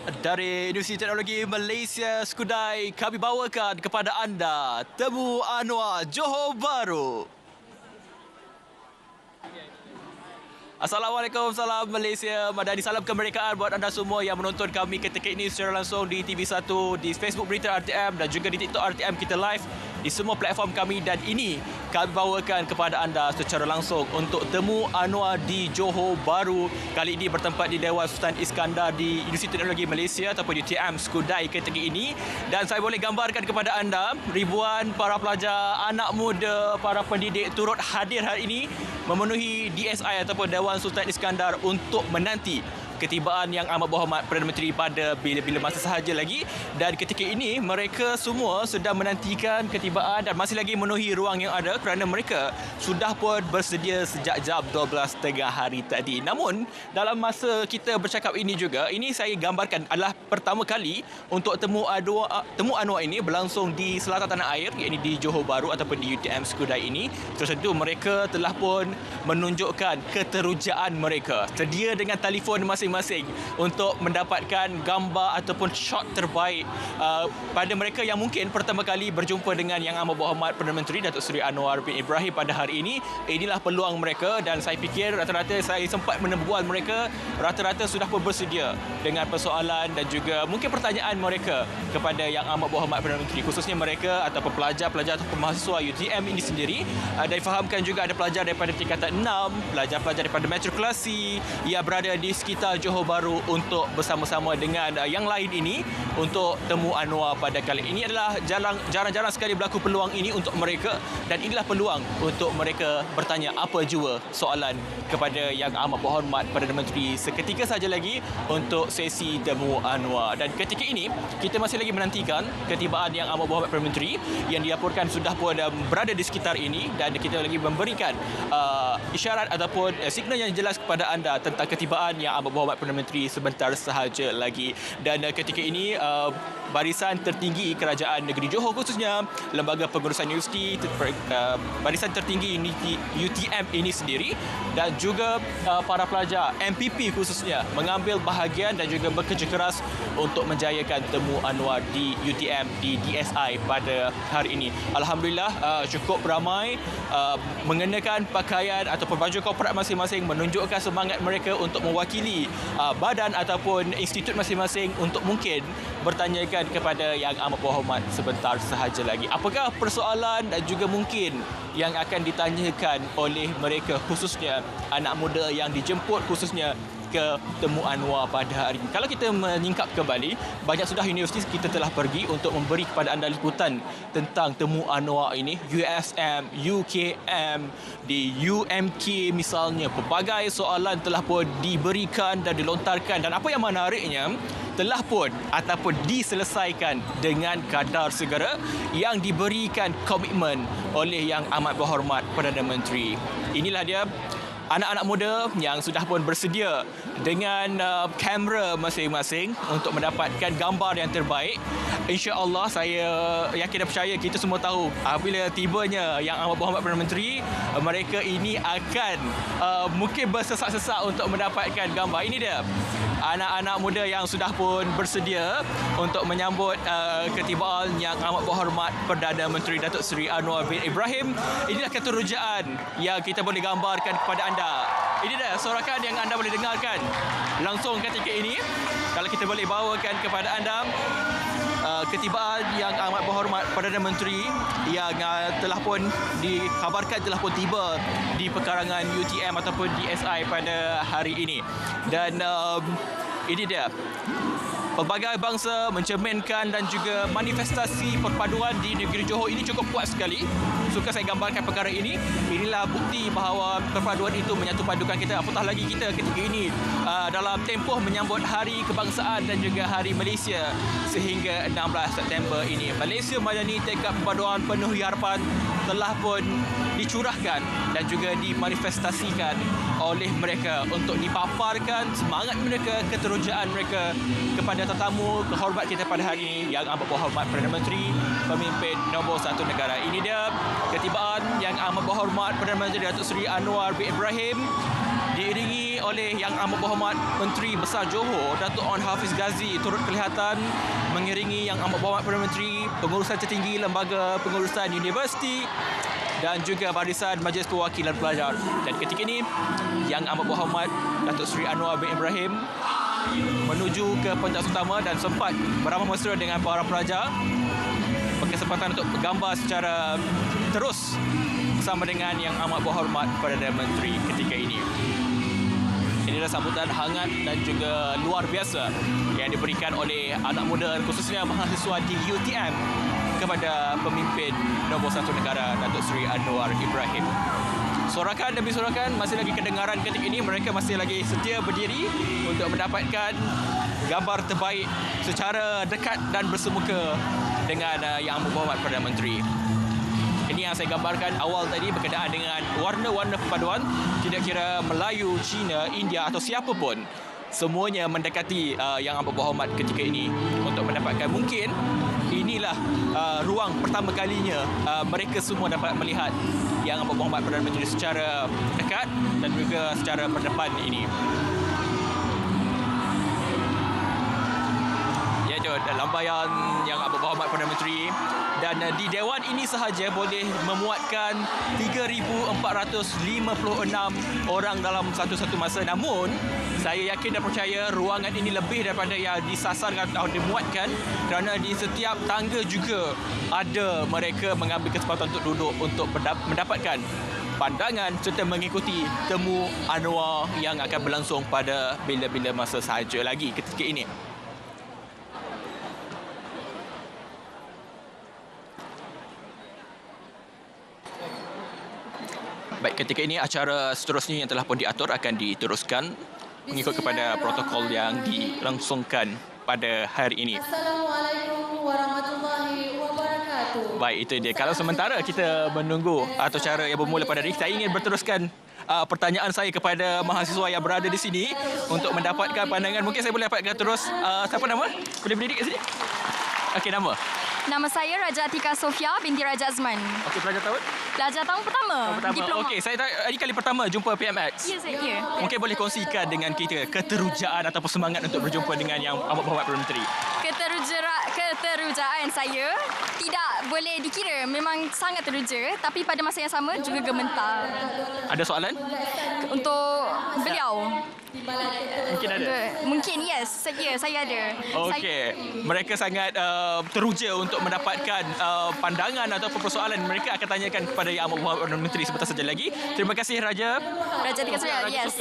Dari Universiti Teknologi Malaysia Skudai, kami bawakan kepada anda Temu Anwar Johor Bahru. Assalamualaikum, salam Malaysia, Madani, salam kemerdekaan buat anda semua yang menonton kami ketika ini secara langsung di TV1, di Facebook Berita RTM dan juga di TikTok RTM kita live di semua platform kami. Dan ini kami bawakan kepada anda secara langsung untuk Temu Anwar di Johor Bahru. Kali ini bertempat di Dewan Sultan Iskandar di Universiti Teknologi Malaysia ataupun UTM Skudai ketika ini. Dan saya boleh gambarkan kepada anda ribuan para pelajar, anak muda, para pendidik turut hadir hari ini memenuhi DSI ataupun Dewan Sultan Iskandar untuk menanti ketibaan Yang Amat Berhormat Perdana Menteri pada bila-bila masa sahaja lagi. Dan ketika ini mereka semua sedang menantikan ketibaan dan masih lagi memenuhi ruang yang ada kerana mereka sudah pun bersedia sejak jam 12 tengah hari tadi. Namun dalam masa kita bercakap ini juga, ini saya gambarkan adalah pertama kali untuk Temu Anwar ini berlangsung di selatan tanah air, iaitu di Johor Bahru ataupun di UTM Skudai ini. Terus itu mereka telah pun menunjukkan keterujaan mereka, sedia dengan telefon masing-masing untuk mendapatkan gambar ataupun shot terbaik pada mereka yang mungkin pertama kali berjumpa dengan Yang Amat Berhormat Perdana Menteri Datuk Seri Anwar bin Ibrahim pada hari ini. Inilah peluang mereka dan saya fikir rata-rata saya sempat menembual mereka, rata-rata sudah pun bersedia dengan persoalan dan juga mungkin pertanyaan mereka kepada Yang Amat Berhormat Perdana Menteri, khususnya mereka ataupun pelajar-pelajar ataupun mahasiswa UTM ini sendiri. Dan fahamkan juga ada pelajar daripada tingkatan 6, pelajar-pelajar daripada matrikulasi yang berada di sekitar Johor Bahru untuk bersama-sama dengan yang lain ini untuk Temu Anwar pada kali ini. Adalah jarang-jarang sekali berlaku peluang ini untuk mereka, dan inilah peluang untuk mereka bertanya apa jua soalan kepada Yang Amat Berhormat Perdana Menteri seketika saja lagi untuk sesi Temu Anwar. Dan ketika ini kita masih lagi menantikan ketibaan Yang Amat Berhormat Perdana Menteri yang dilaporkan sudah pun berada di sekitar ini, dan kita lagi memberikan isyarat ataupun signal yang jelas kepada anda tentang ketibaan Yang Amat Berhormat Perdana Menteri sebentar sahaja lagi. Dan ketika ini barisan tertinggi Kerajaan Negeri Johor, khususnya Lembaga Pengurusan Universiti, barisan tertinggi UTM ini sendiri dan juga para pelajar MPP khususnya mengambil bahagian dan juga bekerja keras untuk menjayakan Temu Anwar di UTM di DSI pada hari ini. Alhamdulillah cukup ramai mengenakan pakaian ataupun baju korporat masing-masing, menunjukkan semangat mereka untuk mewakili badan ataupun institut masing-masing untuk mungkin bertanyakan kepada Yang Amat Berhormat sebentar sahaja lagi. Apakah persoalan dan juga mungkin yang akan ditanyakan oleh mereka, khususnya anak muda yang dijemput khususnya ke Temu Anwar pada hari ini. Kalau kita menyingkap kembali, banyak sudah universiti kita telah pergi untuk memberi kepada anda liputan tentang Temu Anwar ini. USM, UKM, di UMK misalnya, pelbagai soalan telah pun diberikan dan dilontarkan, dan apa yang menariknya telah pun ataupun diselesaikan dengan kadar segera yang diberikan komitmen oleh Yang Amat Berhormat Perdana Menteri. Inilah dia anak-anak muda yang sudah pun bersedia dengan kamera masing-masing untuk mendapatkan gambar yang terbaik. InsyaAllah saya yakin dan percaya, kita semua tahu apabila tibanya Yang Amat Berhormat Perdana Menteri, mereka ini akan mungkin bersesak-sesak untuk mendapatkan gambar. Ini dia anak-anak muda yang sudah pun bersedia untuk menyambut ketibaan Yang Amat Berhormat Perdana Menteri Datuk Seri Anwar bin Ibrahim. Inilah keterujaan yang kita boleh gambarkan kepada anda. Ini dah sorakan yang anda boleh dengarkan langsung ketika ini. Kalau kita boleh bawakan kepada anda ketibaan Yang Amat Berhormat Perdana Menteri yang telah pun dikabarkan telah pun tiba di pekarangan UTM ataupun DSI pada hari ini. Dan ini dia, pelbagai bangsa mencerminkan dan juga manifestasi perpaduan di negeri Johor ini cukup kuat sekali. Suka saya gambarkan perkara ini. Inilah bukti bahawa perpaduan itu menyatu padukan kita. Apatah lagi kita ketika ini dalam tempoh menyambut Hari Kebangsaan dan juga Hari Malaysia sehingga 16 September ini. Malaysia Madani, tekad perpaduan penuh harapan telah pun dicurahkan dan juga dimanifestasikan oleh mereka untuk dipaparkan semangat mereka, keterujaan mereka kepada tetamu kehormat kita pada hari ini, Yang Amat Berhormat Perdana Menteri, pemimpin nombor 1 negara. Ini dia ketibaan Yang Amat Berhormat Perdana Menteri Datuk Seri Anwar bin Ibrahim diiringi didampingi oleh Yang Amat Berhormat Menteri Besar Johor, Datuk On Hafiz Ghazi, turut kelihatan mengiringi Yang Amat Berhormat Perdana Menteri, pengurusan tertinggi Lembaga Pengurusan Universiti dan juga barisan Majlis Perwakilan Pelajar. Dan ketika ini, Yang Amat Berhormat Datuk Seri Anwar bin Ibrahim menuju ke pentas utama dan sempat beramah mesra dengan para pelajar, berkesempatan untuk bergambar secara terus bersama dengan Yang Amat Berhormat Perdana Menteri ketika ini. Inilah sambutan hangat dan juga luar biasa yang diberikan oleh anak muda, khususnya mahasiswa di UTM, kepada pemimpin nombor 1 negara, Datuk Seri Anwar Ibrahim. Sorakan demi sorakan masih lagi kedengaran ketika ini. Mereka masih lagi setia berdiri untuk mendapatkan gambar terbaik secara dekat dan bersemuka dengan Yang Amat Berhormat Perdana Menteri. Ini yang saya gambarkan awal tadi berkenaan dengan warna-warna perpaduan. Tidak kira Melayu, Cina, India atau siapa pun, semuanya mendekati Yang Amat Berhormat ketika ini untuk mendapatkan, mungkin inilah ruang pertama kalinya mereka semua dapat melihat Yang Amat Berhormat Perdana Menteri secara dekat dan juga secara berdepan ini. Iaitu lambaian Yang Amat Berhormat Perdana Menteri. Dan di Dewan ini sahaja boleh memuatkan 3,456 orang dalam satu-satu masa. Namun, saya yakin dan percaya ruangan ini lebih daripada yang disasarkan atau dimuatkan, kerana di setiap tangga juga ada mereka mengambil kesempatan untuk duduk untuk mendapatkan pandangan serta mengikuti temu Anwar yang akan berlangsung pada bila-bila masa sahaja lagi ketika ini. Baik, ketika ini acara seterusnya yang telah pun diatur akan diteruskan mengikut kepada protokol yang dilangsungkan pada hari ini. Assalamualaikum warahmatullahi wabarakatuh. Baik, itu dia. Kalau sementara kita menunggu atau cara yang bermula pada hari ini, saya ingin berteruskan pertanyaan saya kepada mahasiswa yang berada di sini untuk mendapatkan pandangan. Mungkin saya boleh dapatkan terus siapa nama? Boleh berdiri kat sini? Okey, nama? Nama saya Raja Atika Sofia binti Raja Azman. Okey, pelajar tahun? Pelajar tahun pertama. Diploma. Okey, saya ini kali pertama jumpa PMX. Ya, saya. Mungkin boleh kongsikan dengan kita keterujaan ataupun semangat untuk berjumpa dengan Yang Amat Berhormat Perdana Menteri. Keterujaan saya tidak boleh dikira. Memang sangat teruja, tapi pada masa yang sama juga gemetar. Ada soalan? Untuk beliau. Mungkin ada. Mungkin yes. Saya ada. Okey. Mereka sangat teruja untuk mendapatkan pandangan ataupun persoalan mereka akan tanyakan kepada Yang Amat Berhormat Perdana Menteri sebentar saja lagi. Terima kasih Raja. Raja Atika Sofia. Yes.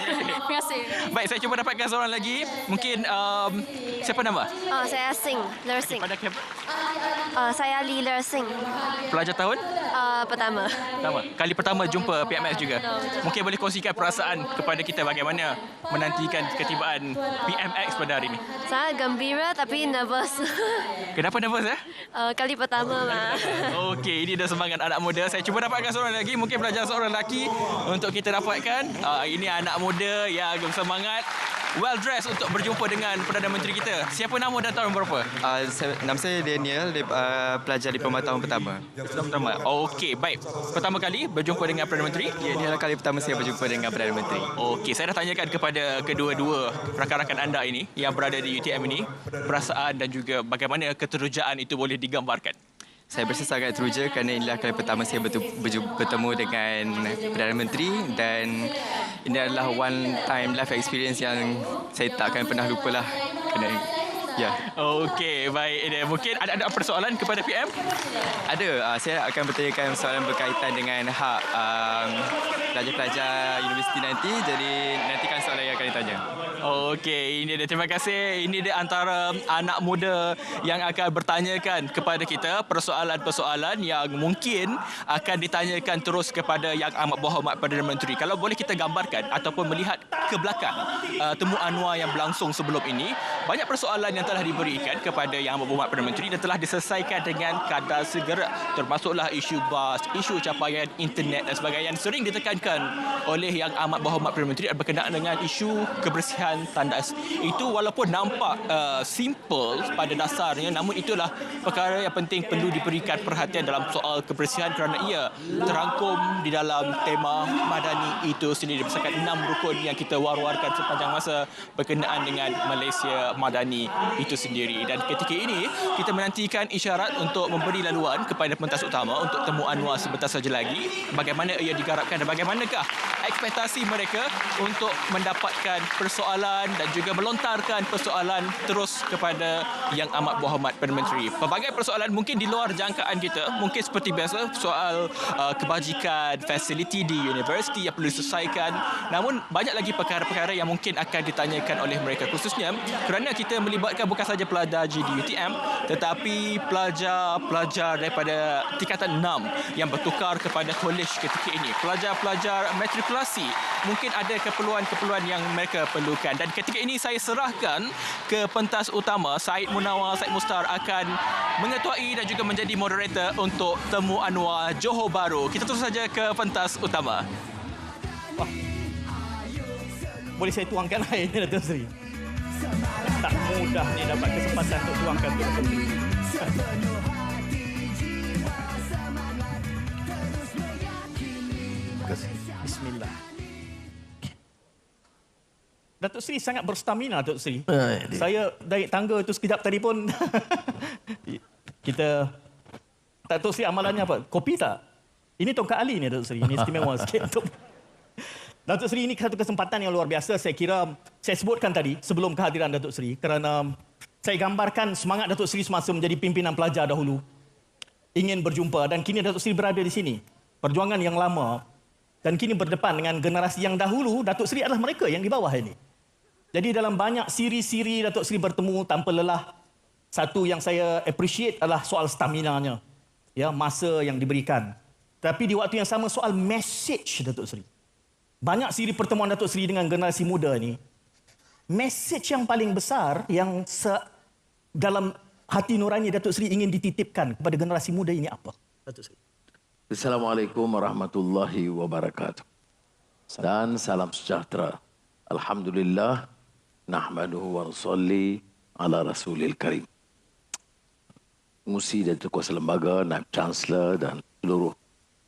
Terima kasih. Baik, saya cuba dapatkan seorang lagi. Mungkin siapa nama? Saya Sing, Ler Sing. Pada kamera. Saya Lee Ler Sing. Pelajar tahun? Pertama. Kali pertama jumpa PMX juga. Mungkin boleh kongsikan perasaan kepada kita bagaimana menantikan ketibaan PMX pada hari ini. Sangat gembira tapi nervous. Kenapa nervous ya? Kali pertama lah. Okey, ini dah semangat anak muda. Saya cuba dapatkan seorang lagi. Mungkin belajar seorang lelaki untuk kita dapatkan. Ini anak muda yang semangat, well dressed untuk berjumpa dengan Perdana Menteri kita. Siapa nama dan tahun berapa? Nama saya Daniel, pelajar diploma tahun pertama. Pertama. Okey, baik. Pertama kali berjumpa dengan Perdana Menteri? Ya, ini adalah kali pertama saya berjumpa dengan Perdana Menteri. Okey, saya dah tanyakan kepada kedua-dua rakan-rakan anda ini yang berada di UTM ini, perasaan dan juga bagaimana keterujaan itu boleh digambarkan. Saya berasa sangat teruja kerana inilah kali pertama saya bertemu dengan Perdana Menteri dan ini adalah one time life experience yang saya tak akan pernah lupalah. Ya. Okey, baik. Mungkin ada persoalan kepada PM? Ada. Saya akan bertanyakan soalan berkaitan dengan hak pelajar-pelajar universiti nanti. Jadi nantikan soalan yang akan ditanya. Okey, ini dia. Terima kasih. Ini dia antara anak muda yang akan bertanyakan kepada kita persoalan-persoalan yang mungkin akan ditanyakan terus kepada Yang Amat Berhormat Perdana Menteri. Kalau boleh kita gambarkan ataupun melihat ke belakang temu Anwar yang berlangsung sebelum ini, banyak persoalan yang telah diberikan kepada Yang Amat Berhormat Perdana Menteri dan telah diselesaikan dengan kadar segera, termasuklah isu bas, isu capaian internet dan sebagainya yang sering ditekankan dibawakan oleh Yang Amat Berhormat Perdana Menteri berkenaan dengan isu kebersihan tandas. Itu walaupun nampak simple pada dasarnya, namun itulah perkara yang penting perlu diberikan perhatian dalam soal kebersihan kerana ia terangkum di dalam tema Madani itu sendiri berdasarkan 6 rukun yang kita war-warkan sepanjang masa berkenaan dengan Malaysia Madani itu sendiri. Dan ketika ini kita menantikan isyarat untuk memberi laluan kepada pentas utama untuk temu Anwar sebentar saja lagi. Bagaimana ia digarapkan dan bagaimanakah ekspektasi mereka untuk mendapatkan persoalan dan juga melontarkan persoalan terus kepada Yang Amat Berhormat Perdana Menteri. Pelbagai persoalan mungkin di luar jangkaan kita, mungkin seperti biasa soal kebajikan fasiliti di universiti yang perlu diselesaikan. Namun banyak lagi perkara-perkara yang mungkin akan ditanyakan oleh mereka, khususnya kerana kita melibatkan bukan saja pelajar di UTM tetapi pelajar daripada tingkatan 6 yang bertukar kepada kolej ketika ini. Pelajar-pelajar matrikulasi mungkin ada keperluan-keperluan yang mereka perlukan. Dan ketika ini saya serahkan ke pentas utama. Said Munawar, Said Mustar akan mengetuai dan juga menjadi moderator untuk temu Anwar Johor Bahru. Kita terus saja ke pentas utama. Wah. Boleh saya tuangkan airnya, Datuk Seri? Tak mudah ni dapat kesempatan untuk tuangkan tu, Datuk Seri. Bismillah. Datuk Seri sangat berstamina, Datuk Seri. Saya naik tangga tu sekejap tadi pun. Kita... Datuk Seri amalannya apa? Kopi tak? Ini tongkat Ali ni, Datuk Seri. Ini istimewa sikit untuk... Datuk Seri, ini satu kesempatan yang luar biasa. Saya kira saya sebutkan tadi sebelum kehadiran Datuk Seri kerana saya gambarkan semangat Datuk Seri semasa menjadi pimpinan pelajar dahulu. Ingin berjumpa dan kini Datuk Seri berada di sini. Perjuangan yang lama dan kini berdepan dengan generasi yang dahulu. Datuk Seri adalah mereka yang di bawah ini. Jadi dalam banyak siri-siri Datuk Seri bertemu tanpa lelah. Satu yang saya appreciate adalah soal stamina-nya. Ya, masa yang diberikan. Tapi di waktu yang sama soal message Datuk Seri. Banyak siri pertemuan Datuk Seri dengan generasi muda ni. Mesej yang paling besar yang dalam hati nurani Datuk Seri ingin dititipkan kepada generasi muda ini apa, Datuk Seri? Assalamualaikum warahmatullahi wabarakatuh. Dan salam sejahtera. Alhamdulillah. Nahmaduhu wa nusalli ala rasulil karim. Pengurusi dan kuasa lembaga, Naib Chancellor dan seluruh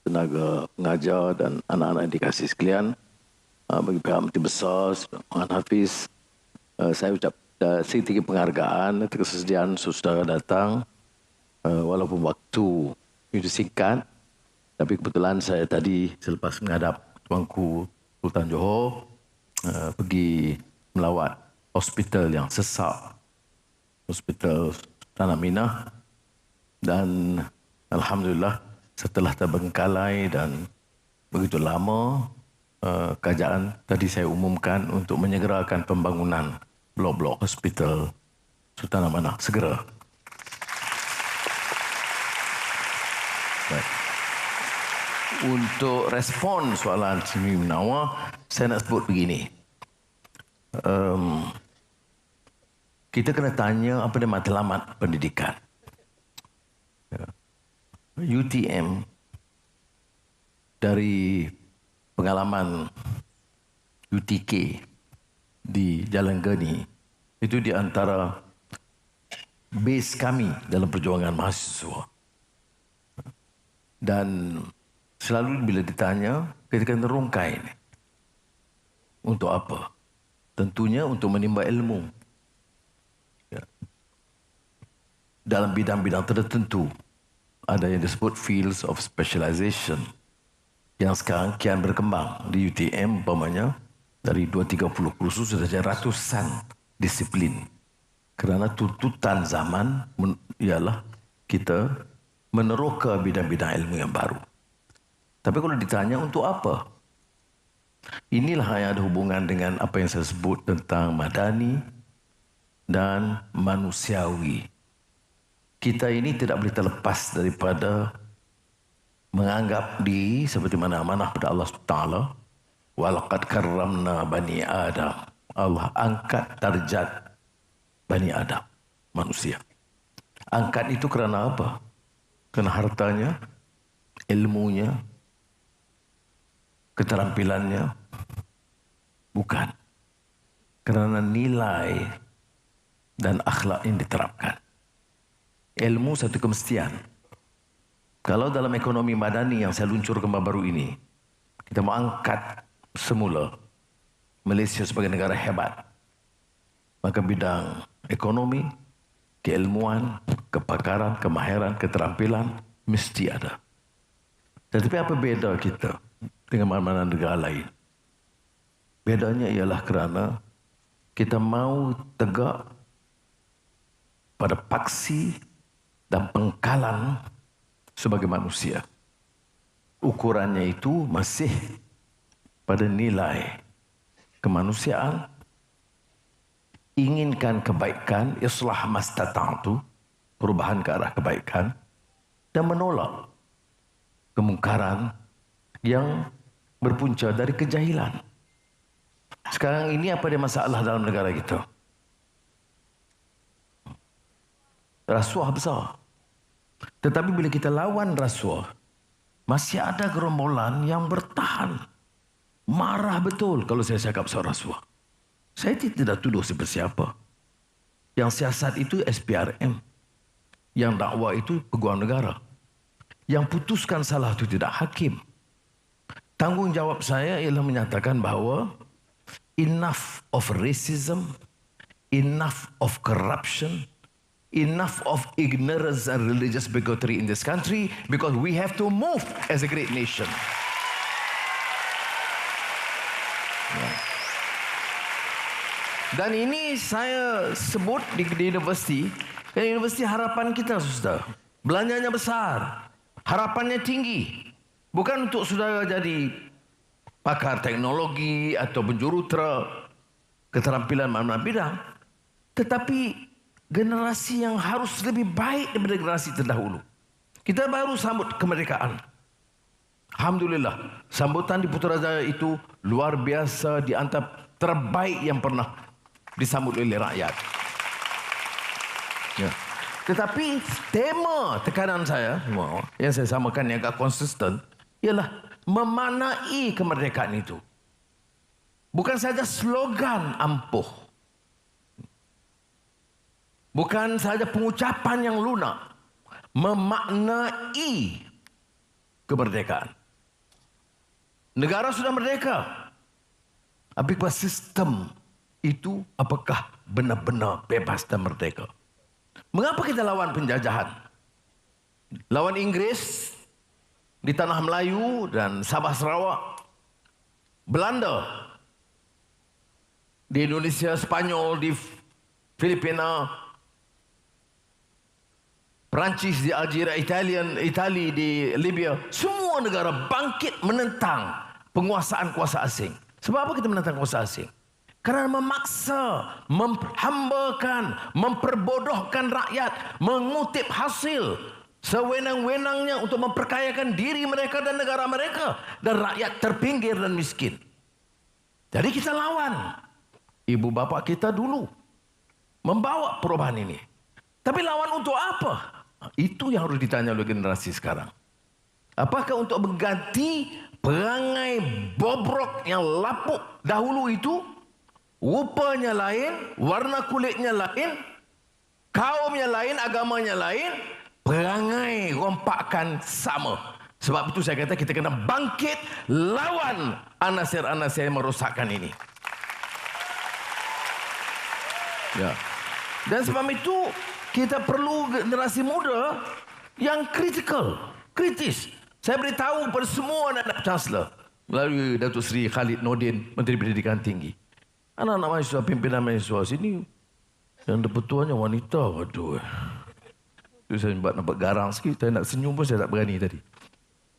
tenaga pengajar dan anak-anak yang dikasihi sekalian, bagi pihak Menteri Besar, Muhammad Hafiz, saya ucap setinggi penghargaan atas kesediaan saudara datang, walaupun waktu itu singkat, tapi kebetulan saya tadi selepas menghadap Tuanku Sultan Johor, pergi melawat hospital yang sesak, Hospital Sultan Aminah, dan alhamdulillah setelah terbengkalai dan begitu lama, kerajaan tadi saya umumkan untuk menyegerakan pembangunan blok-blok hospital Sultan Amanah segera. Baik. Untuk respon soalan Sri Munawar, saya nak sebut begini. Kita kena tanya apa dia matlamat pendidikan. UTM dari pengalaman UTK di Jalan Geni itu di antara base kami dalam perjuangan mahasiswa. Dan selalu bila ditanya, kita kena rungkai ini. Untuk apa? Tentunya untuk menimba ilmu. Ya. Dalam bidang-bidang tertentu. Ada yang disebut fields of specialization yang sekarang kian berkembang di UTM, umpamanya dari 230 kursus sudah jadi ratusan disiplin. Kerana tuntutan zaman ialah kita meneroka bidang-bidang ilmu yang baru. Tapi kalau ditanya untuk apa? Inilah yang ada hubungan dengan apa yang saya sebut tentang madani dan manusiawi. Kita ini tidak boleh terlepas daripada menganggap diri seperti mana amanah pada Allah SWT. Walaqad karramna bani Adam. Allah angkat darjat bani Adam, manusia. Angkat itu kerana apa? Kerana hartanya, ilmunya, keterampilannya. Bukan. Kerana nilai dan akhlak yang diterapkan. Ilmu satu kemestian. Kalau dalam ekonomi madani yang saya luncurkan baru ini, kita mau angkat semula Malaysia sebagai negara hebat, maka bidang ekonomi, keilmuan, kepakaran, kemahiran, keterampilan mesti ada. Tetapi apa beza kita dengan mana-mana negara lain? Bedanya ialah kerana kita mau tegak pada paksi dan pengkalan sebagai manusia. Ukurannya itu masih pada nilai kemanusiaan, inginkan kebaikan, islah mastata'tu, perubahan ke arah kebaikan, dan menolak kemungkaran yang berpunca dari kejahilan. Sekarang ini apa dia masalah dalam negara kita? Rasuah besar. Tetapi bila kita lawan rasuah, masih ada gerombolan yang bertahan. Marah betul kalau saya cakap soal rasuah. Saya tidak tuduh siapa-siapa. Yang siasat itu SPRM. Yang dakwah itu peguam negara. Yang putuskan salah itu tidak hakim. Tanggungjawab saya ialah menyatakan bahawa enough of racism, enough of corruption, enough of ignorance and religious bigotry in this country, because we have to move as a great nation. Dan ini saya sebut di universiti, dan universiti harapan kita, saudara. Belanjanya besar, harapannya tinggi. Bukan untuk saudara jadi pakar teknologi atau penjurutera, keterampilan mana-mana bidang. Tetapi generasi yang harus lebih baik daripada generasi terdahulu. Kita baru sambut kemerdekaan. Alhamdulillah, sambutan di Putrajaya itu luar biasa, di antara terbaik yang pernah disambut oleh rakyat. Ya. Tetapi tema tekanan saya, yang saya samakan yang agak konsisten, ialah memaknai kemerdekaan itu. Bukan saja slogan ampuh. Bukan saja pengucapan yang lunak. Memaknai kemerdekaan. Negara sudah merdeka. Apakah sistem itu apakah benar-benar bebas dan merdeka? Mengapa kita lawan penjajahan? Lawan Inggris di tanah Melayu dan Sabah Sarawak, Belanda di Indonesia, Spanyol di Filipina, Perancis di Algeria, Itali di Libya. Semua negara bangkit menentang penguasaan kuasa asing. Sebab apa kita menentang kuasa asing? Kerana memaksa, menghambakan, memperbodohkan rakyat, mengutip hasil sewenang-wenangnya untuk memperkayakan diri mereka dan negara mereka, dan rakyat terpinggir dan miskin. Jadi kita lawan. Ibu bapa kita dulu membawa perubahan ini. Tapi lawan untuk apa? Itu yang harus ditanya oleh generasi sekarang. Apakah untuk mengganti perangai bobrok yang lapuk dahulu itu? Rupanya lain, warna kulitnya lain, kaumnya lain, agamanya lain, perangai rompakan sama. Sebab itu saya kata kita kena bangkit lawan anasir-anasir yang merosakkan ini. Ya. Dan sebab itu kita perlu generasi muda yang kritis. Saya beritahu kepada semua anak-anak Chancellor melalui Datuk Seri Khalid Nordin, Menteri Pendidikan Tinggi. Anak-anak mahasiswa, pimpinan mahasiswa sini yang depan-tuannya wanita. Waduh. Itu saya nampak garang sikit. Saya nak senyum pun saya tak berani tadi.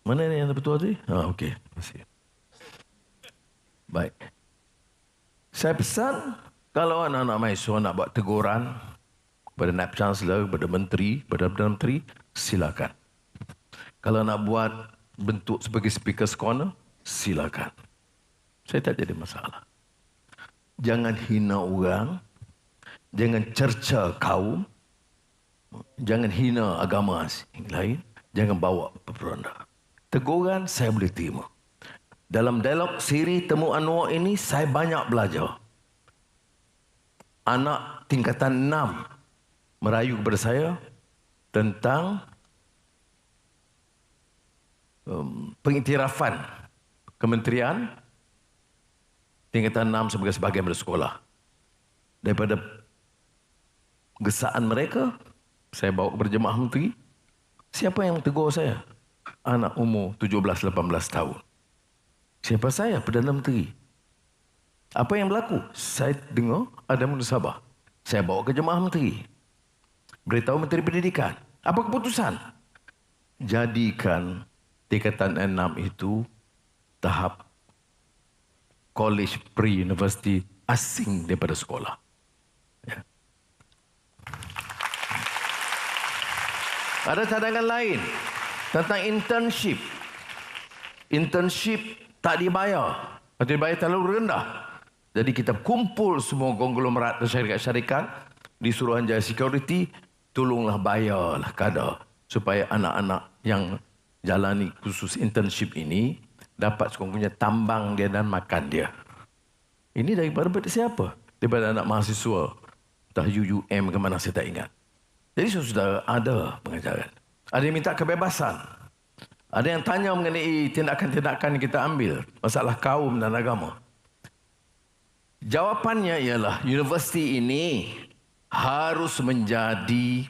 Mana ni yang depan-tuan tadi? Okey. Terima kasih. Baik. Saya pesan, kalau anak-anak mahasiswa nak buat teguran kepada Naib Chancellor, kepada Menteri, kepada Perdana Menteri, silakan. Kalau nak buat bentuk sebagai speaker's corner, silakan. Saya tak jadi masalah. Jangan hina orang, jangan cerca kaum, jangan hina agama lain, jangan bawa propaganda. Teguran saya boleh terima. Dalam dialog siri Temu Anwar ini, saya banyak belajar. Anak tingkatan 6 merayu kepada saya tentang pengiktirafan kementerian tingkatan 6 sebagai sebahagian dari sekolah. Daripada gesaan mereka, saya bawa kepada jemaah menteri. Siapa yang tegur saya? Anak umur 17-18 tahun. Siapa saya? Perdana Menteri. Apa yang berlaku? Saya dengar ada musabah. Saya bawa ke jemaah menteri. Beritahu Menteri Pendidikan. Apa keputusan? Jadikan tingkatan 6 itu tahap college pre-university asing daripada sekolah. Ya. Ada cadangan lain tentang internship. Internship tak dibayar. Atau dibayar terlalu rendah. Jadi kita kumpul semua konglomerat dan syarikat-syarikat di Suruhanjaya Security, tolonglah bayarlah kadar supaya anak-anak yang jalani khusus internship ini dapat sekurang-kurangnya tambang dia dan makan dia. Ini daripada siapa? Daripada anak mahasiswa. Entah UUM ke mana saya tak ingat. Jadi saudara ada pengajaran. Ada yang minta kebebasan. Ada yang tanya mengenai tindakan-tindakan yang kita ambil. Masalah kaum dan agama. Jawapannya ialah universiti ini harus menjadi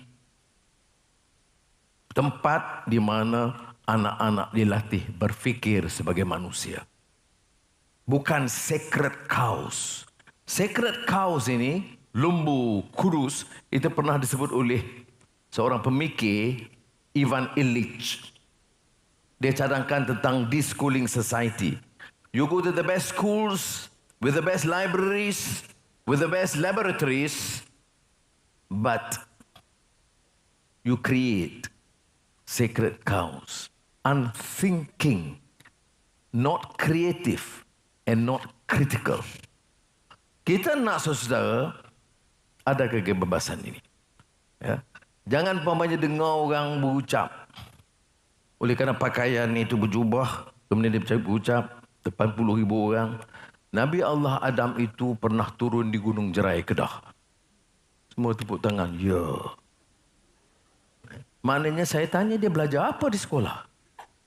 tempat di mana anak-anak dilatih berfikir sebagai manusia. Bukan sacred cows. Sacred cows ini, lumbu kudus, itu pernah disebut oleh seorang pemikir, Ivan Illich. Dia cadangkan tentang deschooling society. You go to the best schools, with the best libraries, with the best laboratories, but you create sacred cows, unthinking, not creative, and not critical. Kita nak saudara ada kebebasan ini. Ya. Jangan umpamanya dengar orang berucap. Oleh kerana pakaian itu berjubah, kemudian dia berucap depan puluh ribu orang. Nabi Allah Adam itu pernah turun di Gunung Jerai Kedah. Semua tepuk tangan. Ya. Maknanya saya tanya dia belajar apa di sekolah?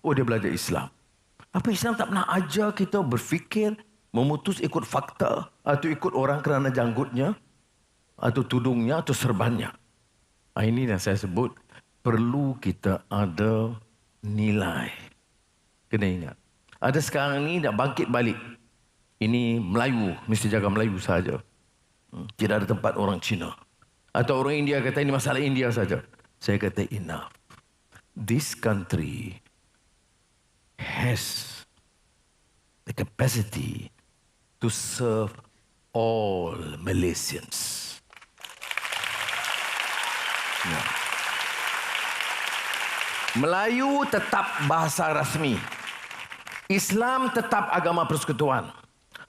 Oh, dia belajar Islam. Apa Islam tak pernah ajar kita berfikir, memutus ikut fakta atau ikut orang kerana janggutnya atau tudungnya atau serbannya? Ini yang saya sebut perlu kita ada nilai. Kena ingat. Ada sekarang ni nak bangkit balik. Ini Melayu, mesti jaga Melayu saja. Tidak ada tempat orang Cina. Atau orang India kata ini masalah India saja. Saya kata enough. This country has the capacity to serve all Malaysians. Ya. Melayu tetap bahasa rasmi. Islam tetap agama persekutuan.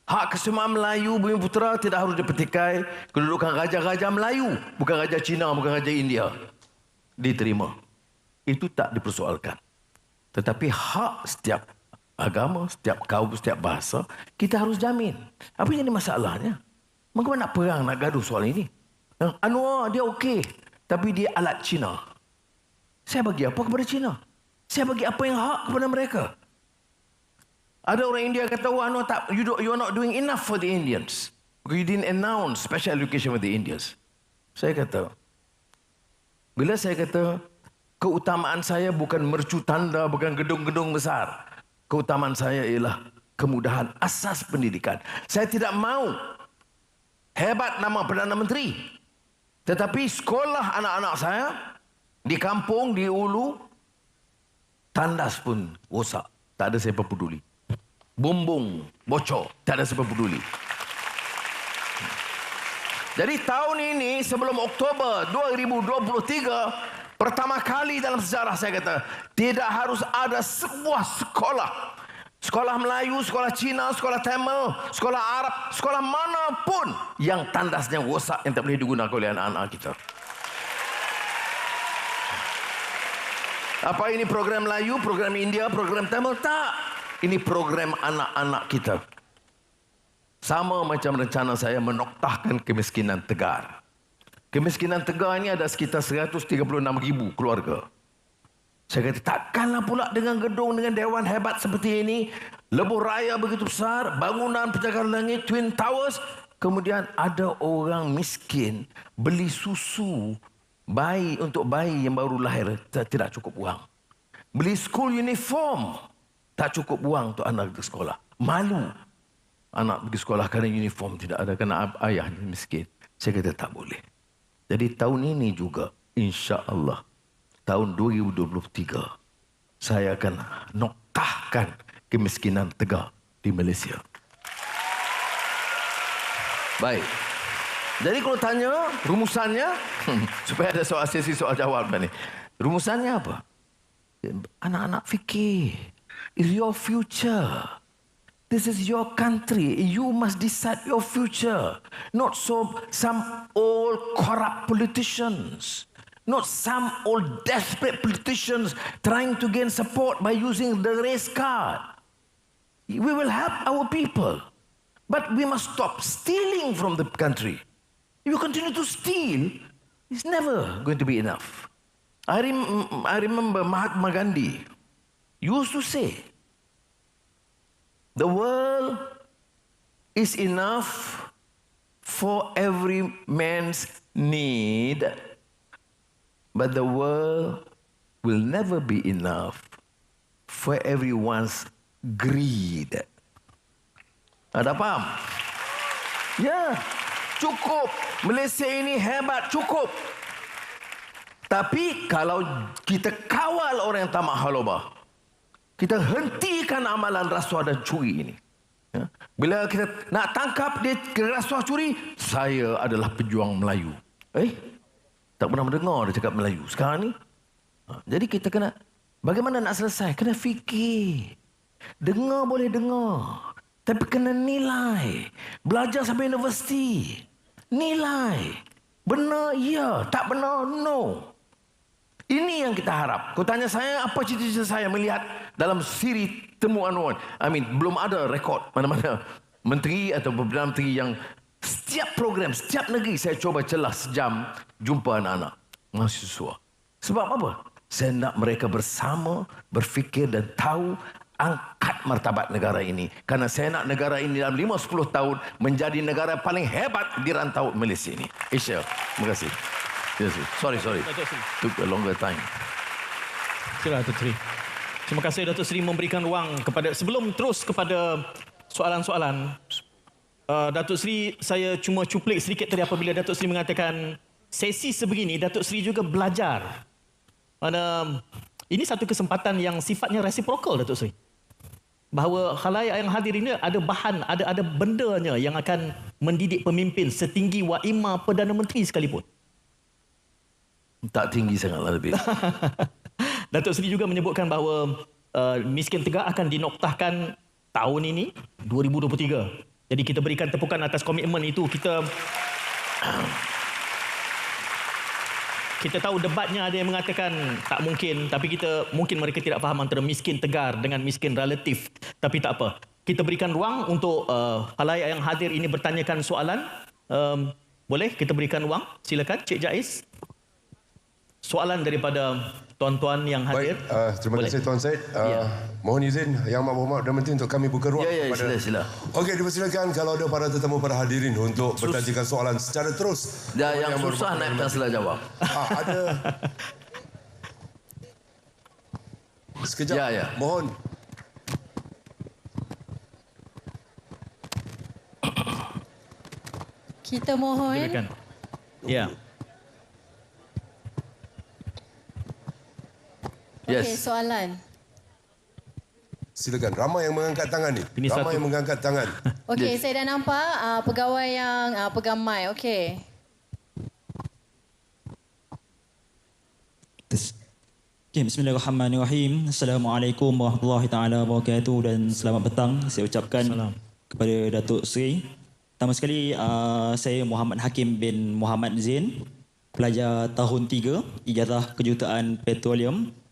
Hak kesemuan Melayu Bumi Putera tidak harus dipertikai. Kedudukan raja-raja Melayu, bukan raja Cina, bukan raja India, diterima. Itu tak dipersoalkan. Tetapi hak setiap agama, setiap kaum, setiap bahasa, kita harus jamin. Apa yang jadi masalahnya? Mengapa nak perang, nak gaduh soal ini? Anwar dia okey, tapi dia alat Cina. Saya bagi apa kepada Cina? Saya bagi apa yang hak kepada mereka? Ada orang India kata, oh, Anwar, you are not doing enough for the Indians. You didn't announce special education for the Indians. Saya kata, bila saya kata, keutamaan saya bukan mercu tanda, bukan gedung-gedung besar. Keutamaan saya ialah kemudahan asas pendidikan. Saya tidak mau hebat nama Perdana Menteri. Tetapi sekolah anak-anak saya, di kampung, di Ulu, tandas pun rosak. Tak ada siapa peduli. Bumbung bocor, tak ada siapa peduli. Jadi tahun ini sebelum Oktober 2023, pertama kali dalam sejarah saya kata, tidak harus ada sebuah sekolah. Sekolah Melayu, sekolah Cina, sekolah Tamil, sekolah Arab, sekolah manapun yang tandasnya rosak yang tak boleh digunakan oleh anak-anak kita. Apa ini program Melayu, program India, program Tamil? Tak. Ini program anak-anak kita. Sama macam rencana saya menoktahkan kemiskinan tegar. Kemiskinan tegar ini ada sekitar 136,000 keluarga. Saya kata, takkanlah pula dengan gedung, dengan dewan hebat seperti ini, lebuh raya begitu besar, bangunan pencakar langit, Twin Towers, kemudian ada orang miskin beli susu bayi untuk bayi yang baru lahir, tidak cukup uang. Beli school uniform, tak cukup uang untuk anak pergi sekolah. Malu anak pergi sekolah kerana uniform tidak ada, kerana ayahnya miskin. Saya kata tak boleh. Jadi tahun ini juga, insya-Allah, tahun 2023, saya akan noktahkan kemiskinan tegar di Malaysia. Baik. Jadi kalau tanya rumusannya, supaya ada soal sesi soal jawab ni. Rumusannya apa? Anak-anak fikir. It's your future. This is your country. You must decide your future. Not some old corrupt politicians. Not some old desperate politicians trying to gain support by using the race card. We will help our people. But we must stop stealing from the country. If you continue to steal, it's never going to be enough. I remember Mahatma Gandhi used to say, the world is enough for every man's need, but the world will never be enough for everyone's greed. Ada faham? Ya, cukup. Malaysia ini hebat, cukup. Tapi kalau kita kawal orang yang tamak halobah, kita hentikan amalan rasuah dan curi ini. Ya. Bila kita nak tangkap dia rasuah curi, saya adalah pejuang Melayu. Tak pernah mendengar dia cakap Melayu. Sekarang ni, jadi kita kena, bagaimana nak selesai? Kena fikir. Dengar boleh dengar. Tapi kena nilai. Belajar sampai universiti. Nilai. Benar, ya. Tak benar, no. Ini yang kita harap. Kau tanya saya, apa cita-cita saya melihat dalam siri Temu Anwar? Belum ada rekod mana-mana menteri atau Perdana Menteri yang setiap program, setiap negeri saya cuba celah sejam jumpa anak-anak mahasiswa. Sebab apa? Saya nak mereka bersama, berfikir dan tahu angkat martabat negara ini. Karena saya nak negara ini dalam 5-10 tahun menjadi negara paling hebat di rantau Malaysia ini. Asia. Terima kasih. Yes, sorry. Took a longer time. Silakan Datuk Seri. Terima kasih Datuk Seri memberikan ruang kepada, sebelum terus kepada soalan-soalan, Datuk Seri, saya cuma cuplik sedikit tadi apabila Datuk Seri mengatakan sesi sebegini Datuk Seri juga belajar. Mana ini satu kesempatan yang sifatnya reciprocal, Datuk Seri. Bahawa khalayak yang hadir ini ada bahan, ada bendanya yang akan mendidik pemimpin setinggi wa imam Perdana Menteri sekalipun. Tak tinggi sangatlah lebih. Datuk Seri juga menyebutkan bahawa miskin tegar akan dinoktahkan tahun ini 2023. Jadi kita berikan tepukan atas komitmen itu. Kita tahu debatnya ada yang mengatakan tak mungkin, tapi mungkin mereka tidak faham antara miskin tegar dengan miskin relatif. Tapi tak apa. Kita berikan ruang untuk khalayak yang hadir ini bertanyakan soalan. Boleh kita berikan ruang? Silakan Cik Jaiz. Soalan daripada tuan-tuan yang hadir. Baik, terima kasih Tuan Syed. Mohon izin Yang Amat Berhormat Perdana Menteri untuk kami buka ruang kepada... Sila. Okey, dipersilakan kalau ada para tetamu, para hadirin untuk bertanyakan soalan secara terus. Yang susah naik pensilah jawab. Ada. Sekejap. Ya. Mohon. Kita mohon. Silakan. Ya. Okey, soalan. Silakan. Ramai yang mengangkat tangan ni. Ramai yang mengangkat tangan. Okey, saya dah nampak pegawai yang pegang mic. Okey. Bismillahirrahmanirrahim. Assalamualaikum warahmatullahi taala wabarakatuh dan selamat petang saya ucapkan kepada Datuk Seri. Pertama sekali saya Muhammad Hakim bin Muhammad Zain, pelajar tahun 3 Ijazah Kejuruteraan Petroleum.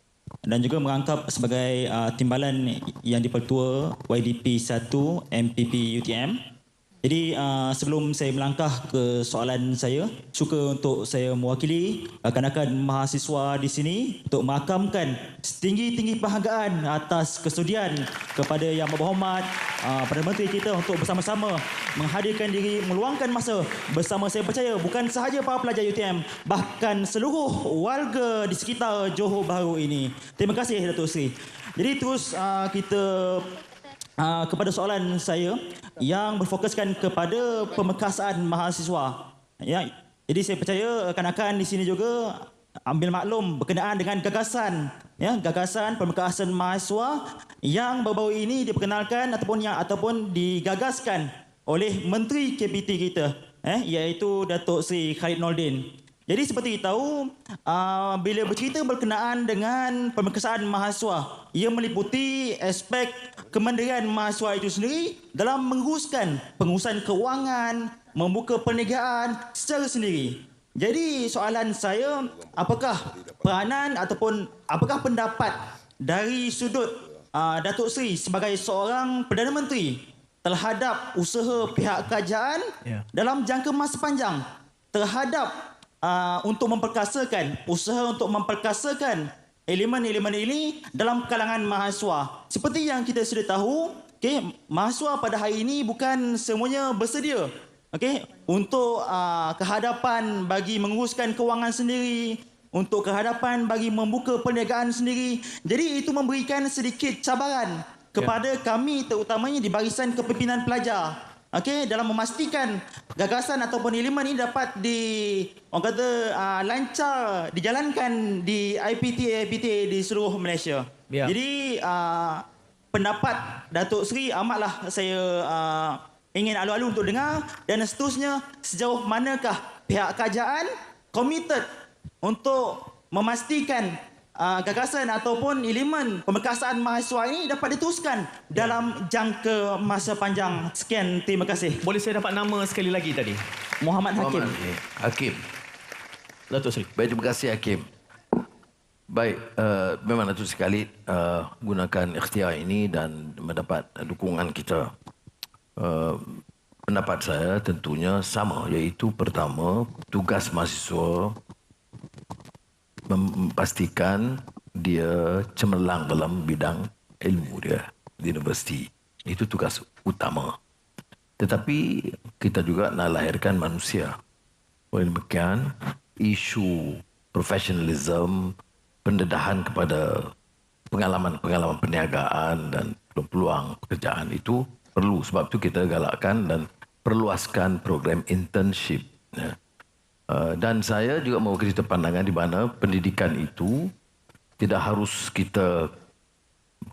dan juga merangkap sebagai timbalan yang dipertua YDP 1 MPP UTM. Jadi sebelum saya melangkah ke soalan saya, suka untuk saya mewakili rakan-rakan mahasiswa di sini untuk merakamkan setinggi-tinggi penghargaan atas kesudian kepada Yang Berhormat Perdana Menteri kita untuk bersama-sama menghadirkan diri, meluangkan masa bersama saya percaya bukan sahaja para pelajar UTM, bahkan seluruh warga di sekitar Johor Bahru ini. Terima kasih Datuk Seri. Jadi terus kita kepada soalan saya yang berfokuskan kepada pemekasaan mahasiswa. Ya, jadi saya percaya rakan-rakan di sini juga ambil maklum berkenaan dengan gagasan, ya, gagasan pemekasan mahasiswa yang baru-baru ini diperkenalkan ataupun digagaskan oleh Menteri KPT kita, iaitu Datuk Seri Khalid Nordin. Jadi seperti kita tahu, bila bercerita berkenaan dengan pemeriksaan mahasiswa, ia meliputi aspek kemandirian mahasiswa itu sendiri dalam menguruskan pengurusan kewangan, membuka perniagaan secara sendiri. Jadi soalan saya, apakah peranan ataupun apakah pendapat dari sudut Datuk Seri sebagai seorang Perdana Menteri terhadap usaha pihak kerajaan dalam jangka masa panjang terhadap untuk memperkasakan, usaha untuk memperkasakan elemen-elemen ini dalam kalangan mahasiswa. Seperti yang kita sudah tahu, mahasiswa pada hari ini bukan semuanya bersedia untuk kehadapan bagi menguruskan kewangan sendiri, untuk kehadapan bagi membuka perniagaan sendiri. Jadi itu memberikan sedikit cabaran kepada kami, terutamanya di barisan kepimpinan pelajar. Dalam memastikan gagasan ataupun elemen ini dapat lancar dijalankan di IPTA di seluruh Malaysia. Jadi pendapat Datuk Seri amatlah saya ingin alu-alu untuk dengar, dan seterusnya sejauh manakah pihak kerajaan komited untuk memastikan gagasan ataupun elemen pemekasaan mahasiswa ini dapat diteruskan dalam jangka masa panjang. Sekian, terima kasih. Boleh saya dapat nama sekali lagi tadi? Muhammad Hakim. Hakim. Datuk Seri. Baik, terima kasih Hakim. Baik, memang Datuk sekali gunakan ikhtiar ini dan mendapat dukungan kita. Pendapat saya tentunya sama, iaitu pertama, tugas mahasiswa memastikan dia cemerlang dalam bidang ilmu dia di universiti. Itu tugas utama. Tetapi kita juga nak lahirkan manusia. Oleh demikian, isu profesionalism, pendedahan kepada pengalaman-pengalaman perniagaan dan peluang pekerjaan itu perlu. Sebab itu kita galakkan dan perluaskan program internship. Dan saya juga mewakili pandangan di mana pendidikan itu tidak harus kita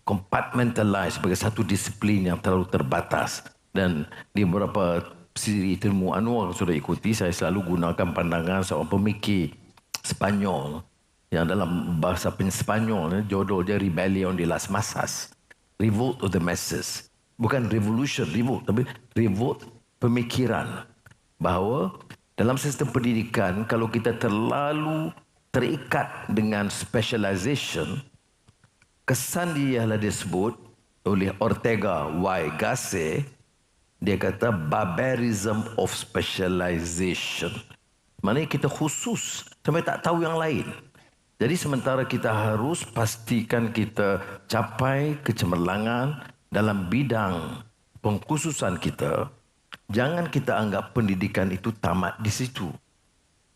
compartmentalize sebagai satu disiplin yang terlalu terbatas. Dan di beberapa siri ilmu Anwar sudah ikuti, saya selalu gunakan pandangan seorang pemikir Spanyol yang dalam bahasa Spanyol judul dia Rebellion de las Masas, Revolt of the Masses. Bukan revolution, revolt, tapi revolt pemikiran bahawa dalam sistem pendidikan, kalau kita terlalu terikat dengan specialization, kesan dia lah disebut oleh Ortega Y. Gasset, dia kata barbarism of specialization. Maknanya kita khusus sampai tak tahu yang lain. Jadi sementara kita harus pastikan kita capai kecemerlangan dalam bidang pengkhususan kita, jangan kita anggap pendidikan itu tamat di situ.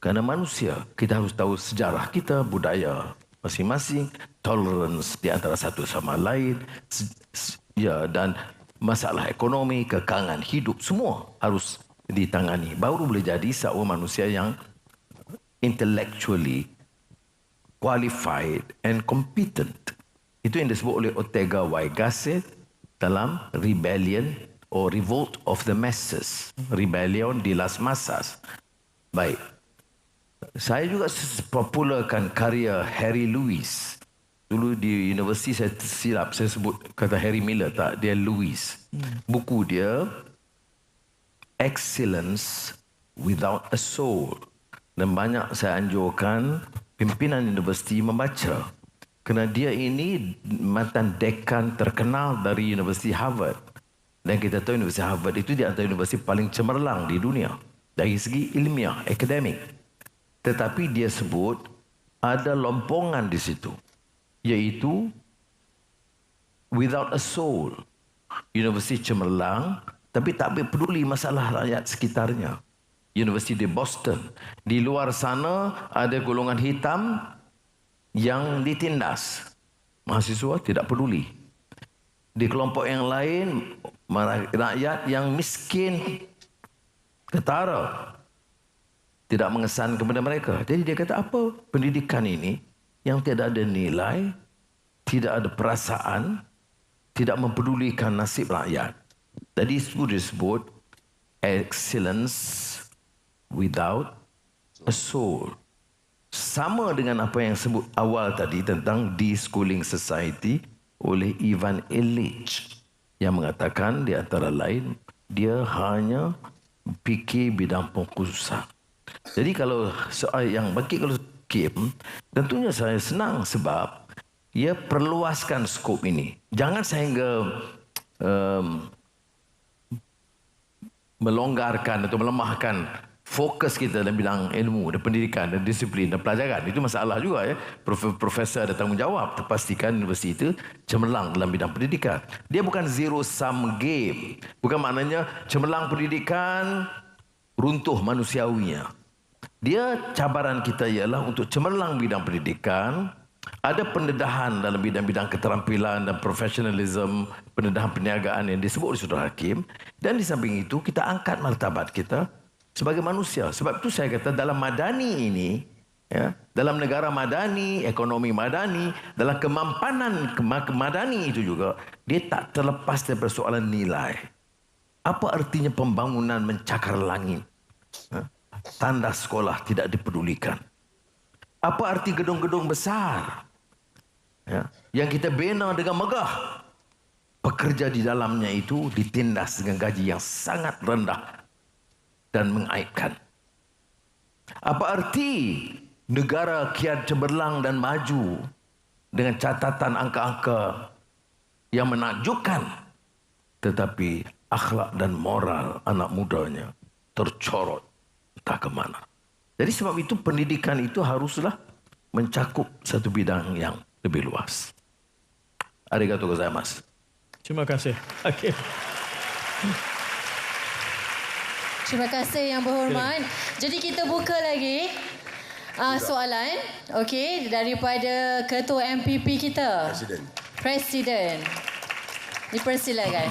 Kerana manusia, kita harus tahu sejarah kita, budaya masing-masing, tolerance di antara satu sama lain, dan masalah ekonomi, kekangan hidup, semua harus ditangani. Baru boleh jadi seorang manusia yang intellectually qualified and competent. Itu yang disebut oleh Ortega Y. Gasset dalam Rebellion or Revolt of the Masses. Rebellion de las Masas. Baik. Saya juga popularkan karya Harry Lewis. Dulu di universiti saya silap, saya sebut kata Harry Miller, tak, dia Lewis. Buku dia Excellence Without a Soul. Dan banyak saya anjurkan pimpinan universiti membaca. Kerana dia ini mantan dekan terkenal dari Universiti Harvard. Dan kita tahu Universiti Harvard itu di antara universiti paling cemerlang di dunia. Dari segi ilmiah, akademik. Tetapi dia sebut ada lompongan di situ. Iaitu without a soul. Universiti cemerlang tapi tak peduli masalah rakyat sekitarnya. Universiti di Boston. Di luar sana ada golongan hitam yang ditindas. Mahasiswa tidak peduli. Di kelompok yang lain, rakyat yang miskin, ketara, tidak mengesan kepada mereka. Jadi dia kata, apa pendidikan ini yang tidak ada nilai, tidak ada perasaan, tidak mempedulikan nasib rakyat. Tadi disebut excellence without a soul. Sama dengan apa yang sebut awal tadi tentang de-schooling society oleh Ivan Illich yang mengatakan di antara lain dia hanya fikir bidang pengkhususan. Jadi kalau soal yang bagi kalau Kim, tentunya saya senang sebab ia perluaskan skop ini. Jangan sehingga melonggarkan atau melemahkan fokus kita dalam bidang ilmu dan pendidikan dan disiplin dan pelajaran. Itu masalah juga ya. Profesor ada tanggungjawab pastikan universiti itu cemerlang dalam bidang pendidikan. Dia bukan zero sum game. Bukan maknanya cemerlang pendidikan runtuh manusiawinya. Dia cabaran kita ialah untuk cemerlang bidang pendidikan, ada pendedahan dalam bidang-bidang keterampilan dan profesionalism, pendedahan perniagaan yang disebut oleh Saudara Hakim, dan di samping itu kita angkat martabat kita sebagai manusia. Sebab itu saya kata dalam madani ini, ya, dalam negara madani, ekonomi madani, dalam kemampanan madani itu juga, dia tak terlepas dari persoalan nilai. Apa artinya pembangunan mencakar langit? Tanda sekolah tidak dipedulikan. Apa arti gedung-gedung besar ya, yang kita bina dengan megah? Pekerja di dalamnya itu ditindas dengan gaji yang sangat rendah dan mengaibkan. Apa arti negara kian cemerlang dan maju dengan catatan angka-angka yang menakjubkan, tetapi akhlak dan moral anak mudanya tercorot entah ke mana. Jadi sebab itu pendidikan itu haruslah mencakup satu bidang yang lebih luas. Arigatou gozaimasu. Terima kasih. Okay. Terima kasih yang berhormat. Jadi kita buka lagi soalan, okey, daripada Ketua MPP kita. Presiden. Dipersilakan.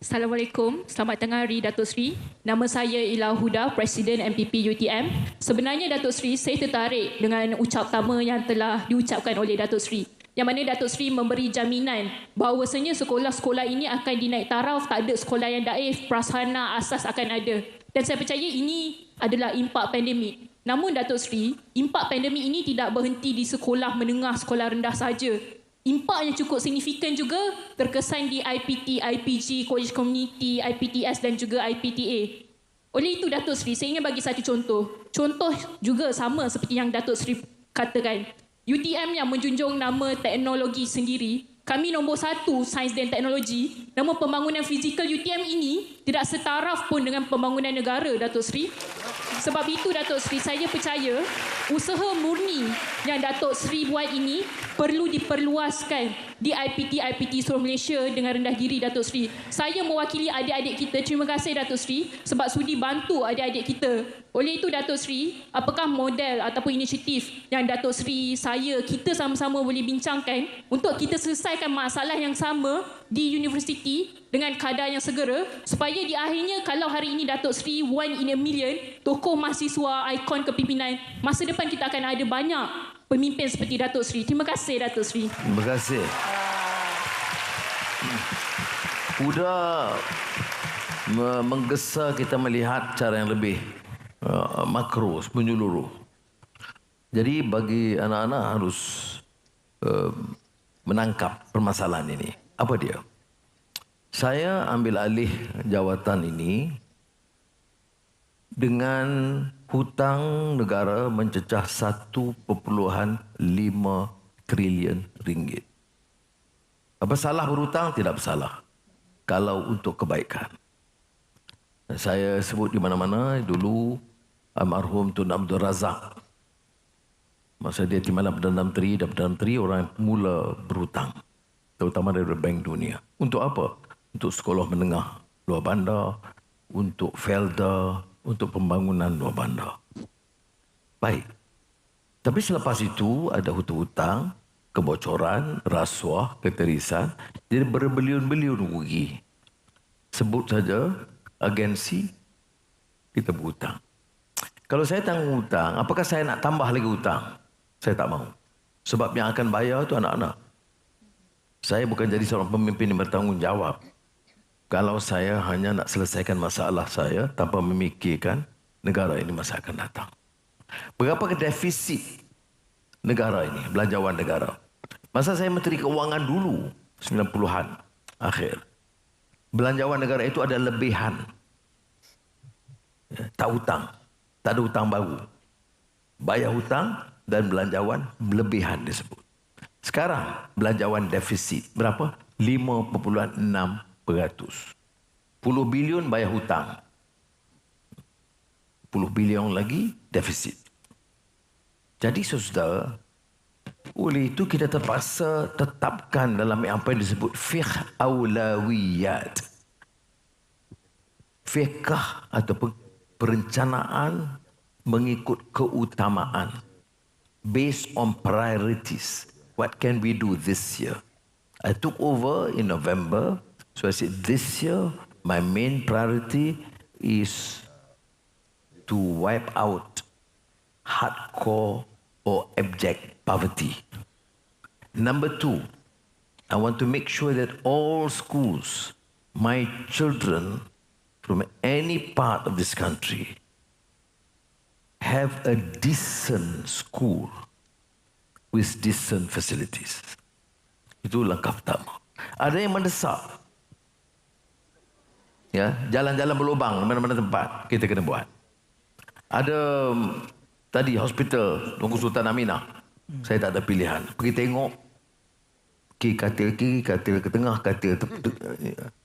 Assalamualaikum, selamat tengah hari Datuk Seri. Nama saya Ilah Huda, Presiden MPP UTM. Sebenarnya Datuk Seri, saya tertarik dengan ucap pertama yang telah diucapkan oleh Datuk Seri. Yang mana Datuk Seri memberi jaminan bahawasanya sekolah-sekolah ini akan dinaik taraf, tak ada sekolah yang daif, prasarana asas akan ada. Dan saya percaya ini adalah impak pandemik. Namun Datuk Seri, impak pandemik ini tidak berhenti di sekolah menengah, sekolah rendah saja. Impak yang cukup signifikan juga terkesan di IPT, IPG, College Community, IPTS dan juga IPTA. Oleh itu Datuk Seri, saya ingin bagi satu contoh. Contoh juga sama seperti yang Datuk Seri katakan. UTM yang menjunjung nama teknologi sendiri, kami nombor 1 sains dan teknologi, namun pembangunan fizikal UTM ini tidak setaraf pun dengan pembangunan negara, Datuk Seri. Sebab itu Datuk Seri, saya percaya usaha murni yang Datuk Seri buat ini perlu diperluaskan di IPT seluruh Malaysia dengan rendah diri, Datuk Seri. Saya mewakili adik-adik kita, terima kasih Datuk Seri sebab sudi bantu adik-adik kita. Oleh itu Datuk Seri, apakah model ataupun inisiatif yang Datuk Seri, kita sama-sama boleh bincangkan untuk kita selesaikan masalah yang sama di universiti dengan kadar yang segera, supaya di akhirnya kalau hari ini Datuk Seri one in a million, tokoh mahasiswa, ikon kepimpinan, masa depan kita akan ada banyak pemimpin seperti Datuk Seri. Terima kasih Datuk Seri. Terima kasih. Sudah menggesa kita melihat cara yang lebih makro, menyeluruh. Jadi bagi anak-anak harus menangkap permasalahan ini. Apa dia? Saya ambil alih jawatan ini dengan hutang negara mencecah 1.5 trilion ringgit. Apa salah berhutang? Tidak bersalah. Kalau untuk kebaikan. Saya sebut di mana-mana dulu almarhum Tun Abdul Razak. Masa dia timbalan Perdana Menteri dan Perdana Menteri orang yang mula berhutang. Terutama dari Bank Dunia. Untuk apa? Untuk sekolah menengah luar bandar, untuk Felda, untuk pembangunan luar bandar. Baik. Tapi selepas itu ada hutang-hutang, kebocoran, rasuah, keterisan, jadi berbilion-bilion rugi. Sebut saja agensi, kita berhutang. Kalau saya tanggung hutang, apakah saya nak tambah lagi hutang? Saya tak mahu. Sebab yang akan bayar itu anak-anak. Saya bukan jadi seorang pemimpin yang bertanggungjawab. Kalau saya hanya nak selesaikan masalah saya tanpa memikirkan negara ini masa akan datang. Berapa defisit negara ini, belanjawan negara? Masa saya Menteri Keuangan dulu, 90-an akhir. Belanjawan negara itu ada lebihan. Tak hutang. Tak ada hutang baru. Bayar hutang dan belanjawan lebihan disebut. Sekarang belanjawan defisit. Berapa? 5.6%. 10 bilion bayar hutang. 10 bilion lagi defisit. Jadi saudara, oleh itu kita terpaksa tetapkan dalam apa yang disebut fiqh aulawiyat. Fiqh atau perencanaan mengikut keutamaan. Based on priorities. What can we do this year? I took over in November. So I said, this year, my main priority is to wipe out hardcore or abject poverty. Number 2, I want to make sure that all schools, my children from any part of this country, have a decent school with decent facilities. Itu langkah pertama. Ada yang mendesak. Ya, jalan-jalan berlubang mana-mana tempat kita kena buat. Ada tadi hospital Tunku Sultan Aminah. Saya tak ada pilihan. Pergi tengok katil kiri, katil ke tengah, katil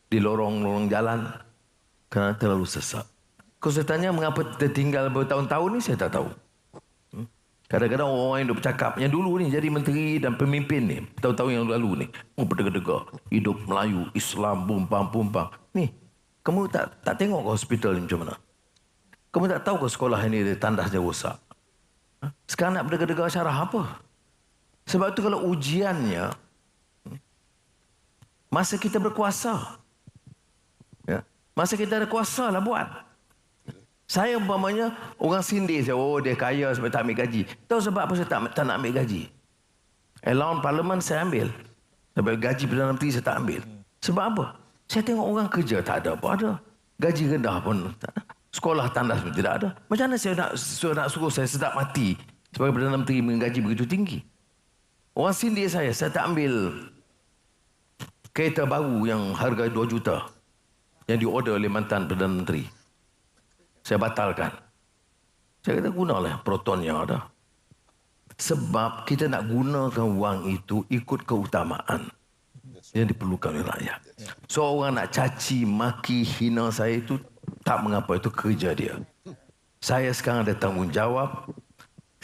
di lorong-lorong jalan kerana terlalu sesak. Kalau saya tanya mengapa kita tinggal bertahun-tahun ni, saya tak tahu. Kadang-kadang orang yang duk bercakap yang dulu ni jadi menteri dan pemimpin ni, tahun-tahun yang lalu ni, berdegar-degar hidup Melayu, Islam, pumpang. Ni, kamu tak tengok ke hospital ni macam mana? Kamu tak tahu ke sekolah ini dia tandasnya rosak? Sekarang nak berdegar-degar syarah apa? Sebab itu kalau ujiannya masa kita berkuasa. Ya, masa kita ada kuasa lah buat. Saya umpamanya orang sindir saya, oh dia kaya sebab tak ambil gaji. Tahu sebab apa saya tak nak ambil gaji? Allowance parlimen saya ambil. Sebab gaji Perdana Menteri saya tak ambil. Sebab apa? Saya tengok orang kerja tak ada apa ada. Gaji rendah pun tak ada. Sekolah tandas pun tidak ada. Macam mana saya nak suruh saya sedap mati sebagai Perdana Menteri dengan gaji begitu tinggi? Orang sindir saya tak ambil kereta baru yang harga 2 juta yang diorder oleh mantan Perdana Menteri. Saya batalkan. Saya kata gunalah Proton yang ada. Sebab kita nak gunakan wang itu ikut keutamaan yang diperlukan oleh rakyat. So orang nak caci, maki, hina saya itu tak mengapa, itu kerja dia. Saya sekarang ada tanggungjawab.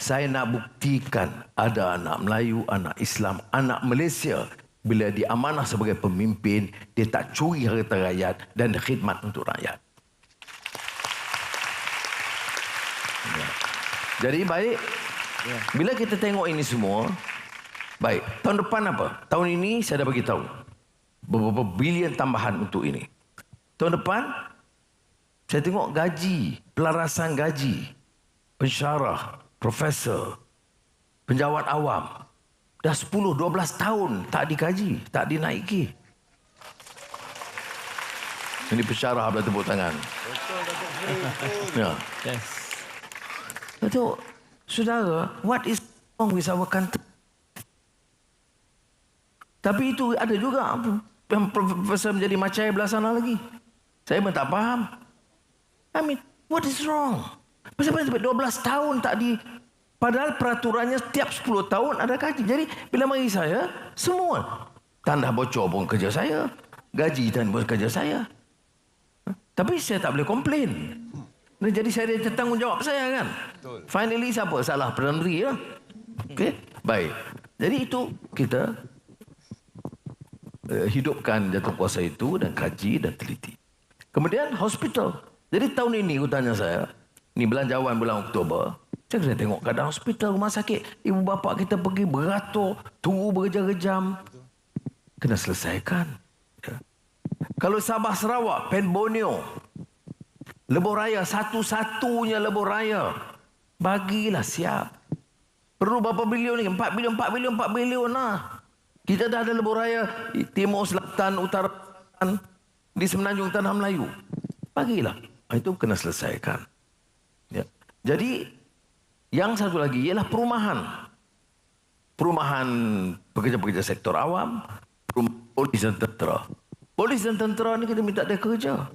Saya nak buktikan ada anak Melayu, anak Islam, anak Malaysia. Bila diamanah sebagai pemimpin, dia tak curi harta rakyat dan khidmat untuk rakyat. Jadi baik, bila kita tengok ini semua, baik, tahun depan apa? Tahun ini saya dah bagi tahu beberapa bilion tambahan untuk ini. Tahun depan, saya tengok gaji, pelarasan gaji, pensyarah, profesor, penjawat awam, dah 10-12 tahun tak dikaji, tak dinaiki. Ini pensyarah boleh tepuk tangan. Ya. Yes. Betul. Saudara, what is wrong with our country? Tapi itu ada juga yang profesor menjadi macai belah sana lagi. Saya pun tak faham. I mean, What is wrong? Sampai 12 tahun tak di... Padahal peraturannya setiap 10 tahun ada gaji. Jadi bila mari saya, semua tandah bocor pun kerja saya. Gaji dan pun kerja saya. Tapi saya tak boleh komplain. Jadi saya ada tanggungjawab saya kan. Finally siapa? Salah Perdana Menteri ya. Okey, baik. Jadi itu kita hidupkan jawatankuasa itu dan kaji dan teliti. Kemudian hospital. Jadi tahun ini tanya saya, ni belanjawan bulan Oktober, saya kena tengok keadaan hospital, rumah sakit. Ibu bapa kita pergi beratur, tunggu berjam-jam. Kena selesaikan. Ya. Kalau Sabah Sarawak, Pen Borneo, lebuh raya, satu-satunya lebuh raya, bagilah siap. Perlu berapa bilion ni? 4 bilion lah. Kita dah ada lebuh raya Timur, Selatan, Utara, di Semenanjung Tanah Melayu. Bagilah. Itu kena selesaikan. Ya. Jadi, yang satu lagi ialah perumahan. Perumahan pekerja-pekerja sektor awam, polis dan tentera. Polis dan tentera ni kita minta dia kerja.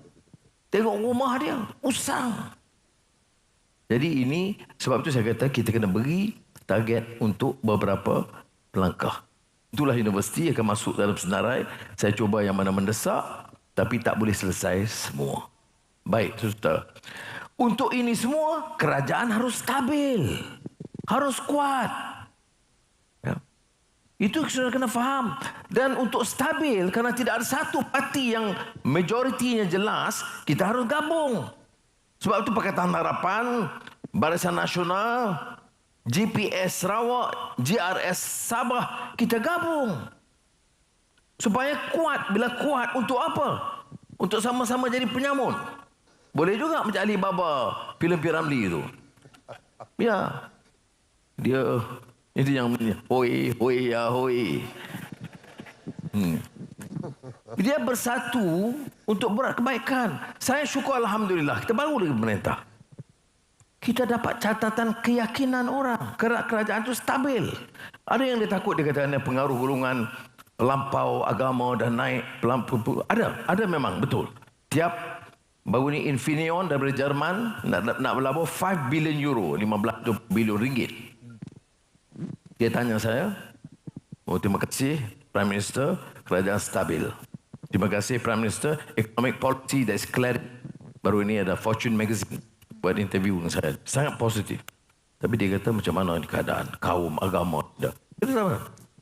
Tengok rumah dia, usang. Jadi ini, sebab itu saya kata kita kena beri target untuk beberapa langkah. Itulah universiti akan masuk dalam senarai. Saya cuba yang mana mendesak, tapi tak boleh selesai semua. Baik, saudara. Untuk ini semua, kerajaan harus stabil. Harus kuat. Ya. Itu saudara kena faham. Dan untuk stabil, kerana tidak ada satu parti yang majoritinya jelas, kita harus gabung. Sebab itu Pakatan Harapan, Barisan Nasional, GPS Sarawak, GRS Sabah, kita gabung. Supaya kuat. Bila kuat, untuk apa? Untuk sama-sama jadi penyamun. Boleh juga macam Ali Baba, filem P. Ramlee itu. Ya. Dia, itu yang, hoi, hoi, ya, hoi. Dia bersatu untuk buat kebaikan. Saya syukur Alhamdulillah. Kita baru lagi pemerintah. Kita dapat catatan keyakinan orang. Kerajaan itu stabil. Ada yang dia takut, dia kata ada pengaruh golongan lampau agama dan naik. Ada memang, betul. Tiap baru ni Infineon daripada Jerman nak berlabur 5 bilion euro, 15 bilion ringgit. Dia tanya saya, terima kasih Prime Minister, kerajaan stabil. Terima kasih Prime Minister, economic policy that is clear. Baru ini ada Fortune Magazine buat interview dengan saya. Sangat positif. Tapi dia kata macam mana ni keadaan kaum, agama. Itu sama.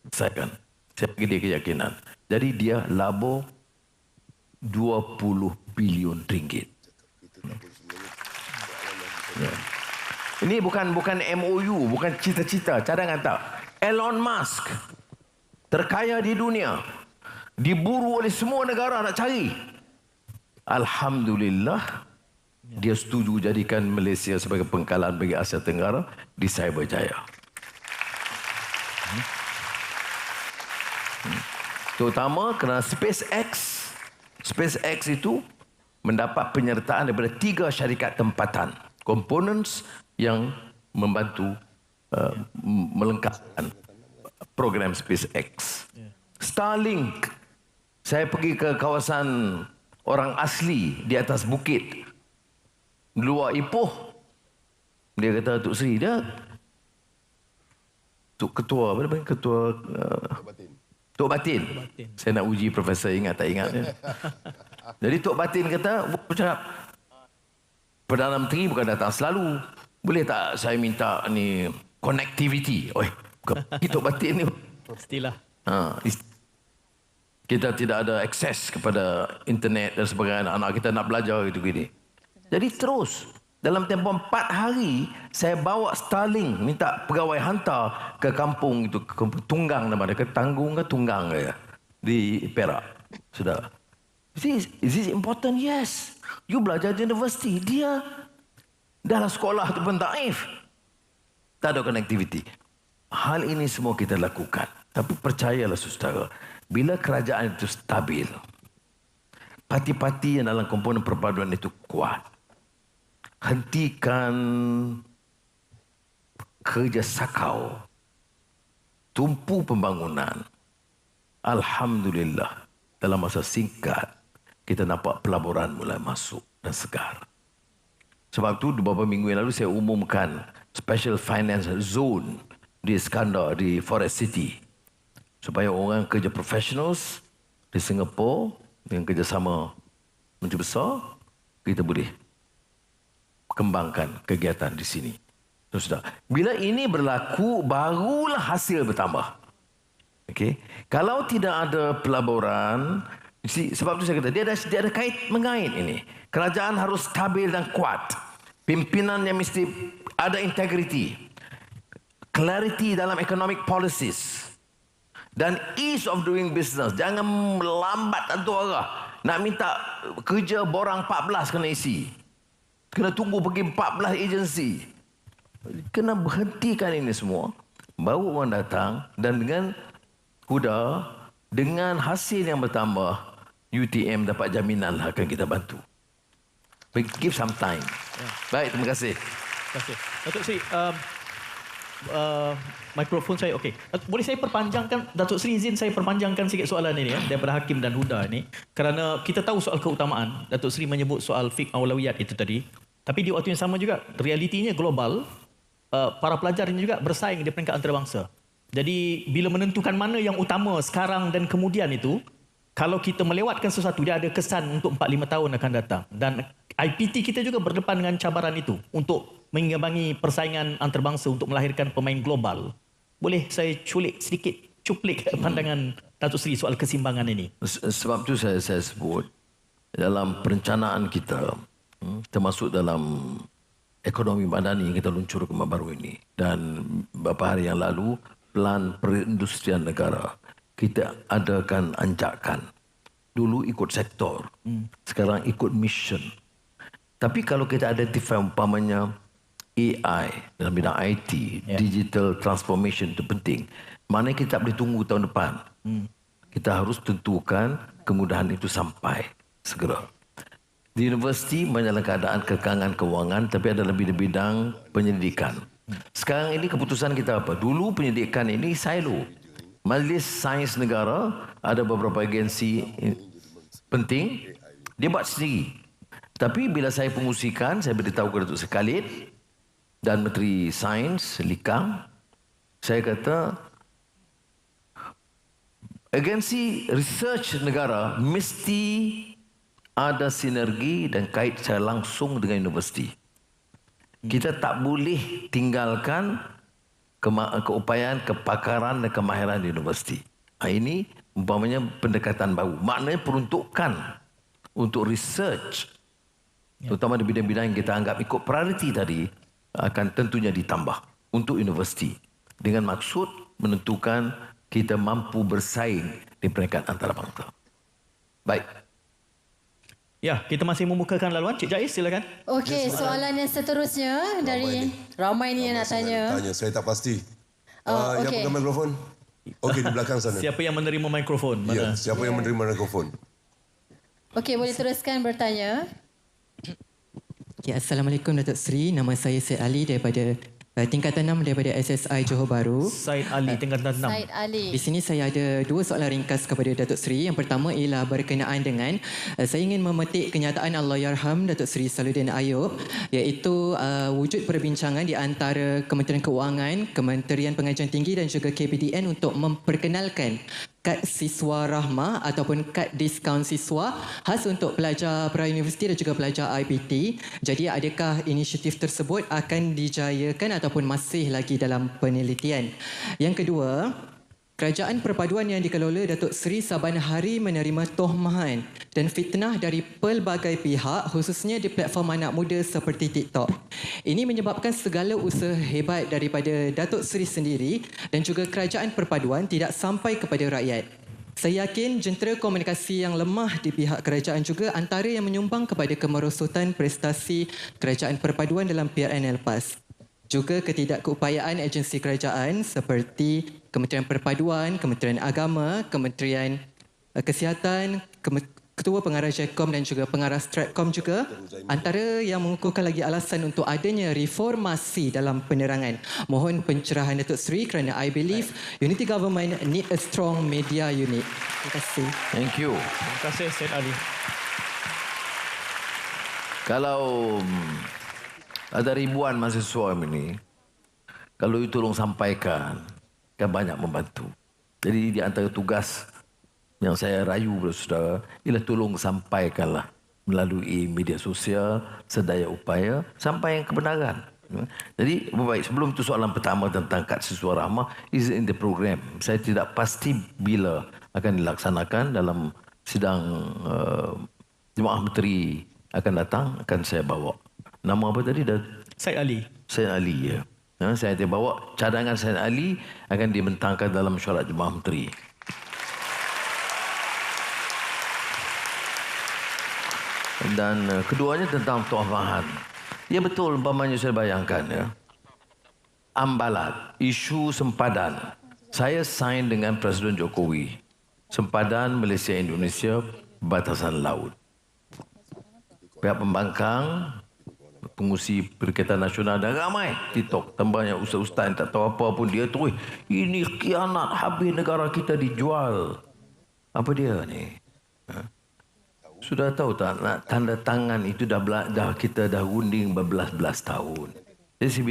Saya kan. Saya bagi dia keyakinan. Jadi dia labur 20 bilion ringgit. Ya. Ini bukan MOU, bukan cita-cita, cadangan tak. Elon Musk, terkaya di dunia, diburu oleh semua negara nak cari. Alhamdulillah, dia setuju jadikan Malaysia sebagai pengkalan bagi Asia Tenggara di Cyberjaya. Terutama kerana SpaceX itu mendapat penyertaan daripada 3 syarikat tempatan, components yang membantu melengkapkan program SpaceX. Starlink, saya pergi ke kawasan orang asli di atas bukit luar Ipoh. Dia kata, Tok Sri, dia ketua apa namanya? Ketua Tok Batin. Saya nak uji profesor ingat tak ingat dia. Jadi Tok Batin kata, Perdana Menteri bukan datang selalu. Boleh tak saya minta ni connectivity? Tok Batin ni Pastilah. Kita tidak ada akses kepada internet dan sebagainya. Anak kita nak belajar gitu gini. Jadi terus dalam tempoh 4 hari saya bawa Starlink, minta pegawai hantar ke kampung itu, ke Tunggang nama dia, ke Tanggung ke Tunggang ya, di Perak. Sudah. Is this important? Yes. You belajar di universiti. Dia dalam sekolah tu pun taif. Tak ada connectivity. Hal ini semua kita lakukan. Tapi percayalah saudara, bila kerajaan itu stabil, parti-parti yang dalam komponen perpaduan itu kuat, hentikan kerja sakau, tumpu pembangunan. Alhamdulillah, dalam masa singkat, kita nampak pelaburan mulai masuk dan segar. Sebab tu beberapa minggu yang lalu saya umumkan Special Finance Zone di Iskandar, di Forest City. Supaya orang kerja professionals di Singapura dengan kerjasama Menteri Besar, kita boleh kembangkan kegiatan di sini. Sudah. Bila ini berlaku, barulah hasil bertambah. Okey. Kalau tidak ada pelaburan, sebab tu saya kata dia ada kait mengait ini. Kerajaan harus stabil dan kuat. Pimpinan yang mesti ada integriti. Clarity dalam economic policies. Dan ease of doing business. Jangan melambat satu arah. Nak minta kerja borang 14 kena isi. Kena tunggu pergi 14 agensi. Kena berhentikan ini semua. Baru orang datang dan dengan Huda, dengan hasil yang bertambah, UTM dapat jaminan lah akan kita bantu. Give some time. Baik, terima kasih. Terima kasih. Datuk Seri, mikrofon saya okey. Boleh saya perpanjangkan, Datuk Seri izin saya perpanjangkan sikit soalan ini daripada Hakim dan Huda ini. Kerana kita tahu soal keutamaan. Datuk Seri menyebut soal fiqh awlawiyat itu tadi. Tapi di waktu yang sama juga, realitinya global, para pelajar ini juga bersaing di peringkat antarabangsa. Jadi bila menentukan mana yang utama sekarang dan kemudian itu, kalau kita melewatkan sesuatu, dia ada kesan untuk 4-5 tahun akan datang. Dan IPT kita juga berdepan dengan cabaran itu untuk mengimbangi persaingan antarabangsa untuk melahirkan pemain global. Boleh saya cuplik pandangan Datuk Seri soal keseimbangan ini? Sebab tu saya sebut dalam perencanaan kita, termasuk dalam ekonomi madani yang kita luncurkan baru ini dan beberapa hari yang lalu, Pelan Perindustrian Negara, kita adakan anjakan. Dulu ikut sektor, sekarang ikut mission. Tapi kalau kita identify umpamanya AI dalam bidang IT, digital transformation itu penting. Mana kita tak boleh tunggu tahun depan. Kita harus tentukan kemudahan itu sampai segera. Di universiti banyak keadaan kekangan kewangan, tapi ada lebih di bidang penyelidikan. Sekarang ini keputusan kita apa? Dulu penyelidikan ini silo. Majlis Sains Negara ada beberapa agensi penting, dia buat sendiri. Tapi bila saya pengusikan, saya beritahu kepada Datuk Khalid dan Menteri Sains Likang, saya kata agensi research negara mesti ada sinergi dan kait secara langsung dengan universiti. Kita tak boleh tinggalkan keupayaan, kepakaran dan kemahiran di universiti. Ini umpamanya pendekatan baru. Maknanya peruntukan untuk research, terutama di bidang-bidang yang kita anggap ikut prioriti tadi, akan tentunya ditambah untuk universiti. Dengan maksud menentukan kita mampu bersaing di peringkat antarabangsa. Baik. Ya, kita masih membukakan laluan. Cik Jais, silakan. Okey, soalan yang seterusnya dari ramai ni yang nak tanya. Saya tak pasti. Yang okey. pegang mikrofon? Okey, di belakang sana. Siapa yang menerima mikrofon? Ya, siapa yang menerima mikrofon? Okey, boleh teruskan bertanya. Okay, Assalamualaikum Datuk Seri. Nama saya Syed Ali daripada tingkatan 6 daripada SSI Johor Bahru. Syed Ali, tingkatan 6. Syed Ali. Di sini saya ada dua soalan ringkas kepada Datuk Seri. Yang pertama ialah berkenaan dengan saya ingin memetik kenyataan Allahyarham Datuk Seri Salahuddin Ayub, iaitu wujud perbincangan di antara Kementerian Keuangan, Kementerian Pengajian Tinggi dan juga KPDN untuk memperkenalkan kad siswa rahmah ataupun kad diskaun siswa khas untuk pelajar pra-universiti dan juga pelajar IPT. Jadi adakah inisiatif tersebut akan dijayakan ataupun masih lagi dalam penelitian? Yang kedua, kerajaan perpaduan yang dikelola Datuk Seri saban hari menerima tohmahan dan fitnah dari pelbagai pihak, khususnya di platform anak muda seperti TikTok. Ini menyebabkan segala usaha hebat daripada Datuk Seri sendiri dan juga kerajaan perpaduan tidak sampai kepada rakyat. Saya yakin jentera komunikasi yang lemah di pihak kerajaan juga antara yang menyumbang kepada kemerosotan prestasi kerajaan perpaduan dalam PRN lepas. Juga ketidakkeupayaan agensi kerajaan seperti Kementerian Perpaduan, Kementerian Agama, Kementerian Kesihatan, Ketua Pengarah JECOM dan juga Pengarah Stratcom juga antara yang mengukuhkan lagi alasan untuk adanya reformasi dalam penerangan. Mohon pencerahan Datuk Seri kerana I believe unity government need a strong media unit. Terima kasih. Thank you. Terima kasih, Syed Ali. Kalau ada ribuan mahasiswa ini. Kalau itu tolong sampaikan, kan banyak membantu. Jadi di antara tugas yang saya rayu kepada saudara, ialah tolong sampaikanlah melalui media sosial, sedaya upaya, sampaikan kebenaran. Jadi, baik, sebelum itu soalan pertama tentang kad siswa rahmah, is in the program. Saya tidak pasti bila akan dilaksanakan dalam sidang Jemaah Menteri akan datang, akan saya bawa. Nama apa tadi? Syed Ali. Syed Ali, ya. Saya akan bawa cadangan Syed Ali akan dibentangkan dalam mesyuarat Jemaah Menteri. Dan keduanya tentang tuafahan. Ya betul, umpamanya saya bayangkan ya. Ambalat, isu sempadan. Saya sign dengan Presiden Jokowi. Sempadan Malaysia-Indonesia, batasan laut. Pihak pembangkang, pengurusi Perikatan Nasional dan ramai TikTok. Tambahnya ustaz-ustaz yang tak tahu apa pun dia terus. Ini khianat, habis negara kita dijual. Apa dia ni? Sudah tahu tak, nak tanda tangan itu dah kita dah runding berbelas-belas tahun. Jadi saya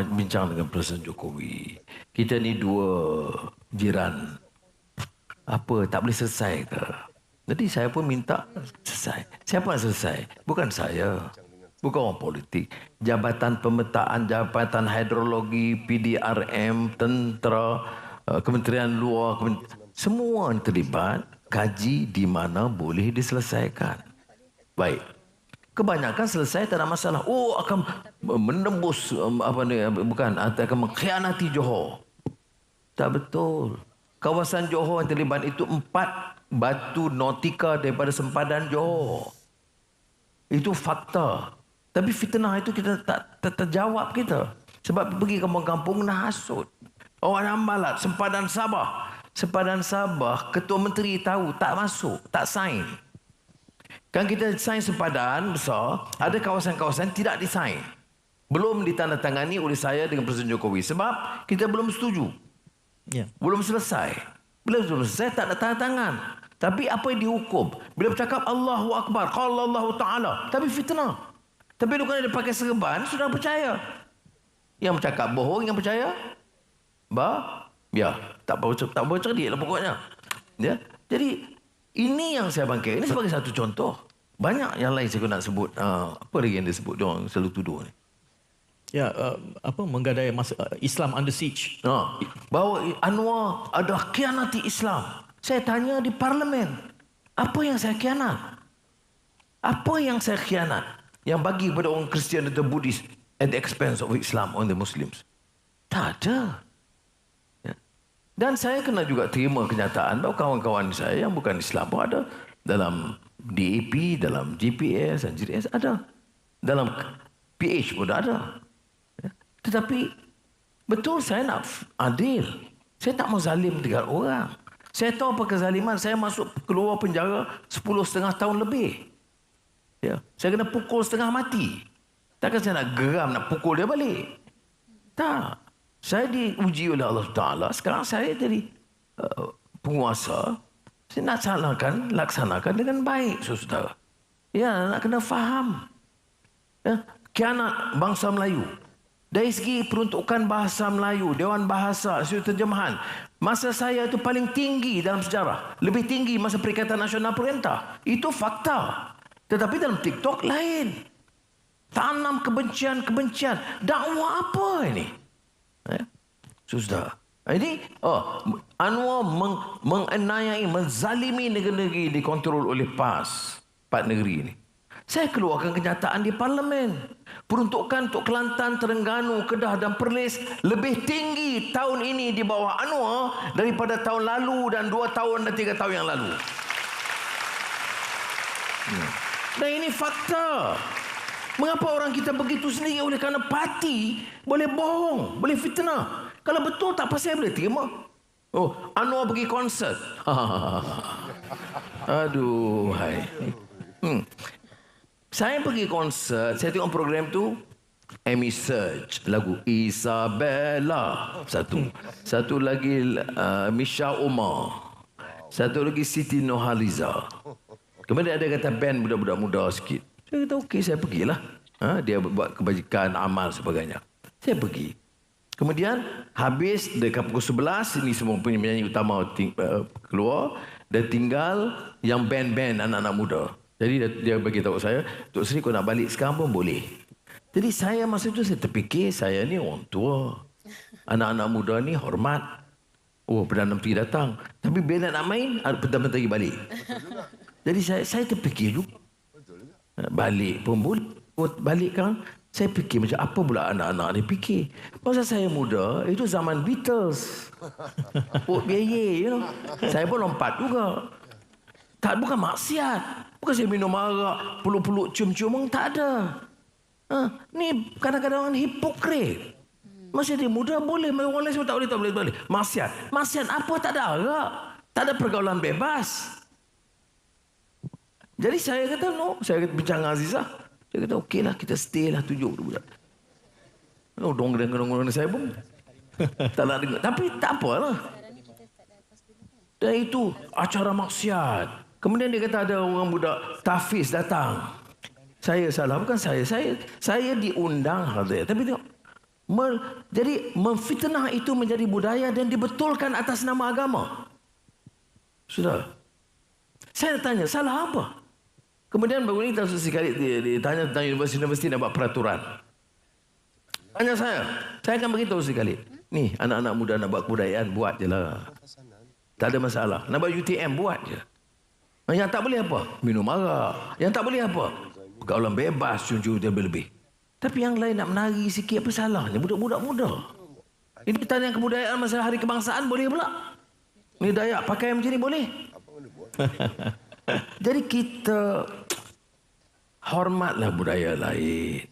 bincang dengan Presiden Jokowi. Kita ni dua jiran. Apa, tak boleh selesai ke? Jadi saya pun minta selesai. Siapa yang selesai? Bukan saya. Bukan orang politik. Jabatan Pemetaan, Jabatan Hidrologi, PDRM, Tentera, Kementerian Luar, semua yang terlibat, kaji di mana boleh diselesaikan. Baik. Kebanyakan selesai tak ada masalah. Oh, akan menembus akan mengkhianati Johor. Tak betul. Kawasan Johor yang terlibat itu 4 batu nautika daripada sempadan Johor. Itu fakta. Tapi fitnah itu kita tak terjawab kita. Sebab pergi kampung-kampung nak hasut. Orang Ambalat, sempadan Sabah. Sempadan Sabah, Ketua Menteri tahu tak masuk, tak sign. Kan kita sign sempadan besar, ada kawasan-kawasan tidak disign. Belum ditandatangani oleh saya dengan Presiden Jokowi. Sebab kita belum setuju. Belum selesai. Bila selesai tak ada tanda tangan. Tapi apa yang dihukum? Bila bercakap Allahu Akbar, qala Allah Ta'ala. Tapi fitnah. Tapi kalau dia pakai serban, sudah percaya. Yang bercakap bohong, yang percaya? Ya, tak bercerdik lah pokoknya. Ya. Jadi, ini yang saya bangkit. Ini sebagai satu contoh. Banyak yang lain saya nak sebut. Apa lagi yang disebut? Diorang selalu tuduh ni. Ya, menggadai masa Islam under siege. Bahawa Anwar ada khianati Islam. Saya tanya di parlimen, apa yang saya khianat? Apa yang saya khianat? Yang bagi kepada orang Kristian atau Buddhis at the expense of Islam on the Muslims. Tak ada. Ya. Dan saya kena juga terima kenyataan bahawa kawan-kawan saya yang bukan Islam pun ada. Dalam DAP, dalam GPS dan GDS ada. Dalam PH pun ada. Tetapi betul saya nak adil. Saya tak mau zalim dengan orang. Saya tahu apa kezaliman. Saya masuk keluar penjara 10,5 tahun lebih. Ya. Saya kena pukul setengah mati. Takkan saya nak geram nak pukul dia balik. Tak. Saya diuji oleh Allah Ta'ala. Sekarang saya jadi penguasa. Saya nak laksanakan dengan baik, saudara. Ya, nak kena faham. Ya. Khianat bangsa Melayu. Dari segi peruntukan bahasa Melayu, Dewan Bahasa, Institut Terjemahan, masa saya itu paling tinggi dalam sejarah. Lebih tinggi masa Perikatan Nasional Perintah. Itu fakta. Tetapi dalam TikTok lain. Tanam kebencian-kebencian. Dakwah apa ini? Saudara. Ini Anwar menganiayai, menzalimi negeri-negeri dikontrol oleh PAS. 4 negeri ini. Saya keluarkan kenyataan di parlimen. Peruntukan untuk Kelantan, Terengganu, Kedah dan Perlis lebih tinggi tahun ini di bawah Anwar daripada tahun lalu dan 2 tahun dan 3 tahun yang lalu. Dan ini fakta. Mengapa orang kita begitu sendiri? Oleh kerana parti boleh bohong, boleh fitnah. Kalau betul tak pasti saya boleh terima. Oh, Anwar pergi konsert. Aduh, hai. Saya pergi konsert, saya tengok program tu, Amy Search, lagu Isabella, satu lagi Misha Omar, satu lagi Siti Nurhaliza. Kemudian ada kata band budak-budak muda sikit. Saya kata okey, saya pergilah. Dia buat kebajikan, amal sebagainya. Saya pergi. Kemudian habis dekat pukul 11 ini semua penyanyi utama keluar dan tinggal yang band-band anak-anak muda. Jadi dia bagi tahu saya, Tok Sri kau nak balik sekarang pun boleh. Jadi saya masa itu saya terfikir saya ni orang tua. Anak-anak muda ni hormat. Oh, Perdana Menteri datang. Tapi bila nak main, Perdana Menteri balik. Jadi saya terfikir juga. Balik pun boleh. Balik kan, saya fikir macam apa pula anak-anak ni fikir. Masa saya muda, itu zaman Beatles. Oh, biaya, you know. Saya pun lompat juga. Bukan maksiat. Bukan saya minum arak, peluk-peluk, cium-cium, tak ada. Ni kadang-kadang orang hipokrit. Masa dia muda boleh, orang lain semua tak boleh. Maksiat. Maksiat apa? Tak ada arak. Tak ada pergaulan bebas. Jadi saya kata, no. Saya bincang dengan Azizah. Saya kata, okeylah, kita stay lah, tunjuk budak. Dong-dong saya pun tak nak dengar. Tapi tak apalah. Dan itu acara maksiat. Kemudian dia kata ada orang budak tahfiz datang. Saya salah, bukan saya. Saya diundang hadir. Tapi tengok. Jadi memfitnah itu menjadi budaya dan dibetulkan atas nama agama. Sudah. Saya tanya, salah apa? Kemudian baru ini sekali ditanya tentang universiti nak buat peraturan. Tanya saya akan beritahu sekali. Ni anak-anak muda nak buat kebudayaan, buat je lah. Tak ada masalah. Nak buat UTM, buat je. Yang tak boleh apa? Minum arak. Yang tak boleh apa? Pergaulan bebas, cium-cium dia lebih. Tapi yang lain nak menari sikit, apa salahnya? Budak-budak muda. Ini tanya kebudayaan masa hari kebangsaan, boleh pula? Ni Dayak pakai macam ni, boleh? Jadi kita hormatlah budaya lain.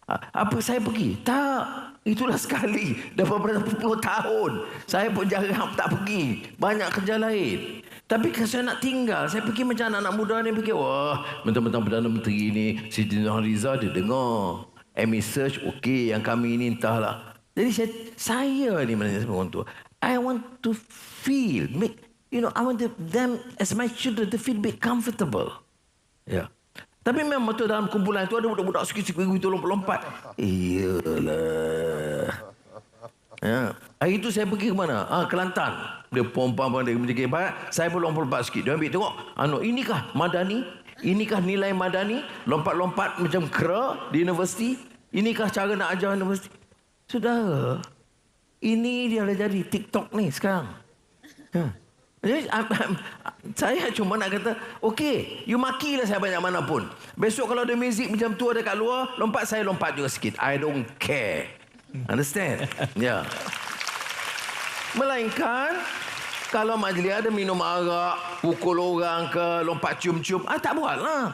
Apa saya pergi? Tak. Itulah sekali. Dah berapa puluh tahun. Saya pun jarang tak pergi. Banyak kerja lain. Tapi kalau saya nak tinggal, saya fikir macam anak-anak muda ni fikir, wah, mentang-mentang Perdana Menteri ni, Siti Nurhaliza dia dengar. MA Search, okey, yang kami ni entahlah. Jadi saya ni mana sebagai orang tua. I want to feel, I want them as my children to feel bit comfortable. Ya. Tapi memang betul dalam kumpulan itu ada budak-budak sikit-sikit itu lompat-lompat. Iyalah. Ya. Hari itu saya pergi ke mana? Kelantan. Dia pompa dia menjaga barat. Saya pun lompat-lompat sikit. Dia ambil tengok. Inikah madani? Inikah nilai madani? Lompat-lompat macam kera di universiti? Inikah cara nak ajar universiti? Saudara, ini dia dah jadi TikTok ni sekarang. Jadi, saya cuma nak kata, okey, you makilah saya banyak mana pun. Besok kalau ada muzik macam tu ada kat luar, lompat saya lompat juga sikit. I don't care. Understand? Ya. Melainkan, kalau majlis ada minum arak, pukul orang ke, lompat cium-cium, tak buatlah.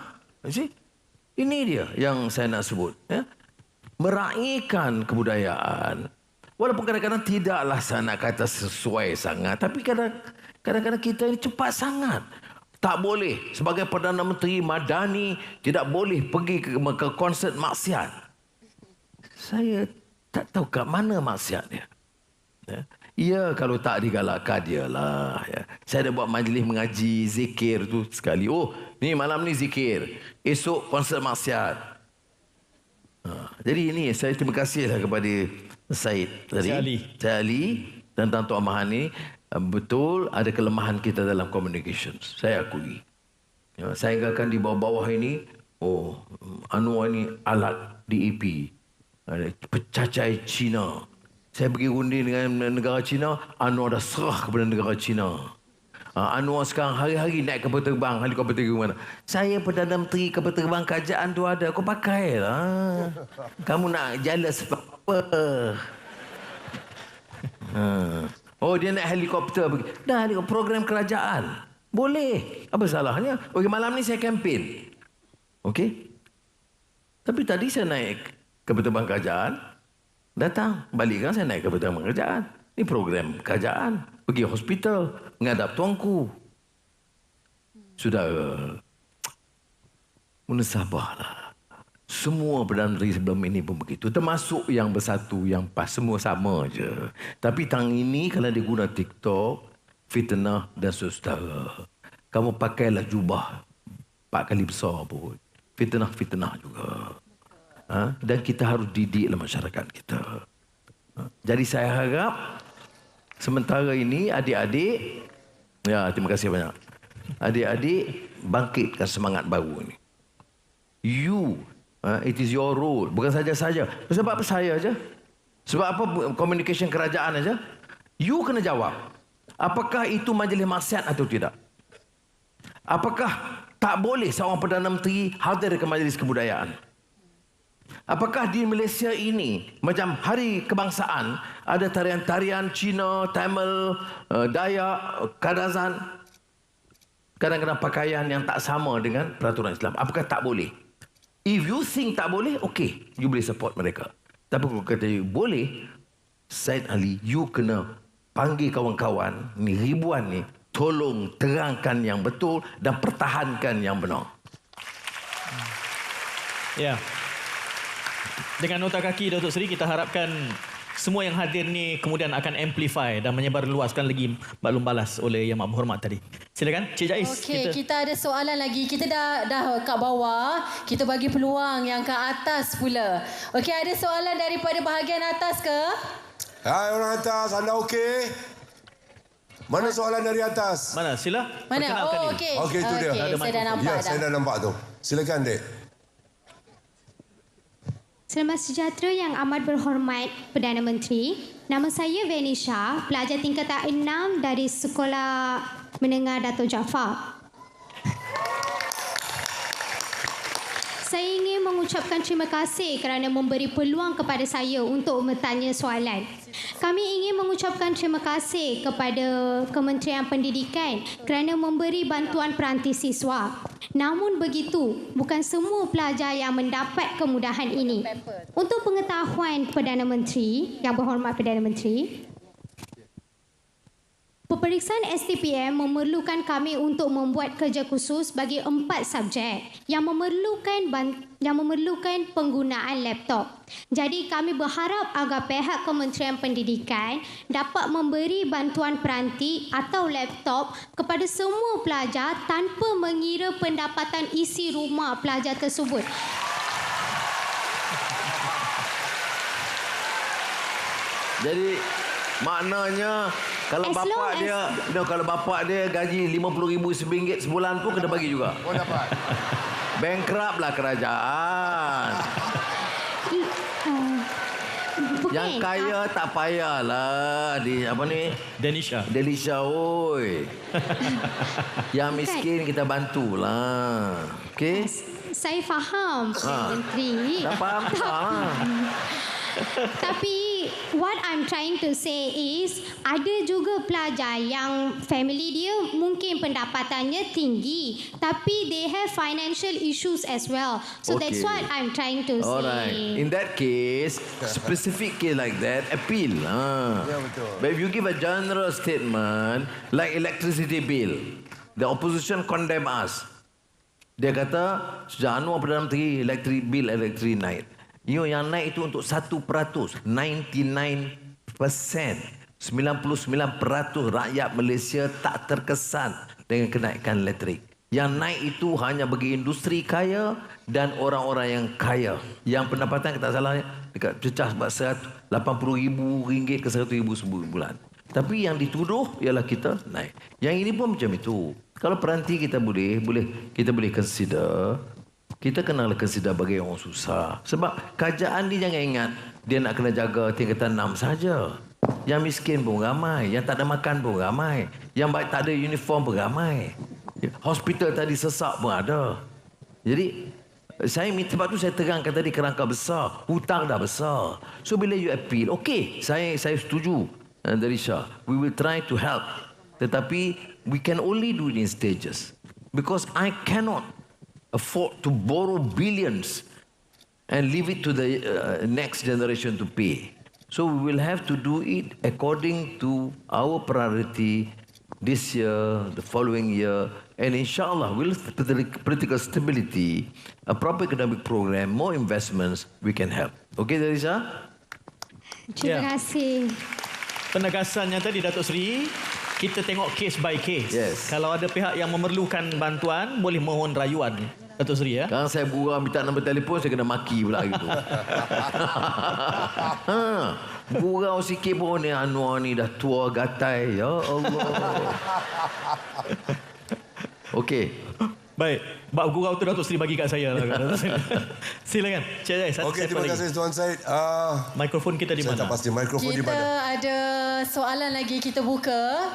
Ini dia yang saya nak sebut. Ya? Meraihkan kebudayaan. Walaupun kadang-kadang tidaklah saya nak kata sesuai sangat, tapi kadang-kadang kita ini cepat sangat. Tak boleh. Sebagai Perdana Menteri Madani, tidak boleh pergi ke konsert maksiat. Saya tak tahu kat mana maksiat dia. Ya, kalau tak digalakkan dia lah. Ya. Saya dah buat majlis mengaji, zikir tu sekali. Oh, ni malam ni zikir. Esok konsert maksiat. Jadi ini saya terima kasihlah kepada Syed tadi. Syed Ali dan Tuan Mahani. Betul ada kelemahan kita dalam communication. Saya akui. Ya, saya ingatkan di bawah-bawah ini, Anwar ni alat DAP. Pecacai Cina. Saya pergi undi dengan negara Cina, Anwar dah serah kepada negara Cina. Anwar sekarang hari-hari naik kapal terbang, helikopter terbang mana. Saya Perdana Menteri kapal terbang kerajaan tu ada, kau pakailah. Kamu nak jealous apa? Oh, dia naik helikopter pergi. Dah program kerajaan. Boleh. Apa salahnya? Okey, malam ni saya kempen. Okey. Tapi tadi saya naik kapal terbang kerajaan. Datang. Balik kan saya naik kapal terbang kerajaan. Ini program kerajaan. Pergi hospital. Menghadap tuanku. Saudara. Mensabarlah. Semua Perdana Menteri sebelum ini pun begitu. Termasuk yang bersatu, yang pas. Semua sama je. Tapi tang ini kalau dia guna TikTok, fitnah dan saudara. Kamu pakailah jubah 4 kali besar pun. Fitnah juga. Dan kita harus didiklah masyarakat kita. Jadi saya harap sementara ini adik-adik, ya terima kasih banyak. Adik-adik bangkitkan semangat baru ini. It is your role. Bukan saja-saja. Sebab apa saya aja? Sebab apa communication kerajaan aja? You kena jawab. Apakah itu majlis maksiat atau tidak? Apakah tak boleh seorang Perdana Menteri hadir ke majlis kebudayaan? Apakah di Malaysia ini macam hari kebangsaan ada tarian-tarian Cina, Tamil, Dayak, Kadazan, kadang-kadang pakaian yang tak sama dengan peraturan Islam? Apakah tak boleh? If you think tak boleh, okay, you boleh support mereka. Tapi kalau kata you boleh, Said Ali, you kena panggil kawan-kawan ni, ribuan ni, tolong terangkan yang betul dan pertahankan yang benar. Ya. Dengan nota kaki Datuk Seri, kita harapkan semua yang hadir ni kemudian akan amplify dan menyebar luaskan lagi maklum balas oleh Yang Amat Berhormat tadi. Silakan Cik Jais. Okey, kita ada soalan lagi. Kita dah kat bawah, kita bagi peluang yang ke atas pula. Okey, ada soalan daripada bahagian atas ke? Hai orang atas, anda okey? Mana soalan dari atas? Mana? Sila. Mana? Oh, okey. Okey, itu dia. Saya dah nampak ya, dah. saya dah nampak tu. Silakan, Dek. Selamat sejahtera Yang Amat Berhormat Perdana Menteri. Nama saya Venisha, pelajar tingkatan 6 dari Sekolah Menengah Dato' Jaafar. Saya ingin mengucapkan terima kasih kerana memberi peluang kepada saya untuk bertanya soalan. Kami ingin mengucapkan terima kasih kepada Kementerian Pendidikan kerana memberi bantuan peranti siswa. Namun begitu, bukan semua pelajar yang mendapat kemudahan ini. Untuk pengetahuan Perdana Menteri, Yang Berhormat Perdana Menteri, peperiksaan STPM memerlukan kami untuk membuat kerja khusus bagi 4 subjek yang memerlukan penggunaan laptop. Jadi kami berharap agar pihak Kementerian Pendidikan dapat memberi bantuan peranti atau laptop kepada semua pelajar tanpa mengira pendapatan isi rumah pelajar tersebut. Jadi maknanya kalau bapak dia gaji RM50,000 sebulan pun kena bagi juga. Oh dapat. Bankrupt lah kerajaan. Yang kaya tak payahlah Delisha oi. Yang miskin kita bantulah. Okey? Saya faham, Menteri. Tak faham tak? Tapi what I'm trying to say is ada juga pelajar yang family dia mungkin pendapatannya tinggi tapi they have financial issues as well. So that's what I'm trying to say. Alright. In that case, specific case like that, appeal. Ya betul. But if you give a general statement like electricity bill, the opposition condemn us. Dia kata sejak Anwar Perdana Menteri electric naik. Yang naik itu untuk 1%. 99%. 99% rakyat Malaysia tak terkesan dengan kenaikan elektrik. Yang naik itu hanya bagi industri kaya dan orang-orang yang kaya. Yang pendapatan tak salah dekat cecah RM80,000 ke RM100,000 sebulan. Tapi yang dituduh ialah kita naik. Yang ini pun macam itu. Kalau peranti kita boleh consider. Kita kena consider bagi orang susah. Sebab kerajaan ni jangan ingat dia nak kena jaga tingkatan 6 saja. Yang miskin pun ramai, yang tak ada makan pun ramai, yang tak ada uniform pun ramai. Hospital tadi sesak pun ada. Jadi sebab tu saya terangkan tadi kerangka besar, hutang dah besar. So bila you appeal, okey, saya setuju dari Syah. We will try to help. Tetapi we can only do it in stages. Because I cannot afford to borrow billions and leave it to the next generation to pay. So we will have to do it according to our priority this year, the following year, and inshallah with political stability, a proper economic program, more investments, we can help. Okay, Darisa? Terima kasih. Penegasannya tadi Datuk Seri, kita tengok case by case. Yes. Kalau ada pihak yang memerlukan bantuan, boleh mohon rayuan. Datuk Seri ya. Sekarang saya gurau minta nombor telefon, saya kena maki pula gitu. Gurau sikit pun ni Anwar ni dah tua gatai. Ya Allah. Okey. Baik. Bab gurau tu Datuk Seri bagi kat saya lah. Silakan. Cik Zai. Okey, terima kasih Tuan Syed. Mikrofon kita di mana? Saya tak pasti mikrofon di Kita mana. ada soalan lagi kita buka.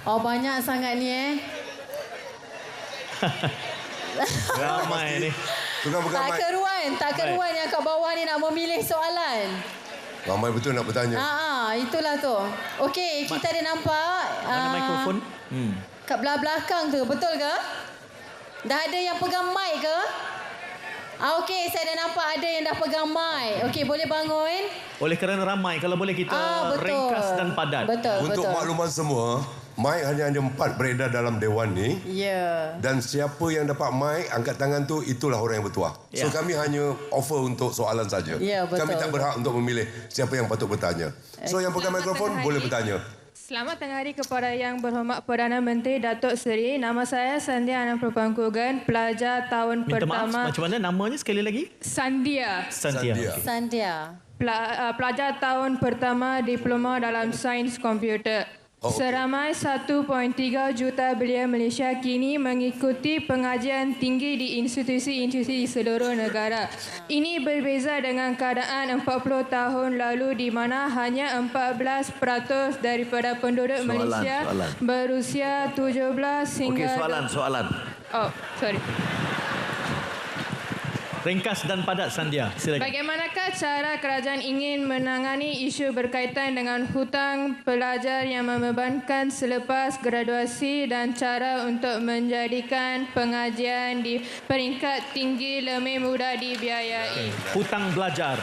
Oh, banyak sangat ni Ramai ni. Tak keruan yang kat bawah ni nak memilih soalan. Ramai betul nak bertanya. Itulah tu. Okey, kita ada nampak. Mana mikrofon? Kat belakang tu, betul ke? Dah ada yang pegang mic ke? Okey, saya dah nampak ada yang dah pegang mic. Okey, boleh bangun? Oleh kerana ramai, kalau boleh kita betul. ringkas dan padat. Untuk makluman semua, mic hanya ada 4 beredar dalam dewan ni. Ya. Dan siapa yang dapat mic, angkat tangan tu, itulah orang yang bertuah. So Ya. kami hanya offer untuk soalan saja. Ya, betul, Kami tak berhak untuk memilih siapa yang patut bertanya. So yang pegang mikrofon boleh bertanya. Selamat tengah hari kepada Yang Berhormat Perdana Menteri Datuk Seri. Nama saya Sandia Anand Propangkugan, pelajar tahun Minta pertama. maaf, macam mana namanya sekali lagi? Sandia. Sandia. Pelajar tahun pertama diploma dalam sains komputer. Seramai 1.3 juta belia Malaysia kini mengikuti pengajian tinggi di institusi-institusi di seluruh negara. Ini berbeza dengan keadaan 40 tahun lalu di mana hanya 14% daripada penduduk Malaysia berusia 17 hingga... Okey, soalan. Oh, sorry. Ringkas dan padat, Sandia. Silakan. Bagaimanakah cara kerajaan ingin menangani isu berkaitan dengan hutang pelajar yang membebankan selepas graduasi dan cara untuk menjadikan pengajian di peringkat tinggi lebih mudah dibiayai? Hutang belajar.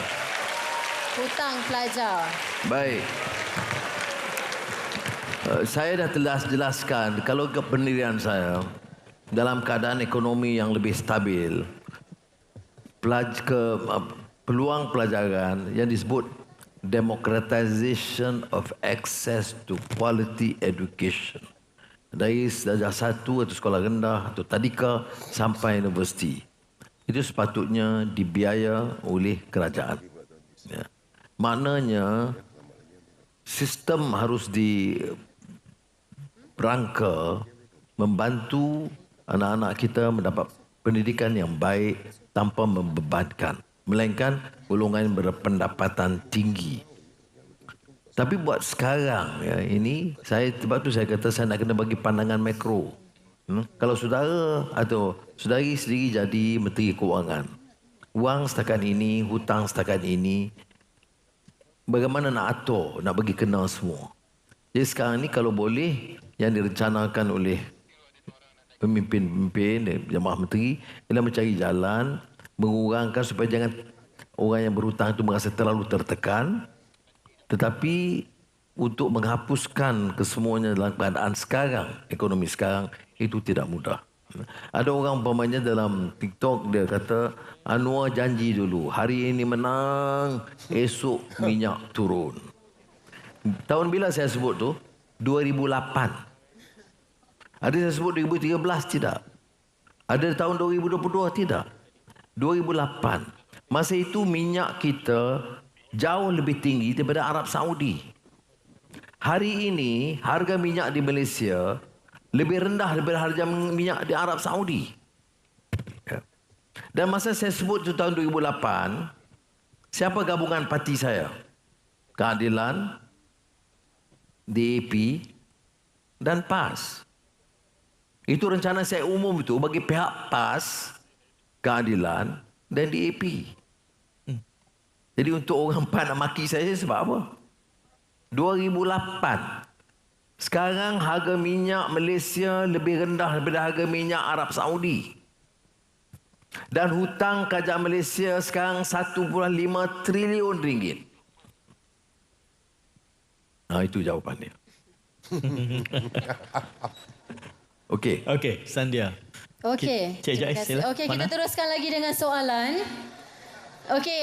Hutang pelajar. Baik. Saya dah telah jelaskan kalau kependirian saya dalam keadaan ekonomi yang lebih stabil, peluang pelajaran yang disebut democratization of access to quality education dari darjah 1 atau sekolah rendah atau tadika sampai universiti itu sepatutnya dibiaya oleh kerajaan. Ya. Maknanya sistem harus berangka membantu anak-anak kita mendapat pendidikan yang baik tanpa membebankan, melainkan golongan berpendapatan tinggi. Tapi buat sekarang ya, ini sebab tu saya kata saya nak kena bagi pandangan makro. Kalau saudara atau saudari sendiri jadi Menteri Kewangan, wang setakat ini, hutang setakat ini, bagaimana nak atur, nak bagi kenal semua. Jadi sekarang ni kalau boleh yang direncanakan oleh pemimpin-pemimpin, jemaah menteri ialah mencari jalan mengurangkan supaya jangan orang yang berhutang itu merasa terlalu tertekan, tetapi untuk menghapuskan kesemuanya dalam keadaan sekarang, ekonomi sekarang, itu tidak mudah. Ada orang umpamanya dalam TikTok dia kata Anwar janji dulu hari ini menang, esok minyak turun. Tahun bila saya sebut tu? 2008. Ada saya sebut 2013? Tidak. Ada tahun 2022? Tidak. 2008. Masa itu minyak kita jauh lebih tinggi daripada Arab Saudi. Hari ini harga minyak di Malaysia lebih rendah daripada harga minyak di Arab Saudi. Dan masa saya sebut itu tahun 2008, siapa gabungan parti saya? Keadilan, DAP dan PAS. Itu rencana saya umum itu bagi pihak PAS, Keadilan dan DAP. Jadi untuk orang PAS nak maki saya sebab apa? 2008. Sekarang harga minyak Malaysia lebih rendah daripada harga minyak Arab Saudi. Dan hutang kerajaan Malaysia sekarang 1.5 triliun ringgit. Itu jawapannya. Okey. Okey, Sandia. Okey. Cik Jais, sila. Okey, kita teruskan lagi dengan soalan. Okey,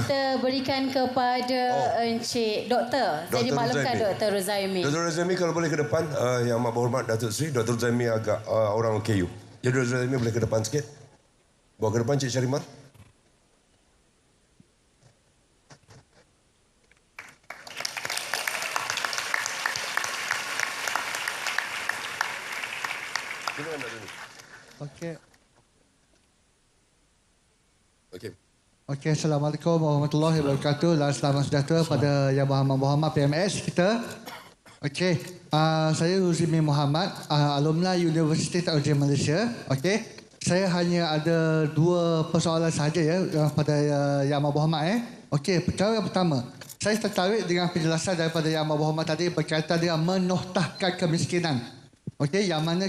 kita berikan kepada Encik Doktor. Saya dimaklumkan Dr. Ruzaimi. Dr. Ruzaimi kalau boleh ke depan, Yang Amat Berhormat Datuk Seri, Dr. Ruzaimi agak orang OKU. Jadi Datuk Zalimi boleh ke depan sikit. Bawa ke depan Cik Syarimah. Okey. Okey. Okey, Assalamualaikum warahmatullahi wabarakatuh dan selamat sejahtera pada Yang Berhormat PMS kita. Okey, saya Ruzimi Muhammad, alumni Universiti Teknologi Malaysia. Okey, saya hanya ada 2 persoalan sahaja ya pada Yang Berhormat. Okey, perkara yang pertama, saya tertarik dengan penjelasan daripada Yang Berhormat tadi berkaitan dengan menoktahkan kemiskinan. Okey, yang mana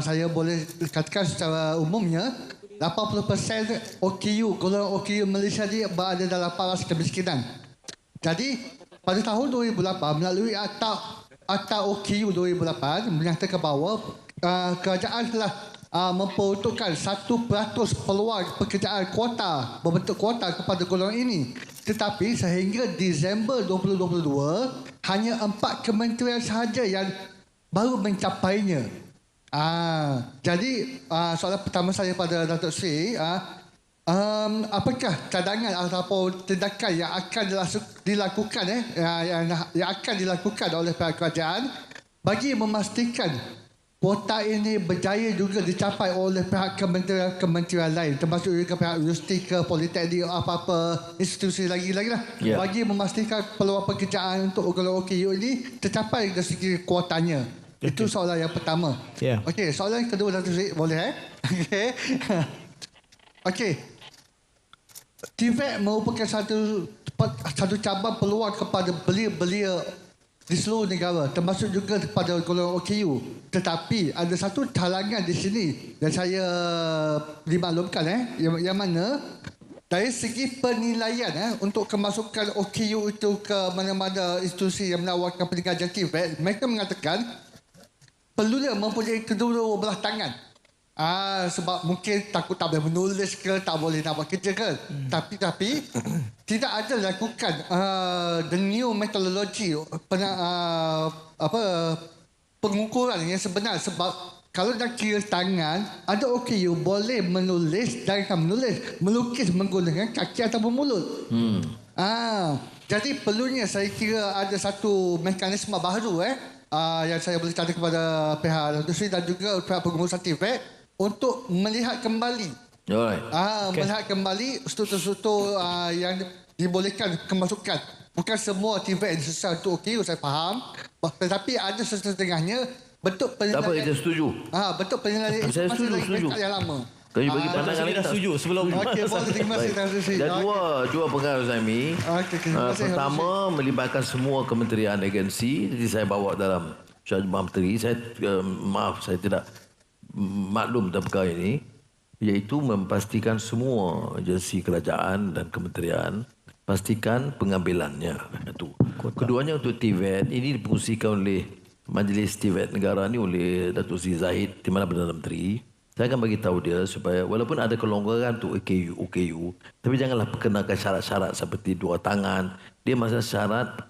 saya boleh katakan secara umumnya 80% OKU, golongan OKU Malaysia ni berada dalam paras kemiskinan. Jadi, pada tahun 2008 melalui Akta OKU 2008 menyatakan bahawa kerajaan telah memperuntukkan 1% peluang pekerjaan kuota, berbentuk kuota kepada golongan ini. Tetapi sehingga Disember 2022, hanya 4 kementerian sahaja yang baru mencapainya. Jadi soalan pertama saya pada Datuk Seri, apakah cadangan ataupun tindakan yang akan dilakukan yang akan dilakukan oleh pihak kerajaan bagi memastikan kuota ini berjaya juga dicapai oleh pihak kementerian lain, termasuk juga pihak universiti ke politeknik apa-apa institusi lagi lah, bagi memastikan peluang pekerjaan untuk golongan OKU ini tercapai dari segi kuotanya. Itu soalan yang pertama. Okey, soalan yang kedua Datuk Seri, boleh Okey. Okey. TVET merupakan satu cabang peluang kepada belia-belia di seluruh negara, termasuk juga kepada golongan OKU. Tetapi ada satu halangan di sini yang saya dimaklumkan yang mana dari segi penilaian untuk kemasukan OKU itu ke mana-mana institusi yang menawarkan pengajian TVET, mereka mengatakan perlunya mempunyai kedua belah tangan. Sebab mungkin takut tak boleh menulis ke, tak boleh nak buat kerja ke. Tapi tidak ada lakukan the new methodology, pengukuran yang sebenar. Sebab kalau nak kira tangan, ada OKU boleh menulis dan melukis menggunakan kaki ataupun mulut. Jadi perlunya saya kira ada satu mekanisme baru yang saya boleh tanya kepada pihak Datuk Seri dan juga pihak pengurusan TVET untuk melihat kembali, melihat kembali struktur-struktur yang dibolehkan kemasukan. Bukan semua TVET yang selesai untuk OKU, saya faham. Tetapi ada setengahnya bentuk penilaian. Tak apa, kita setuju. Bentuk penilaian saya setuju. Yang lama. Kami bagi pandangan kita setuju sebelum. Okey, boleh, terima kasih Datuk Seri. Dan dua pengaruh Zami. Pertama, melibatkan semua kementerian agensi. Jadi saya bawa dalam Syarjah Menteri. Maaf, saya tidak maklum tentang perkara ini, iaitu memastikan semua agensi kerajaan dan kementerian pastikan pengambilannya. Itu. Keduanya untuk TVET, ini dipungsikan oleh Majlis TVET Negara ni oleh Datuk Seri Zahid di mana Perdana Menteri. Saya akan bagi tahu dia supaya walaupun ada kelonggaran untuk OKU, tapi janganlah perkenakan syarat-syarat seperti 2 tangan. Dia masa syarat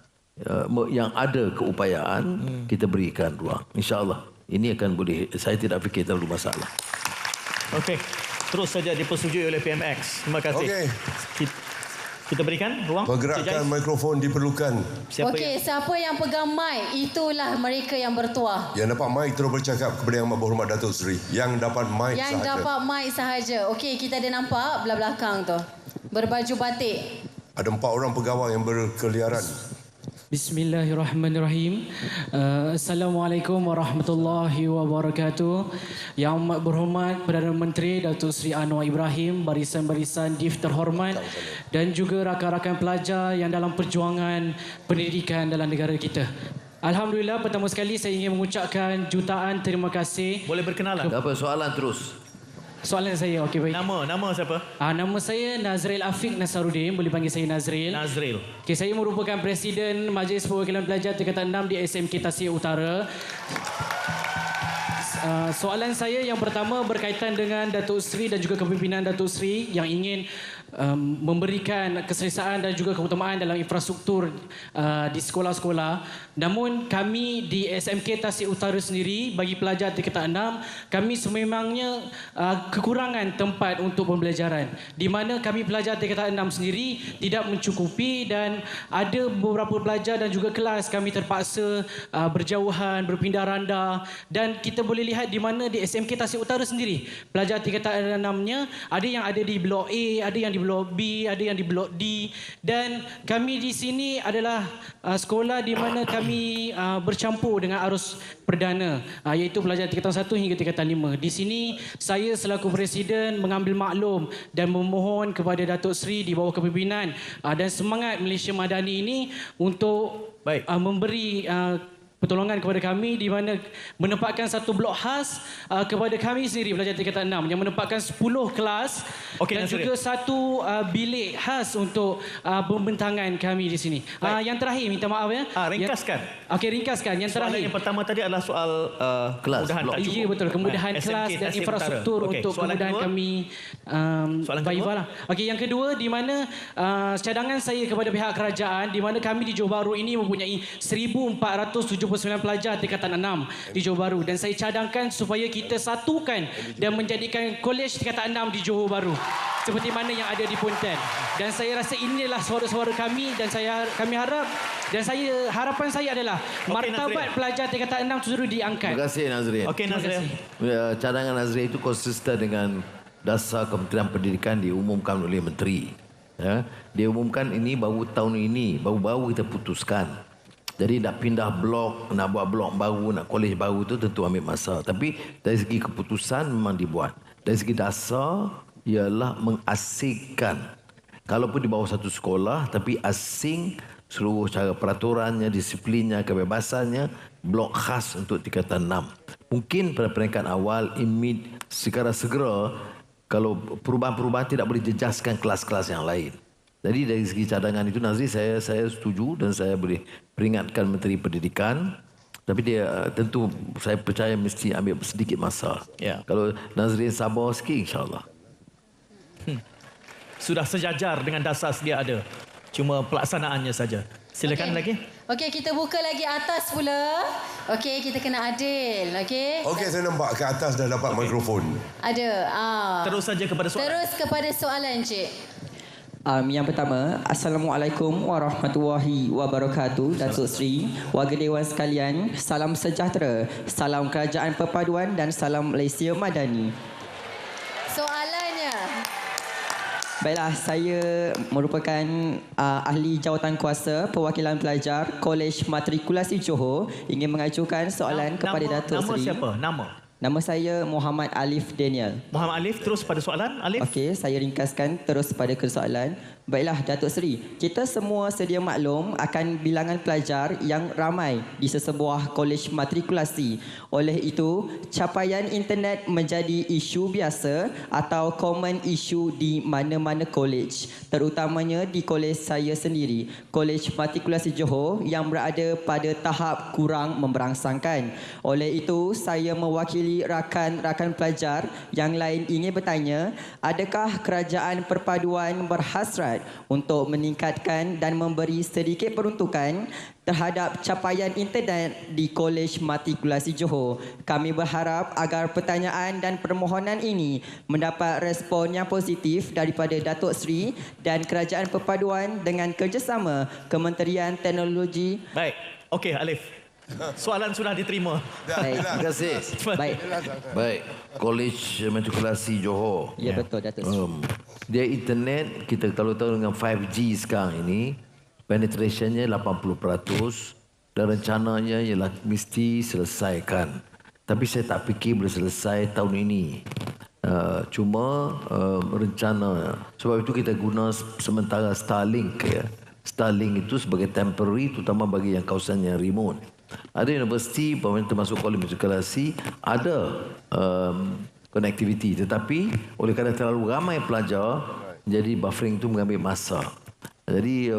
yang ada keupayaan kita berikan ruang. InsyaAllah. Ini akan boleh, saya tidak fikir terlalu masalah. Okey, terus saja dipersetujui oleh PMX. Terima kasih. Okey. Kita berikan ruang. Pergerakan mikrofon diperlukan. Okey, siapa yang pegang mic, itulah mereka yang bertuah. Yang dapat mic terus bercakap kepada Yang Berhormat Datuk Seri. Yang dapat mic sahaja. Yang dapat mic sahaja. Okey, kita ada nampak belah belakang tu. Berbaju batik. Ada 4 orang pegawai yang berkeliaran. Bismillahirrahmanirrahim. Assalamualaikum warahmatullahi wabarakatuh. Yang berhormat Perdana Menteri Datuk Seri Anwar Ibrahim, barisan-barisan DIF terhormat dan juga rakan-rakan pelajar yang dalam perjuangan pendidikan dalam negara kita. Alhamdulillah, pertama sekali saya ingin mengucapkan jutaan terima kasih. Boleh berkenalan? Apa soalan terus? Soalan saya, okey baik. Nama siapa? Nama saya Nazril Afiq Nasaruddin, boleh panggil saya Nazril. Nazril. Okey, saya merupakan Presiden Majlis Perwakilan Pelajar tingkatan 6 di SMK Tasik Utara. Soalan saya yang pertama berkaitan dengan Datuk Seri dan juga kepimpinan Datuk Seri yang ingin memberikan keselesaan dan juga keutamaan dalam infrastruktur di sekolah-sekolah. Namun kami di SMK Tasik Utara sendiri bagi pelajar tingkatan 6, kami sememangnya kekurangan tempat untuk pembelajaran, di mana kami pelajar tingkatan 6 sendiri tidak mencukupi dan ada beberapa pelajar dan juga kelas kami terpaksa berjauhan, berpindah randa, dan kita boleh lihat di mana di SMK Tasik Utara sendiri pelajar tingkatan 6-nya ada yang ada di blok A, ada yang di blok B, ada yang di blok D, dan kami di sini adalah sekolah di mana kami bercampur dengan arus perdana, iaitu pelajar tingkatan 1 hingga tingkatan 5. Di sini saya selaku Presiden mengambil maklum dan memohon kepada Datuk Seri di bawah kepimpinan dan semangat Malaysia Madani ini untuk memberi pertolongan kepada kami di mana menempatkan satu blok khas kepada kami sendiri pelajar tingkatan 6 yang menempatkan 10 kelas dan juga satu bilik khas untuk pembentangan kami di sini. Yang terakhir minta maaf ya. Ringkaskan. Okey, ringkaskan. Yang terakhir. Soalan yang pertama tadi adalah soal kemudahan tajuk. Ya betul, kemudahan kelas dan infrastruktur untuk kemudahan kami Baik. Okey, yang kedua di mana cadangan saya kepada pihak kerajaan di mana kami di Johor Bahru ini mempunyai 1479 pelajar tingkatan 6 di Johor Bahru, dan saya cadangkan supaya kita satukan dan menjadikan kolej tingkatan 6 di Johor Bahru seperti mana yang ada di Pontian. Dan saya rasa inilah suara-suara kami dan kami harap dan harapan saya adalah martabat pelajar tingkatan 6 terus diangkat. Terima kasih Nazrin. Okey Nazrin. Cadangan Nazrin itu konsisten dengan dasar Kementerian Pendidikan diumumkan oleh Menteri. Ya, dia umumkan ini baru tahun ini, baru kita putuskan. Jadi nak pindah blok, nak buat blok baru, nak kolej baru tu tentu ambil masa. Tapi dari segi keputusan memang dibuat. Dari segi dasar ialah mengasingkan. Kalaupun di bawah satu sekolah tapi asing seluruh cara peraturannya, disiplinnya, kebebasannya, blok khas untuk tingkatan 6. Mungkin pada peringkat awal secara segera kalau perubahan-perubahan tidak boleh jejaskan kelas-kelas yang lain. Jadi dari segi cadangan itu Nazri saya setuju dan saya boleh peringatkan Menteri Pendidikan. Tapi dia tentu saya percaya mesti ambil sedikit masa. Ya. Kalau Nazrin sabar sikit insya-Allah. Sudah sejajar dengan dasar sedia ada. Cuma pelaksanaannya saja. Silakan lagi. Okey, kita buka lagi atas pula. Okey, kita kena adil. Okey. Okey, saya nampak ke atas dah dapat mikrofon. Ada. Terus saja kepada soalan. Terus kepada soalan, Cik. Yang pertama, Assalamualaikum warahmatullahi wabarakatuh. Datuk Seri, warga Dewan sekalian, salam sejahtera, salam kerajaan perpaduan dan salam Malaysia Madani. Soalannya. Baiklah, saya merupakan ahli jawatan kuasa perwakilan pelajar Kolej Matrikulasi Johor, ingin mengajukan soalan kepada Datuk Seri. Nama siapa? Nama saya Muhammad Alif Daniel. Muhammad Alif, terus pada soalan. Alif. Okey, saya ringkaskan terus pada soalan. Baiklah, Datuk Seri. Kita semua sedia maklum akan bilangan pelajar yang ramai di sesebuah kolej matrikulasi. Oleh itu, capaian internet menjadi isu biasa atau common issue di mana-mana kolej. Terutamanya di kolej saya sendiri, Kolej Matrikulasi Johor yang berada pada tahap kurang memberangsangkan. Oleh itu, saya mewakili rakan-rakan pelajar yang lain ingin bertanya, adakah kerajaan perpaduan berhasrat untuk meningkatkan dan memberi sedikit peruntukan terhadap capaian internet di Kolej Matrikulasi Johor? Kami berharap agar pertanyaan dan permohonan ini mendapat respon yang positif daripada Datuk Seri dan Kerajaan Perpaduan dengan kerjasama Kementerian Teknologi. Baik. Okey, Alif. Soalan sudah diterima. Baik. Terima kasih. Baik. Kolej Matrikulasi Johor. Ya, betul Datuk Seri. Dia internet kita kalau tahu dengan 5G sekarang ini penetrationnya 80% dan rencananya ialah mesti selesaikan. Tapi saya tak fikir boleh selesai tahun ini. Cuma rencana sebab itu kita guna sementara Starlink ya. Starlink itu sebagai temporary terutama bagi yang kawasan yang remote. Ada universiti termasuk kolej matrikulasi ada connectivity tetapi oleh kerana terlalu ramai pelajar jadi buffering itu mengambil masa. Jadi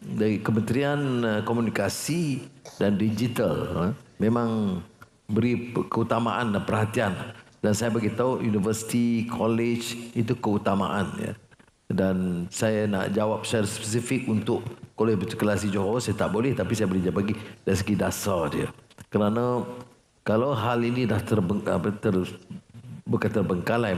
dari Kementerian Komunikasi dan Digital memang beri keutamaan dan perhatian dan saya bagi tahu universiti, college itu keutamaan ya. Dan saya nak jawab secara spesifik untuk Kolej Bermatrikulasi Johor, saya tak boleh, tapi saya boleh bagi dari segi dasar dia. Kerana kalau hal ini dah terbengkalai,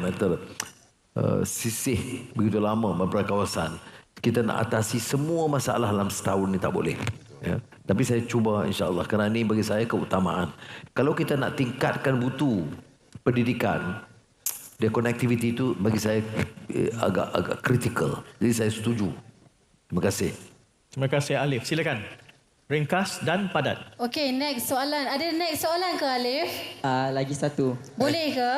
sisih begitu lama beberapa kawasan, kita nak atasi semua masalah dalam setahun ni tak boleh. Ya. Tapi saya cuba insya-Allah, kerana ini bagi saya keutamaan. Kalau kita nak tingkatkan mutu pendidikan, dia connectivity itu bagi saya agak kritikal. Jadi saya setuju. Terima kasih. Terima kasih Alif. Silakan. Ringkas dan padat. Okey, next soalan. Ada next soalan ke Alif? Lagi satu. Boleh ke?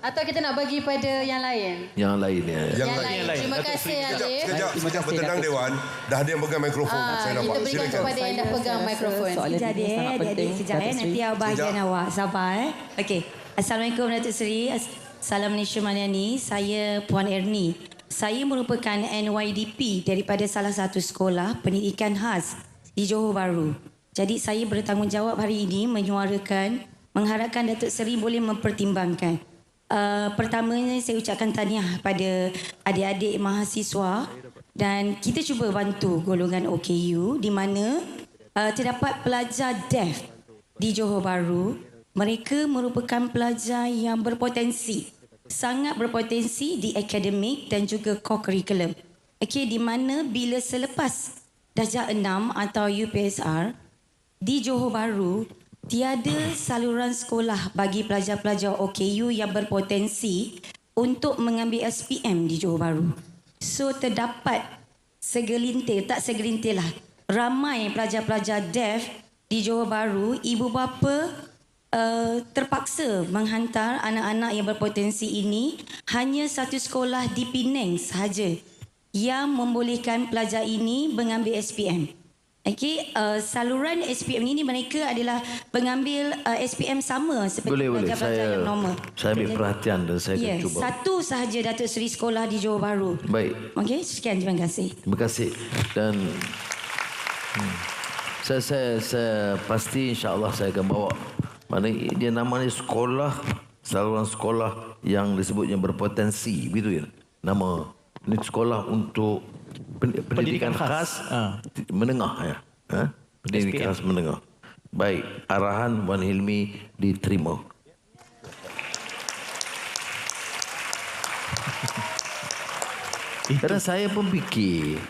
Atau kita nak bagi pada yang lain? Yang lain ya. Yang lain. Terima kasih Alif. Sekejap bertenang Dewan. Dah ada yang pegang mikrofon. Saya nampak. Kita berikan kepada yang dah pegang mikrofon. Soalan ini sangat penting. Sekejap nanti awak bahagian awak. Sabar Okey. Assalamualaikum Datuk Seri. Salam Malaysia Maliani. Saya Puan Erni. Saya merupakan NYDP daripada salah satu sekolah pendidikan khas di Johor Bahru. Jadi saya bertanggungjawab hari ini menyuarakan, mengharapkan Datuk Seri boleh mempertimbangkan. Pertamanya saya ucapkan tahniah pada adik-adik mahasiswa dan kita cuba bantu golongan OKU di mana terdapat pelajar deaf di Johor Bahru. Mereka merupakan pelajar yang berpotensi, sangat berpotensi di akademik dan juga co-curriculum. Okey, di mana bila selepas darjah 6 atau UPSR di Johor Bahru tiada saluran sekolah bagi pelajar-pelajar OKU yang berpotensi untuk mengambil SPM di Johor Bahru. So terdapat segelintir, tak segelintir lah, ramai pelajar-pelajar deaf di Johor Bahru, ibu bapa terpaksa menghantar anak-anak yang berpotensi ini hanya satu sekolah di Penang sahaja yang membolehkan pelajar ini mengambil SPM. Okey, saluran SPM ini mereka adalah mengambil SPM sama seperti pelajar-pelajar yang normal. Saya ambil perhatian dan saya akan cuba. Satu sahaja Datuk Seri sekolah di Johor Bahru. Baik. Okey, sekian, terima kasih. Terima kasih. Dan saya pasti insya-Allah saya akan bawa. Mana dia namanya sekolah, saluran sekolah yang disebutnya berpotensi, begitu ya. Nama ini sekolah untuk pendidikan khas menengah ya. Pendidikan khas menengah. Baik, arahan Wan Hilmi diterima. Kadang saya pun fikir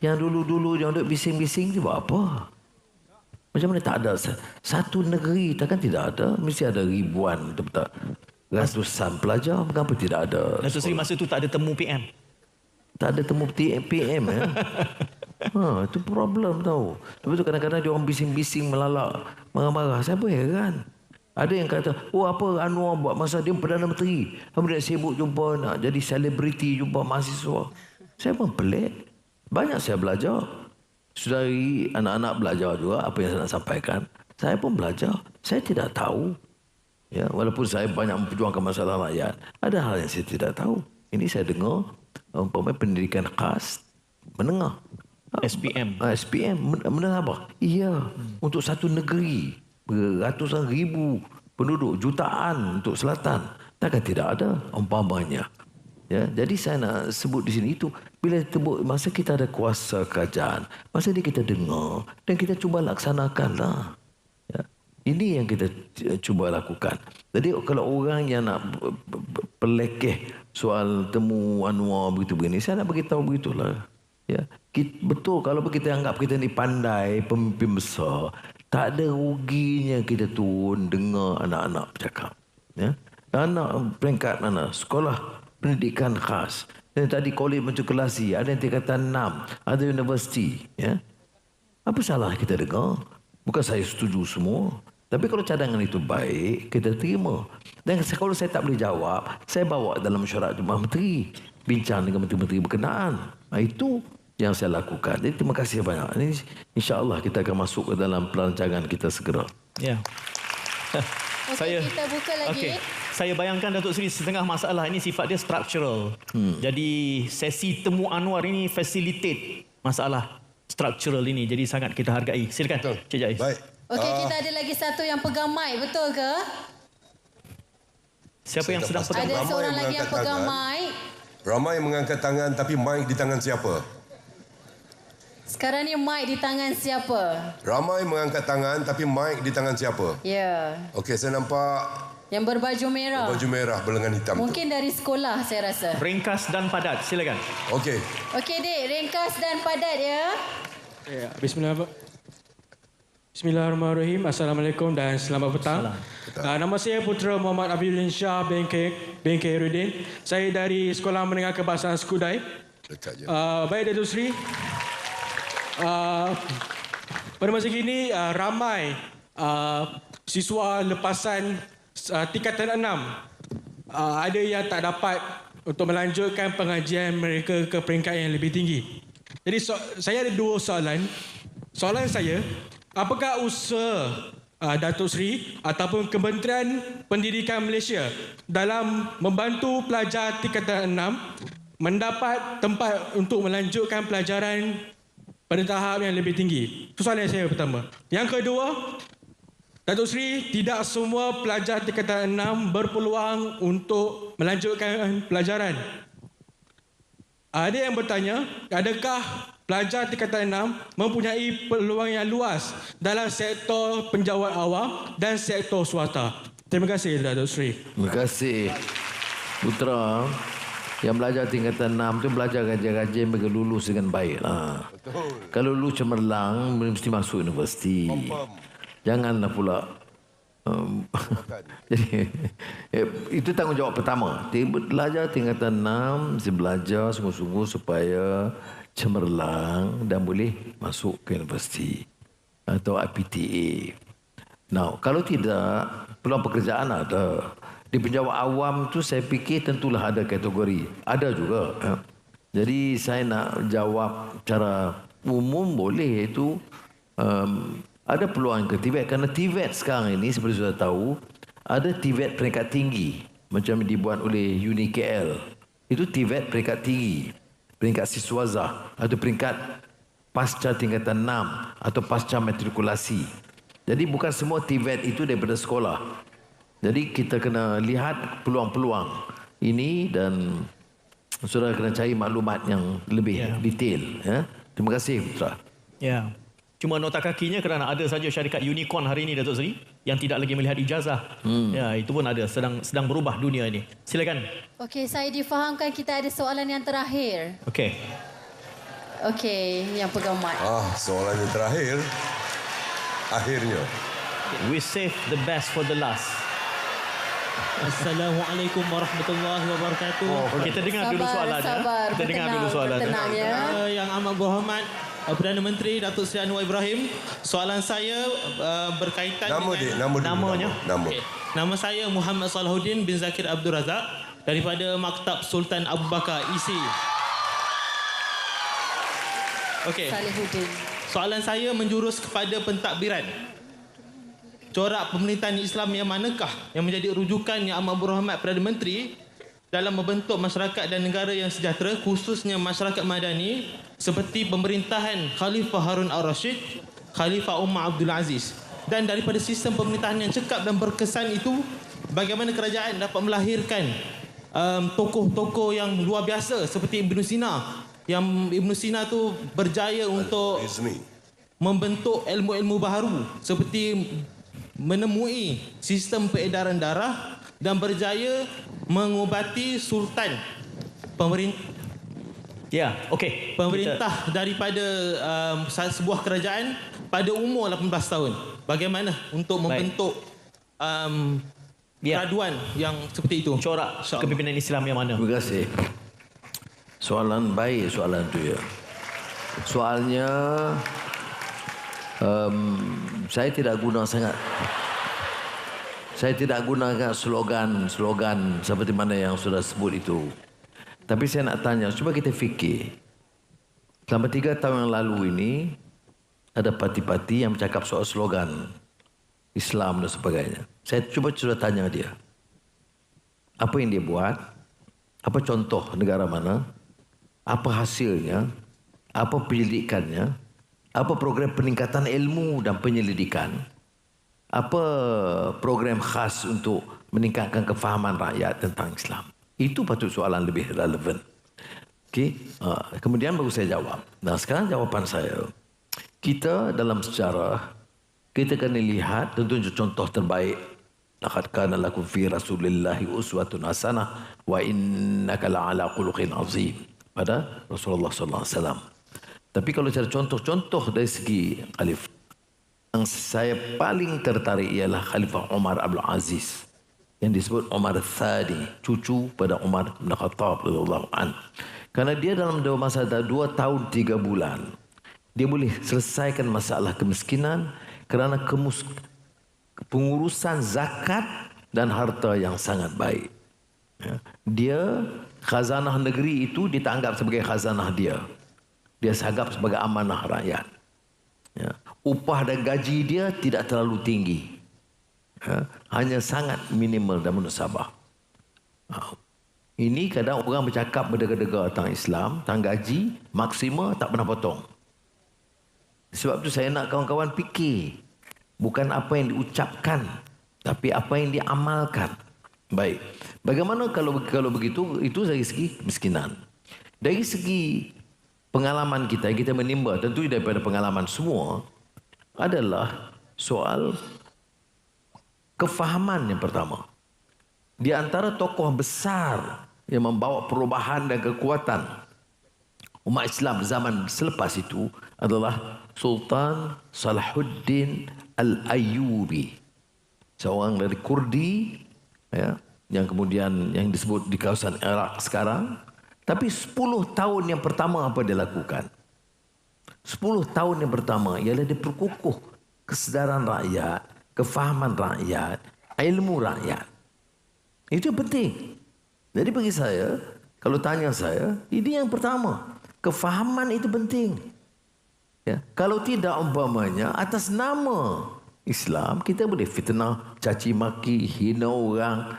yang dulu-dulu yang duduk bising-bising tu buat apa? Macam mana tak ada satu negeri, takkan tidak ada, mesti ada ribuan ratusan pelajar, mengapa tidak ada? Datuk Seri masa tu tak ada temu PM. Tak ada temu PM ya. Itu problem tau. Lepas tu kadang-kadang dia orang bising-bising melalak, marah-marah. Saya pun heran. Ada yang kata, apa Anwar buat masa dia Perdana Menteri. Kemudian sibuk jumpa nak jadi selebriti, jumpa mahasiswa. Saya pun pelik. Banyak saya belajar. Saudari anak-anak belajar juga apa yang saya nak sampaikan. Saya pun belajar. Saya tidak tahu. Ya, walaupun saya banyak memperjuangkan masalah rakyat, ada hal yang saya tidak tahu. Ini saya dengar umpamanya pendidikan khas menengah. SPM. SPM menengah apa? Iya, untuk satu negeri ratusan ribu penduduk, jutaan untuk selatan. Takkan tidak ada umpamanya. Ya, jadi saya nak sebut di sini itu bila sebut masa kita ada kuasa kerajaan, masa ini kita dengar dan kita cuba laksanakanlah. Ya, ini yang kita cuba lakukan. Jadi kalau orang yang nak pelekeh soal temu Anwar begitu begini, saya nak beritahu begitulah. Ya, betul kalau kita anggap kita ni pandai, pemimpin besar, tak ada ruginya kita turun dengar anak-anak bercakap. Ya, anak peringkat mana? Sekolah pendidikan khas. Dan tadi kolej matrikulasi, ada yang tingkatan 6, ada universiti. Ya. Apa salah kita dengar? Bukan saya setuju semua. Tapi kalau cadangan itu baik, kita terima. Dan kalau saya tak boleh jawab, saya bawa dalam mesyuarat Jemaah Menteri. Bincang dengan menteri-menteri berkenaan. Itu yang saya lakukan. Jadi terima kasih banyak. Ini insya-Allah kita akan masuk ke dalam perancangan kita segera. Ya. Okey, kita buka lagi. Okay. Saya bayangkan Datuk Seri setengah masalah ini sifat dia structural. Jadi sesi temu Anwar ini facilitate masalah structural ini. Jadi sangat kita hargai. Silakan Cik Jais. Baik. Okey, kita ada lagi satu yang pegang mic, betul ke? Siapa yang sedang pegang? Ada seorang lagi yang pegang mic. Ramai mengangkat tangan tapi mic di tangan siapa? Sekarang ni mic di tangan siapa? Ramai mengangkat tangan tapi mic di tangan siapa? Ya. Okey, saya nampak Yang berbaju merah. baju merah berlengan hitam tu. Mungkin dari sekolah saya rasa. Ringkas dan padat, silakan. Okey. Okey, Dik. Ringkas dan padat ya. Ya, Bismillahirrahmanirrahim. Assalamualaikum dan selamat petang. Nama saya Putera Muhammad Abiuddin Shah bin Khairuddin. Saya dari Sekolah Menengah Kebangsaan Skudai. Baik Datuk Seri. Pada masa kini ramai siswa lepasan tingkatan 6 ada yang tak dapat untuk melanjutkan pengajian mereka ke peringkat yang lebih tinggi. Jadi saya ada dua soalan. Soalan saya, apakah usaha Datuk Seri ataupun Kementerian Pendidikan Malaysia dalam membantu pelajar tingkatan 6 mendapat tempat untuk melanjutkan pelajaran pada tahap yang lebih tinggi? Itu soalan saya pertama. Yang kedua, Datuk Seri, tidak semua pelajar tingkatan 6 berpeluang untuk melanjutkan pelajaran. Ada yang bertanya, adakah pelajar tingkatan 6 mempunyai peluang yang luas dalam sektor penjawat awam dan sektor swasta? Terima kasih Datuk Seri. Terima kasih. Putra, yang belajar tingkatan 6 tu belajar kajian-kajian bagi lulus dengan baik. Kalau lulus cemerlang, mesti masuk universiti. Janganlah pula. Jadi, itu tanggungjawab pertama. Belajar tingkatan 6, mesti belajar sungguh-sungguh supaya cemerlang dan boleh masuk ke universiti atau IPTA. Now, kalau tidak, peluang pekerjaan ada. Di penjawat awam tu saya fikir tentulah ada kategori. Ada juga. Jadi saya nak jawab cara umum boleh, iaitu ada peluang ke TVET. Kerana TVET sekarang ini seperti sudah tahu, ada TVET peringkat tinggi macam dibuat oleh UniKL. Itu TVET peringkat tinggi, peringkat siswazah atau peringkat pasca tingkatan 6 atau pasca matrikulasi. Jadi bukan semua TVET itu daripada sekolah. Jadi kita kena lihat peluang-peluang ini dan saudara kena cari maklumat yang lebih detail. Ya? Terima kasih Putra. Ya. Cuma nota kakinya kerana ada saja syarikat unicorn hari ini Datuk Seri yang tidak lagi melihat ijazah. Ya, itu pun ada, sedang berubah dunia ini. Silakan. Okey, saya difahamkan kita ada soalan yang terakhir. Okey. Okey, yang pegang mic. Soalan yang terakhir. Akhirnya. We save the best for the last. Assalamualaikum warahmatullahi wabarakatuh. Kita dengar dulu soalan. Kita dengar dulu soalan. Yang amat berhormat Perdana Menteri Datuk Seri Anwar Ibrahim, soalan saya berkaitan namanya. Okay. Nama saya Muhammad Salahuddin bin Zakir Abdul Razak daripada Maktab Sultan Abu Bakar IC. Okey. Soalan saya menjurus kepada pentadbiran. Corak pemerintahan Islam yang manakah yang menjadi rujukan yang amat berhormat Perdana Menteri dalam membentuk masyarakat dan negara yang sejahtera, khususnya masyarakat madani, seperti pemerintahan Khalifah Harun al-Rashid, Khalifah Umar Abdul Aziz. Dan daripada sistem pemerintahan yang cekap dan berkesan itu, bagaimana kerajaan dapat melahirkan tokoh-tokoh yang luar biasa seperti Ibn Sina, yang Ibn Sina tu berjaya untuk membentuk ilmu-ilmu baharu seperti menemui sistem peredaran darah dan berjaya mengubati sultan pemerintah daripada sebuah kerajaan pada umur 18 tahun. Bagaimana untuk membentuk graduan yang seperti itu? Corak kepimpinan Islam yang mana? Terima kasih. Soalan baik soalan tu ya. Soalnya saya tidak guna sangat. Saya tidak gunakan slogan seperti mana yang sudah sebut itu. Tapi saya nak tanya, cuba kita fikir. Selama 3 tahun yang lalu ini, ada parti-parti yang bercakap soal slogan Islam dan sebagainya. Saya cuba tanya dia. Apa yang dia buat? Apa contoh negara mana? Apa hasilnya? Apa penyelidikannya? Apa program peningkatan ilmu dan penyelidikan? Apa program khas untuk meningkatkan kefahaman rakyat tentang Islam? Itu patut soalan lebih relevan. Okey, kemudian baru saya jawab. Nah, sekarang jawapan saya. Kita dalam sejarah, kita kena lihat tentu contoh terbaik. Laqad kana lakum fi Rasulillahi uswatun hasanah wa innaka la'ala khuluqin azim. Pada Rasulullah sallallahu alaihi wasallam. Tapi kalau cara contoh-contoh dari segi khalifah, yang saya paling tertarik ialah Khalifah Umar Abdul Aziz yang disebut Umar Thani, cucu pada Umar bin Khattab radhiyallahu anhu. Karena dia dalam masa 2 tahun 3 bulan dia boleh selesaikan masalah kemiskinan kerana pengurusan zakat dan harta yang sangat baik. Dia khazanah negeri itu ditanggap sebagai khazanah dia. Dia anggap sebagai amanah rakyat. Upah dan gaji dia tidak terlalu tinggi. Hanya sangat minimal dan munasabah. Ini kadang orang bercakap berdega-dega tentang Islam, tentang gaji, maksima tak pernah potong. Sebab itu saya nak kawan-kawan fikir. Bukan apa yang diucapkan, tapi apa yang diamalkan. Baik. Bagaimana kalau begitu, itu dari segi kemiskinan. Dari segi pengalaman kita, yang kita menimba, tentu daripada pengalaman semua, adalah soal kefahaman yang pertama. Di antara tokoh besar yang membawa perubahan dan kekuatan umat Islam zaman selepas itu adalah Sultan Salahuddin Al-Ayyubi, seorang dari Kurdi, yang kemudian yang disebut di kawasan Iraq sekarang. Tapi 10 tahun yang pertama apa dia lakukan? 10 tahun yang pertama ialah dia perkukuh kesedaran rakyat, kefahaman rakyat, ilmu rakyat. Itu penting. Jadi bagi saya, kalau tanya saya, ini yang pertama. Kefahaman itu penting. Kalau tidak umpamanya, atas nama Islam, kita boleh fitnah, caci maki, hina orang,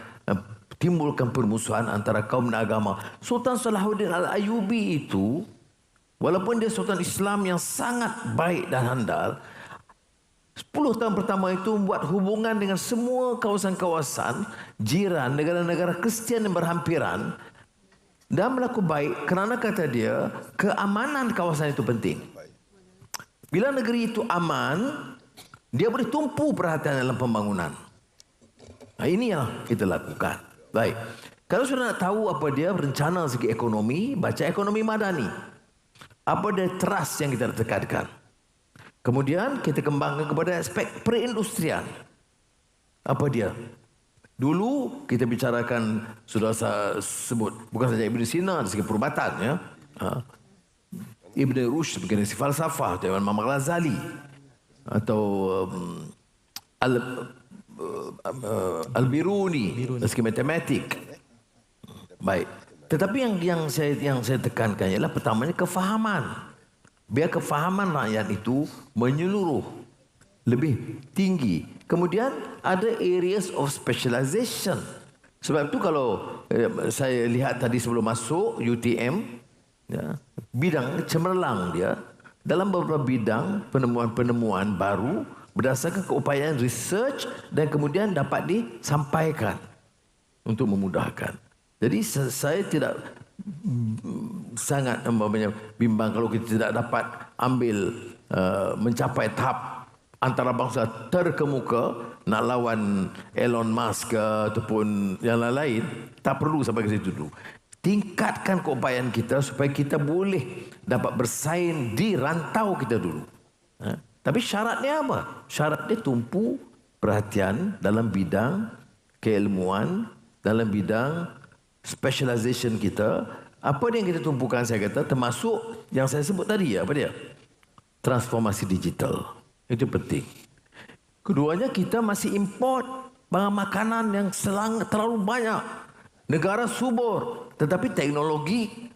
timbulkan permusuhan antara kaum dan agama. Sultan Salahuddin Al-Ayyubi itu, walaupun dia Sultan Islam yang sangat baik dan handal, 10 tahun pertama itu membuat hubungan dengan semua kawasan-kawasan jiran, negara-negara Kristian yang berhampiran dan berlaku baik kerana kata dia, keamanan kawasan itu penting. Bila negeri itu aman, dia boleh tumpu perhatian dalam pembangunan. Ini yang kita lakukan. Baik. Kalau sudah nak tahu apa dia rencana segi ekonomi, baca ekonomi madani. Apa dia trust yang kita tekankan. Kemudian kita kembangkan kepada aspek perindustrian. Apa dia? Dulu kita bicarakan, sudah saya sebut, bukan saja Ibn Sina dari segi perubatan, Ibn Rushd dari segi falsafah, atau Imam Al-Ghazali, atau Al-Biruni dari segi matematik. Baik. Tetapi yang saya tekankan ialah pertamanya kefahaman. Biar kefahaman rakyat itu menyeluruh, lebih tinggi. Kemudian ada areas of specialization. Sebab itu kalau saya lihat tadi sebelum masuk UTM, bidang cemerlang dia dalam beberapa bidang penemuan-penemuan baru berdasarkan keupayaan research dan kemudian dapat disampaikan untuk memudahkan. Jadi saya tidak sangat bimbang kalau kita tidak dapat ambil mencapai tahap antarabangsa terkemuka nak lawan Elon Musk ataupun yang lain-lain. Tak perlu sampai ke situ dulu. Tingkatkan keupayaan kita supaya kita boleh dapat bersaing di rantau kita dulu. Tapi syaratnya apa? Syaratnya tumpu perhatian dalam bidang keilmuan, dalam bidang specialization kita. Apa yang kita tumpukan, saya kata, termasuk yang saya sebut tadi, apa dia? Transformasi digital. Itu penting. Keduanya, kita masih import barang makanan yang terlalu banyak. Negara subur, tetapi teknologi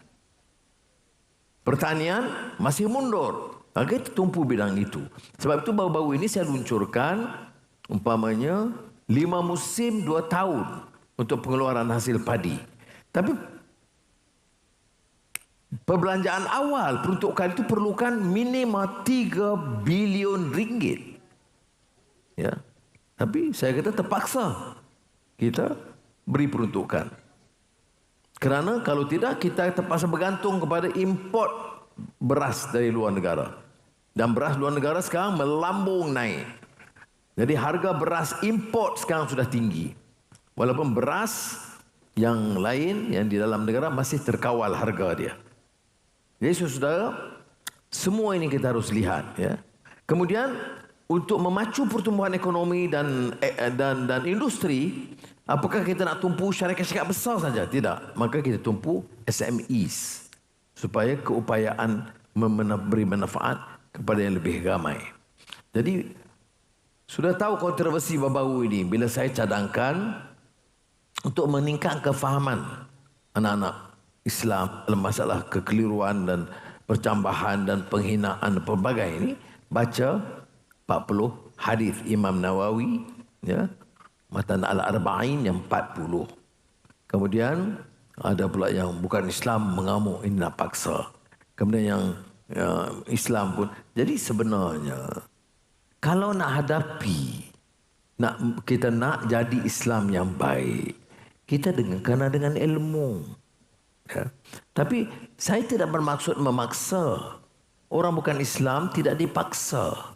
pertanian masih mundur. Maka kita tumpu bidang itu. Sebab itu baru-baru ini saya luncurkan umpamanya 5 musim 2 tahun untuk pengeluaran hasil padi. Tapi perbelanjaan awal peruntukan itu perlukan minima 3 bilion ringgit. Ya. Tapi saya kata terpaksa kita beri peruntukan. Kerana kalau tidak kita terpaksa bergantung kepada import beras dari luar negara. Dan beras luar negara sekarang melambung naik. Jadi harga beras import sekarang sudah tinggi. Walaupun beras yang lain yang di dalam negara masih terkawal harga dia. Jadi saudara, semua ini kita harus lihat. Ya. Kemudian untuk memacu pertumbuhan ekonomi dan industri, apakah kita nak tumpu syarikat-syarikat besar saja? Tidak. Maka kita tumpu SMEs supaya keupayaan memberi manfaat kepada yang lebih ramai. Jadi sudah tahu kontroversi baru-baru ini bila saya cadangkan untuk meningkatkan kefahaman anak-anak Islam dalam masalah kekeliruan dan percambahan dan penghinaan dan pelbagai ini, baca 40 hadis Imam Nawawi, ya, Matan Al-Arba'in yang 40. Kemudian ada pula yang bukan Islam mengamuk, ini nak paksa. Kemudian yang Islam pun. Jadi sebenarnya kalau nak hadapi, kita nak jadi Islam yang baik, kita kena dengan ilmu. Ya. Tapi saya tidak bermaksud memaksa. Orang bukan Islam tidak dipaksa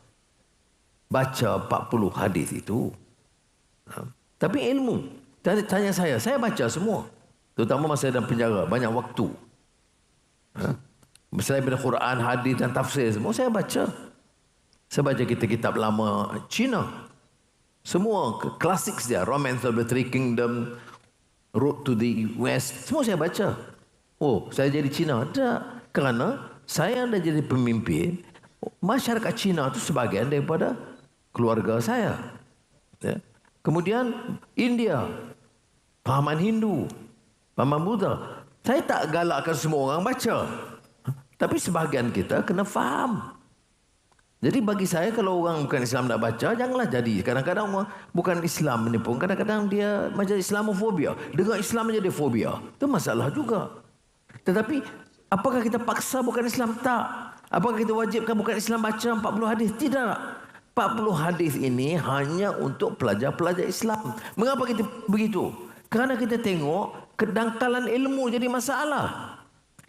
baca 40 hadis itu. Ya. Tapi ilmu. Tanya saya baca semua. Terutama masa dalam penjara, banyak waktu. Ya. Misalnya bila Quran, hadis dan tafsir semua saya baca. Saya baca kitab-kitab lama Cina. Semua klasik dia. Romance of the Three Kingdoms, Road to the West. Semua saya baca. Oh, saya jadi Cina. Tak. Kerana saya dah jadi pemimpin. Masyarakat Cina itu sebahagian daripada keluarga saya. Ya. Kemudian India. Pahaman Hindu. Pahaman Buddha. Saya tak galakkan semua orang baca. Tapi sebahagian kita kena faham. Jadi bagi saya kalau orang bukan Islam nak baca, janganlah jadi. Kadang-kadang orang bukan Islam ni pun, kadang-kadang dia macam Islamofobia. Dengar Islam menjadi fobia. Itu masalah juga. Tetapi apakah kita paksa bukan Islam? Tak. Apakah kita wajibkan bukan Islam baca 40 hadis? Tidak. 40 hadis ini hanya untuk pelajar-pelajar Islam. Mengapa kita begitu? Kerana kita tengok kedangkalan ilmu jadi masalah.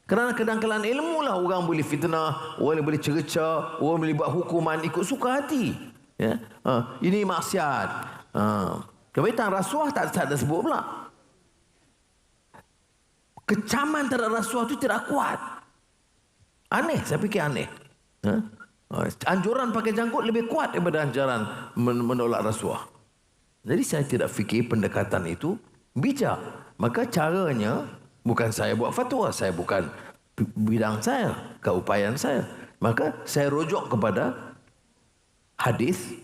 Kerana kedangkalan ilmu lah orang boleh fitnah, orang boleh cerca, orang boleh buat hukuman ikut suka hati. Ya? Ini maksiat. Kebetulan rasuah tak ada sebut pula. Kecaman terhadap rasuah itu tidak kuat. Aneh, saya fikir aneh. Anjuran pakai janggut lebih kuat daripada anjuran menolak rasuah. Jadi saya tidak fikir pendekatan itu bijak. Maka caranya, bukan saya buat fatwa, saya bukan bidang saya, keupayaan saya. Maka saya rujuk kepada hadis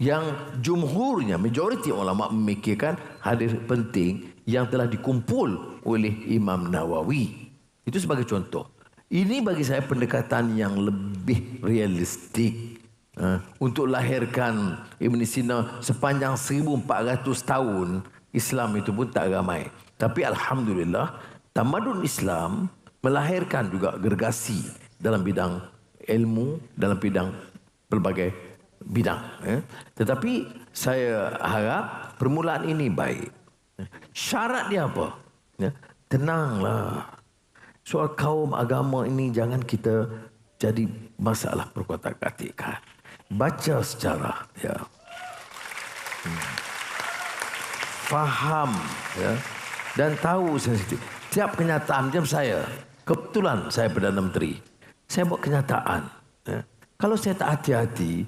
yang jumhurnya, majoriti ulama memikirkan hadis penting yang telah dikumpul oleh Imam Nawawi. Itu sebagai contoh. Ini bagi saya pendekatan yang lebih realistik. Untuk lahirkan Ibn Sina sepanjang 1400 tahun, Islam itu pun tak ramai. Tapi Alhamdulillah, tamadun Islam melahirkan juga gergasi dalam bidang ilmu, dalam bidang pelbagai bidang. Tetapi saya harap permulaan ini baik. Syarat dia apa? Tenanglah. Soal kaum agama ini jangan kita jadi masalah perkotak-katikan. Baca sejarah. Ya. Faham. Ya. Dan tahu sensitif. Tiap kenyataan macam saya. Kebetulan saya Perdana Menteri. Saya buat kenyataan. Ya. Kalau saya tak hati-hati,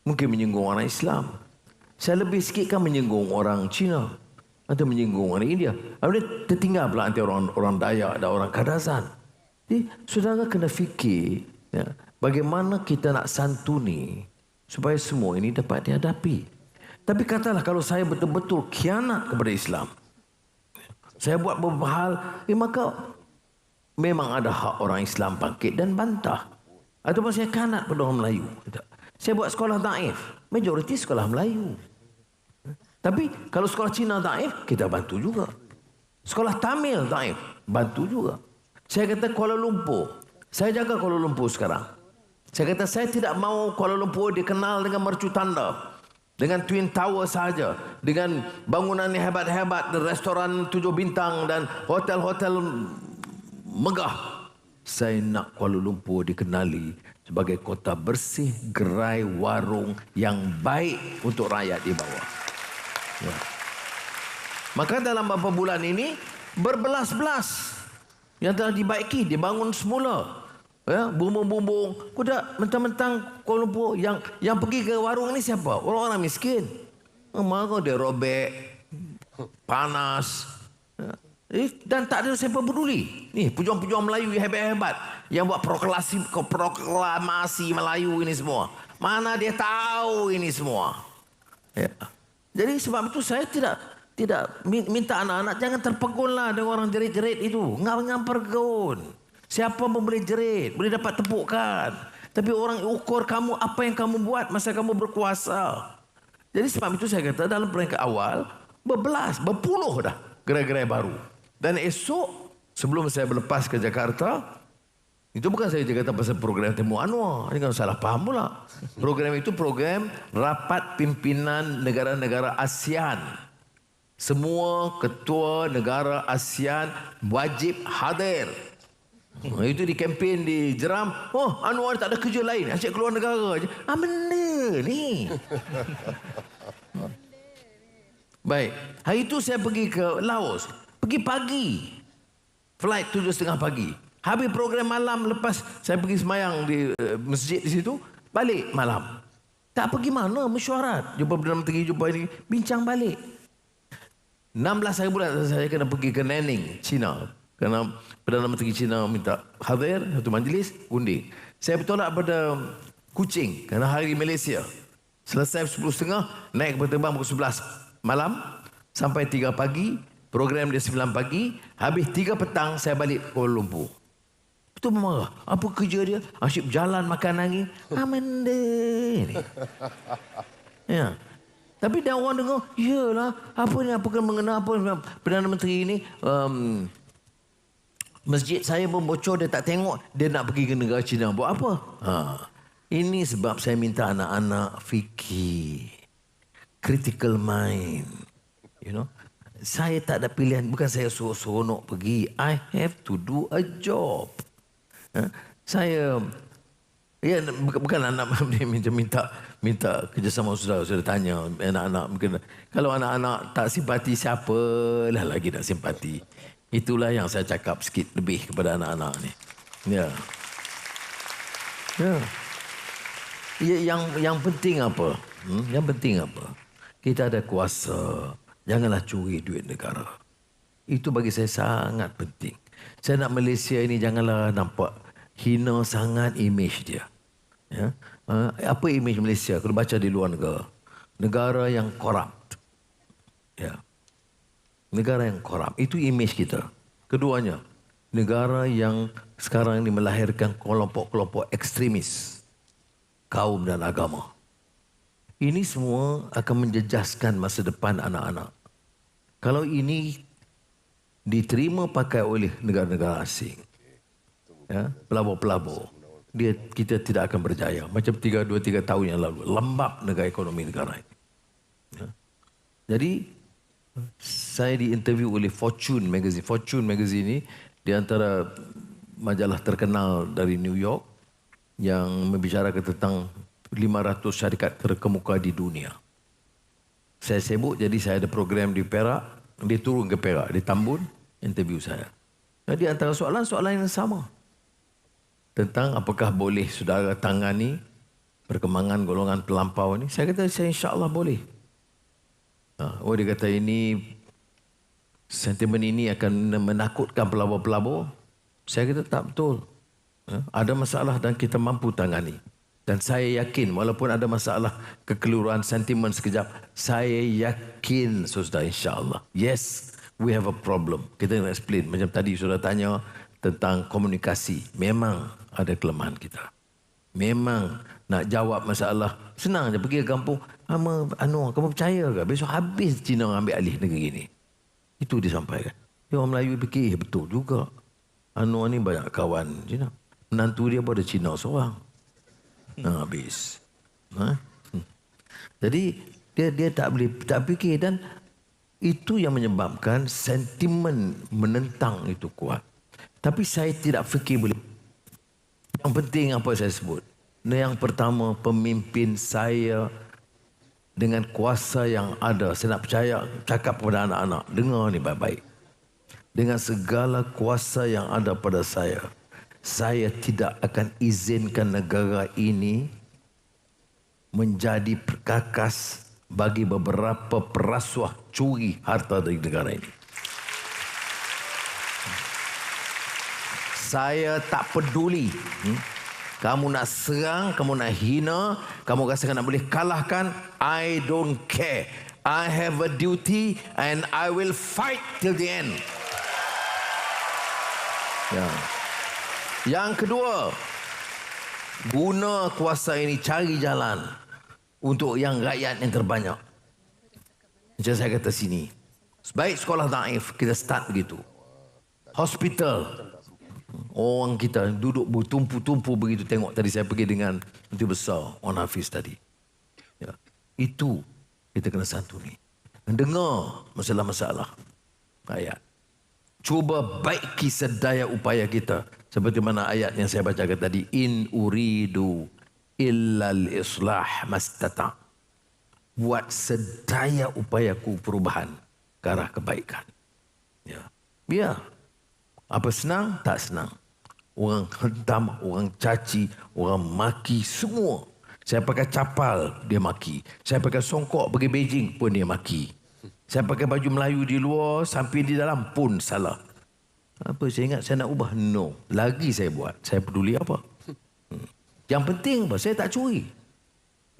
mungkin menyinggung orang Islam. Saya lebih sikit kan menyinggung orang Cina. Atau menyinggung orang India. Kemudian tertinggal pula nanti orang Dayak dan orang Kadazan. Jadi saudara kena fikir, ya, bagaimana kita nak santuni supaya semua ini dapat dihadapi. Tapi katalah kalau saya betul-betul khianat kepada Islam. Saya buat beberapa hal, maka memang ada hak orang Islam bangkit dan bantah. Ataupun saya khianat pada orang Melayu. Saya buat sekolah daif, majoriti sekolah Melayu. Tapi kalau sekolah Cina daif, kita bantu juga. Sekolah Tamil daif, bantu juga. Saya kata Kuala Lumpur, saya jaga Kuala Lumpur sekarang. Saya kata saya tidak mau Kuala Lumpur dikenal dengan mercu tanda. Dengan Twin Tower saja, dengan bangunan yang hebat-hebat, dan restoran 7 bintang dan hotel-hotel megah. Saya nak Kuala Lumpur dikenali sebagai kota bersih, gerai, warung yang baik untuk rakyat di bawah. Ya. Maka dalam beberapa bulan ini, berbelas-belas yang telah dibaiki, dibangun semula. Ya, bumbung-bumbung. Kuda mentang-mentang Kuala Lumpur yang pergi ke warung ni siapa? Orang-orang miskin. Maka dia robek, panas. Ya. Dan tak ada siapa peduli. Ni pejuang-pejuang Melayu yang hebat-hebat yang buat proklamasi Melayu ini semua. Mana dia tahu ini semua? Ya. Jadi sebab itu saya tidak minta anak-anak jangan terpegunlah dengan orang jerit-jerit itu. Ngam-ngam pergun. Siapa pun boleh jerit, boleh dapat tepukan. Tapi orang ukur kamu apa yang kamu buat masa kamu berkuasa. Jadi sebab itu saya kata dalam peringkat awal berpuluh dah gerai-gerai baru. Dan esok sebelum saya berlepas ke Jakarta, itu bukan saya kata pasal program Temu Anwar. Ini kan salah faham pula. Program itu program rapat pimpinan negara-negara ASEAN. Semua ketua negara ASEAN wajib hadir. Itu di kempen di Jeram. Oh, Anwar tak ada kerja lain. Asyik keluar negara je. Benda ni. Baik. Hari itu saya pergi ke Laos. Pergi pagi. Flight 7.30 pagi. Habis program malam lepas saya pergi semayang di masjid di situ. Balik malam. Tak pergi mana mesyuarat. Jumpa Perdana Menteri, jumpa ini. Bincang balik. 16 hari bulan saya kena pergi ke Nanning, China. Kerana Perdana Menteri China minta hadir satu majlis, undi. Saya bertolak pada Kuching kerana hari Malaysia. Selesai 10.30, naik kapal terbang pukul 11 malam sampai 3 pagi. Program dia 9 pagi. Habis 3 petang saya balik Kuala Lumpur. Itu marah. Apa kerja dia? Asyik berjalan makan angin. Amanda ni. Ya. Tapi dia orang dengar, iyalah, apa ni, apa kena mengenal apa Perdana Menteri ini. Masjid saya pun bocor, dia tak tengok. Dia nak pergi ke negara China. Buat apa? Ini sebab saya minta anak-anak fikir. Critical mind. You know. Saya tak ada pilihan. Bukan saya seronok pergi. I have to do a job. Saya... Ya, bukan anak minta kerjasama saudara. Sudah tanya anak-anak. Mungkin, kalau anak-anak tak simpati, siapalah lagi nak simpati. Itulah yang saya cakap sikit lebih kepada anak-anak ni. Ya. Ya. Yang penting apa? Yang penting apa? Kita ada kuasa. Janganlah curi duit negara. Itu bagi saya sangat penting. Saya nak Malaysia ini janganlah nampak hina sangat imej dia. Ya. Apa imej Malaysia kalau baca di luar negara? Negara yang korup. Ya. Negara yang korup. Itu imej kita. Keduanya, negara yang sekarang ini melahirkan kelompok-kelompok ekstremis. Kaum dan agama. Ini semua akan menjejaskan masa depan anak-anak. Kalau ini diterima pakai oleh negara-negara asing. Ya, pelabur-pelabur. Kita tidak akan berjaya. Macam 2-3 tahun yang lalu. Lembab negara ekonomi negara ini. Ya. Jadi, saya diinterview oleh Fortune Magazine. Fortune Magazine ini di antara majalah terkenal dari New York yang membicarakan tentang 500 syarikat terkemuka di dunia. Saya sibuk, jadi saya ada program di Perak. Dia turun ke Perak, di Tambun, interview saya. Jadi antara soalan-soalan yang sama. Tentang apakah boleh saudara tangani perkembangan golongan pelampau ni. Saya kata, saya insya-Allah boleh. Oh, dia kata ini, sentimen ini akan menakutkan pelabur-pelabur. Saya kata tak betul. Ada masalah dan kita mampu tangani. Dan saya yakin walaupun ada masalah kekeliruan sentimen sekejap, saya yakin saudara insya-Allah. Yes, we have a problem. Kita nak explain. Macam tadi saudara tanya tentang komunikasi. Memang ada kelemahan kita. Memang nak jawab masalah. Senang je pergi ke kampung. Anwar, kamu percaya ke? Besok habis Cina ambil alih negeri ini. Itu disampaikan. Orang Melayu fikir, betul juga. Anwar ni banyak kawan Cina. Menantu dia pun ada Cina seorang. Habis. Jadi, Dia tak boleh tak fikir, dan itu yang menyebabkan sentimen menentang itu kuat. Tapi saya tidak fikir boleh. Yang penting apa saya sebut. Yang pertama, pemimpin saya dengan kuasa yang ada. Saya nak percaya, cakap kepada anak-anak, dengar ni baik-baik. Dengan segala kuasa yang ada pada saya tidak akan izinkan negara ini menjadi perkakas bagi beberapa perasuah curi harta dari negara ini. Saya tak peduli. Kamu nak serang, kamu nak hina, kamu rasakan nak boleh kalahkan, I don't care. I have a duty and I will fight till the end. Ya. Yang kedua, guna kuasa ini cari jalan untuk yang rakyat yang terbanyak. Macam saya kata sini, sebaik sekolah daif kita start begitu. Hospital, orang kita duduk bertumpu-tumpu begitu. Tengok tadi saya pergi dengan Menteri Besar Wan Hafiz tadi. Ya. Itu kita kena santuni. Dengar masalah-masalah rakyat. Cuba baiki sedaya upaya kita. Seperti mana ayat yang saya bacakan tadi. In uridu illal islah mastata'. Buat sedaya upayaku perubahan ke arah kebaikan. Ya. Biar. Apa senang? Tak senang. Orang hentam, orang caci, orang maki, semua. Saya pakai capal, dia maki. Saya pakai songkok pergi Beijing pun dia maki. Saya pakai baju Melayu di luar, sampai di dalam pun salah. Apa saya ingat saya nak ubah? No. Lagi saya buat. Saya peduli apa? Yang penting apa? Saya tak curi.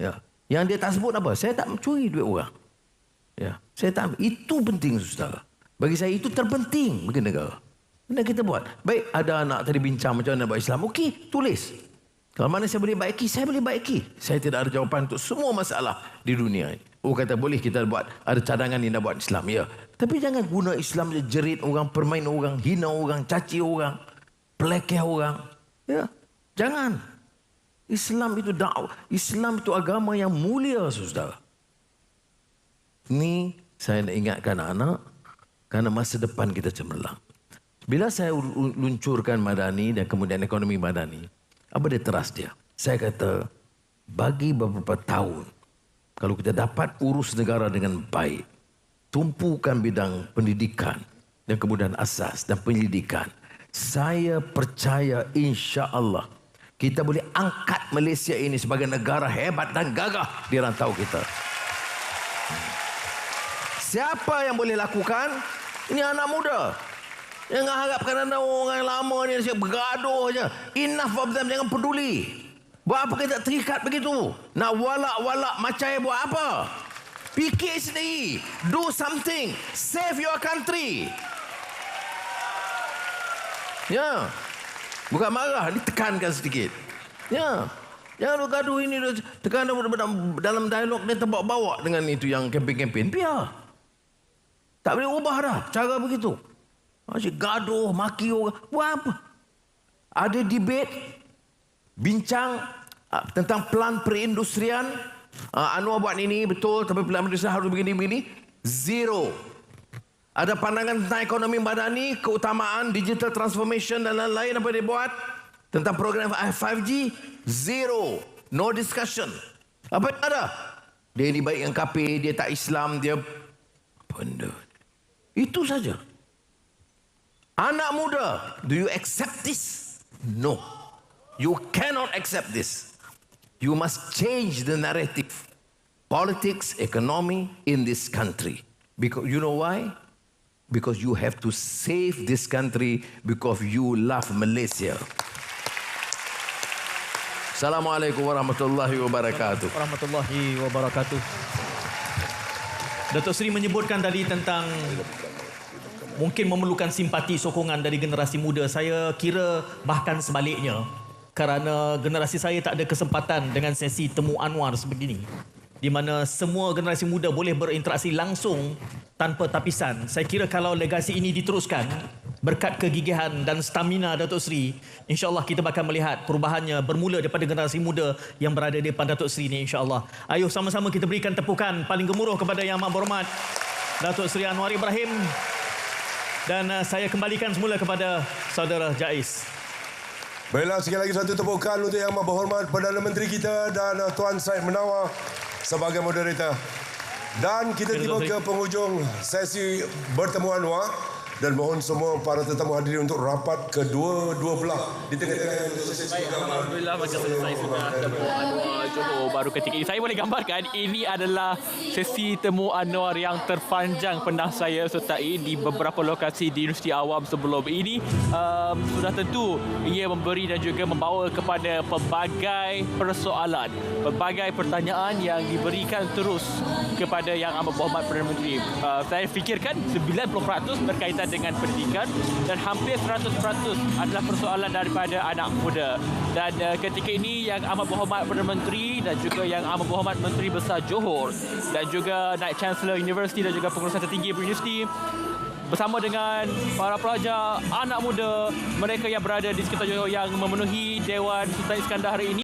Ya. Yang dia tak sebut apa? Saya tak curi duit orang. Ya. Saya tak. Itu penting, saudara. Bagi saya itu terpenting bagi negara. Benda kita buat. Baik, ada anak tadi bincang macam mana buat Islam. Okey, tulis. Kalau mana saya boleh baiki, saya boleh baiki. Saya tidak ada jawapan untuk semua masalah di dunia ini. Oh, kata boleh kita buat, ada cadangan ni nak buat Islam. Ya. Tapi jangan guna Islam jerit orang, permain orang, hina orang, caci orang, pelekeh orang. Ya. Jangan. Islam itu dakwah. Islam itu agama yang mulia, saudara. Ini saya nak ingatkan anak, kerana masa depan kita cemerlang. Bila saya luncurkan Madani dan kemudian ekonomi Madani, apa dia teras dia? Saya kata, bagi beberapa tahun, kalau kita dapat urus negara dengan baik, tumpukan bidang pendidikan dan kemudian asas dan pendidikan, saya percaya insya Allah kita boleh angkat Malaysia ini sebagai negara hebat dan gagah di rantau kita. Siapa yang boleh lakukan? Ini anak muda. Jangan harapkan anda orang yang lama ni bergaduh je. Enough of them, jangan peduli. Buat apa kita terikat begitu? Nak walak-walak macam buat apa? Fikir sendiri. Do something. Save your country. Ya. Bukan marah, ditekankan sedikit. Ya. Jangan bergaduh ini. Tekan dalam dialog dia terbawa-bawa dengan itu yang kempen-kempen. Biar. Tak boleh ubah dah cara begitu. Masih gaduh, maki orang. Buat apa? Ada debate, bincang tentang pelan perindustrian. Anwar buat ini, betul. Tapi pelan perindustrian harus begini-begini. Zero. Ada pandangan tentang ekonomi madani, keutamaan, digital transformation dan lain-lain apa dia buat. Tentang program 5G. Zero. No discussion. Apa yang ada? Dia ini baik yang kafir, dia tak Islam, dia... Benda. Itu saja. Anak muda, do you accept this? No. You cannot accept this. You must change the narrative. Politics, economy in this country. Because you know why? Because you have to save this country because you love Malaysia. Assalamualaikum warahmatullahi wabarakatuh. Warahmatullahi wabarakatuh. Datuk Seri menyebutkan tadi tentang mungkin memerlukan simpati sokongan dari generasi muda. Saya kira bahkan sebaliknya. Kerana generasi saya tak ada kesempatan dengan sesi temu Anwar sebegini. Di mana semua generasi muda boleh berinteraksi langsung tanpa tapisan. Saya kira kalau legasi ini diteruskan, berkat kegigihan dan stamina Datuk Seri, insya-Allah kita bakal melihat perubahannya bermula daripada generasi muda yang berada di depan Datuk Seri ini, insya-Allah. Ayuh sama-sama kita berikan tepukan paling gemuruh kepada Yang Amat Berhormat Datuk Seri Anwar Ibrahim. Dan saya kembalikan semula kepada saudara Jais. Baiklah, sekali lagi satu tepukan untuk Yang Amat Berhormat Perdana Menteri kita dan Tuan Syed Menawar sebagai moderator. Dan kita tiba ke penghujung sesi bertemu Anwar. Dan mohon semua para tetamu hadirin untuk rapat kedua-dua belah di tengah-tengah sesi. Alhamdulillah macam selesai sudah temu Anwar Johor baru ketika ini. Saya boleh gambarkan ini adalah sesi temu Anwar yang terpanjang pernah saya sertai di beberapa lokasi di Universiti Awam sebelum ini. Sudah tentu ia memberi dan juga membawa kepada pelbagai persoalan, pelbagai pertanyaan yang diberikan terus kepada Yang Amat Berhormat Perdana Menteri. Saya fikirkan 90% berkaitan dengan pendidikan dan hampir 100% adalah persoalan daripada anak muda. Dan ketika ini Yang Amat Berhormat Perdana Menteri dan juga Yang Amat Berhormat Menteri Besar Johor dan juga Naib Chancellor Universiti dan juga pengurusan tertinggi universiti bersama dengan para pelajar, anak muda, mereka yang berada di sekitar Johor yang memenuhi Dewan Sultan Iskandar hari ini.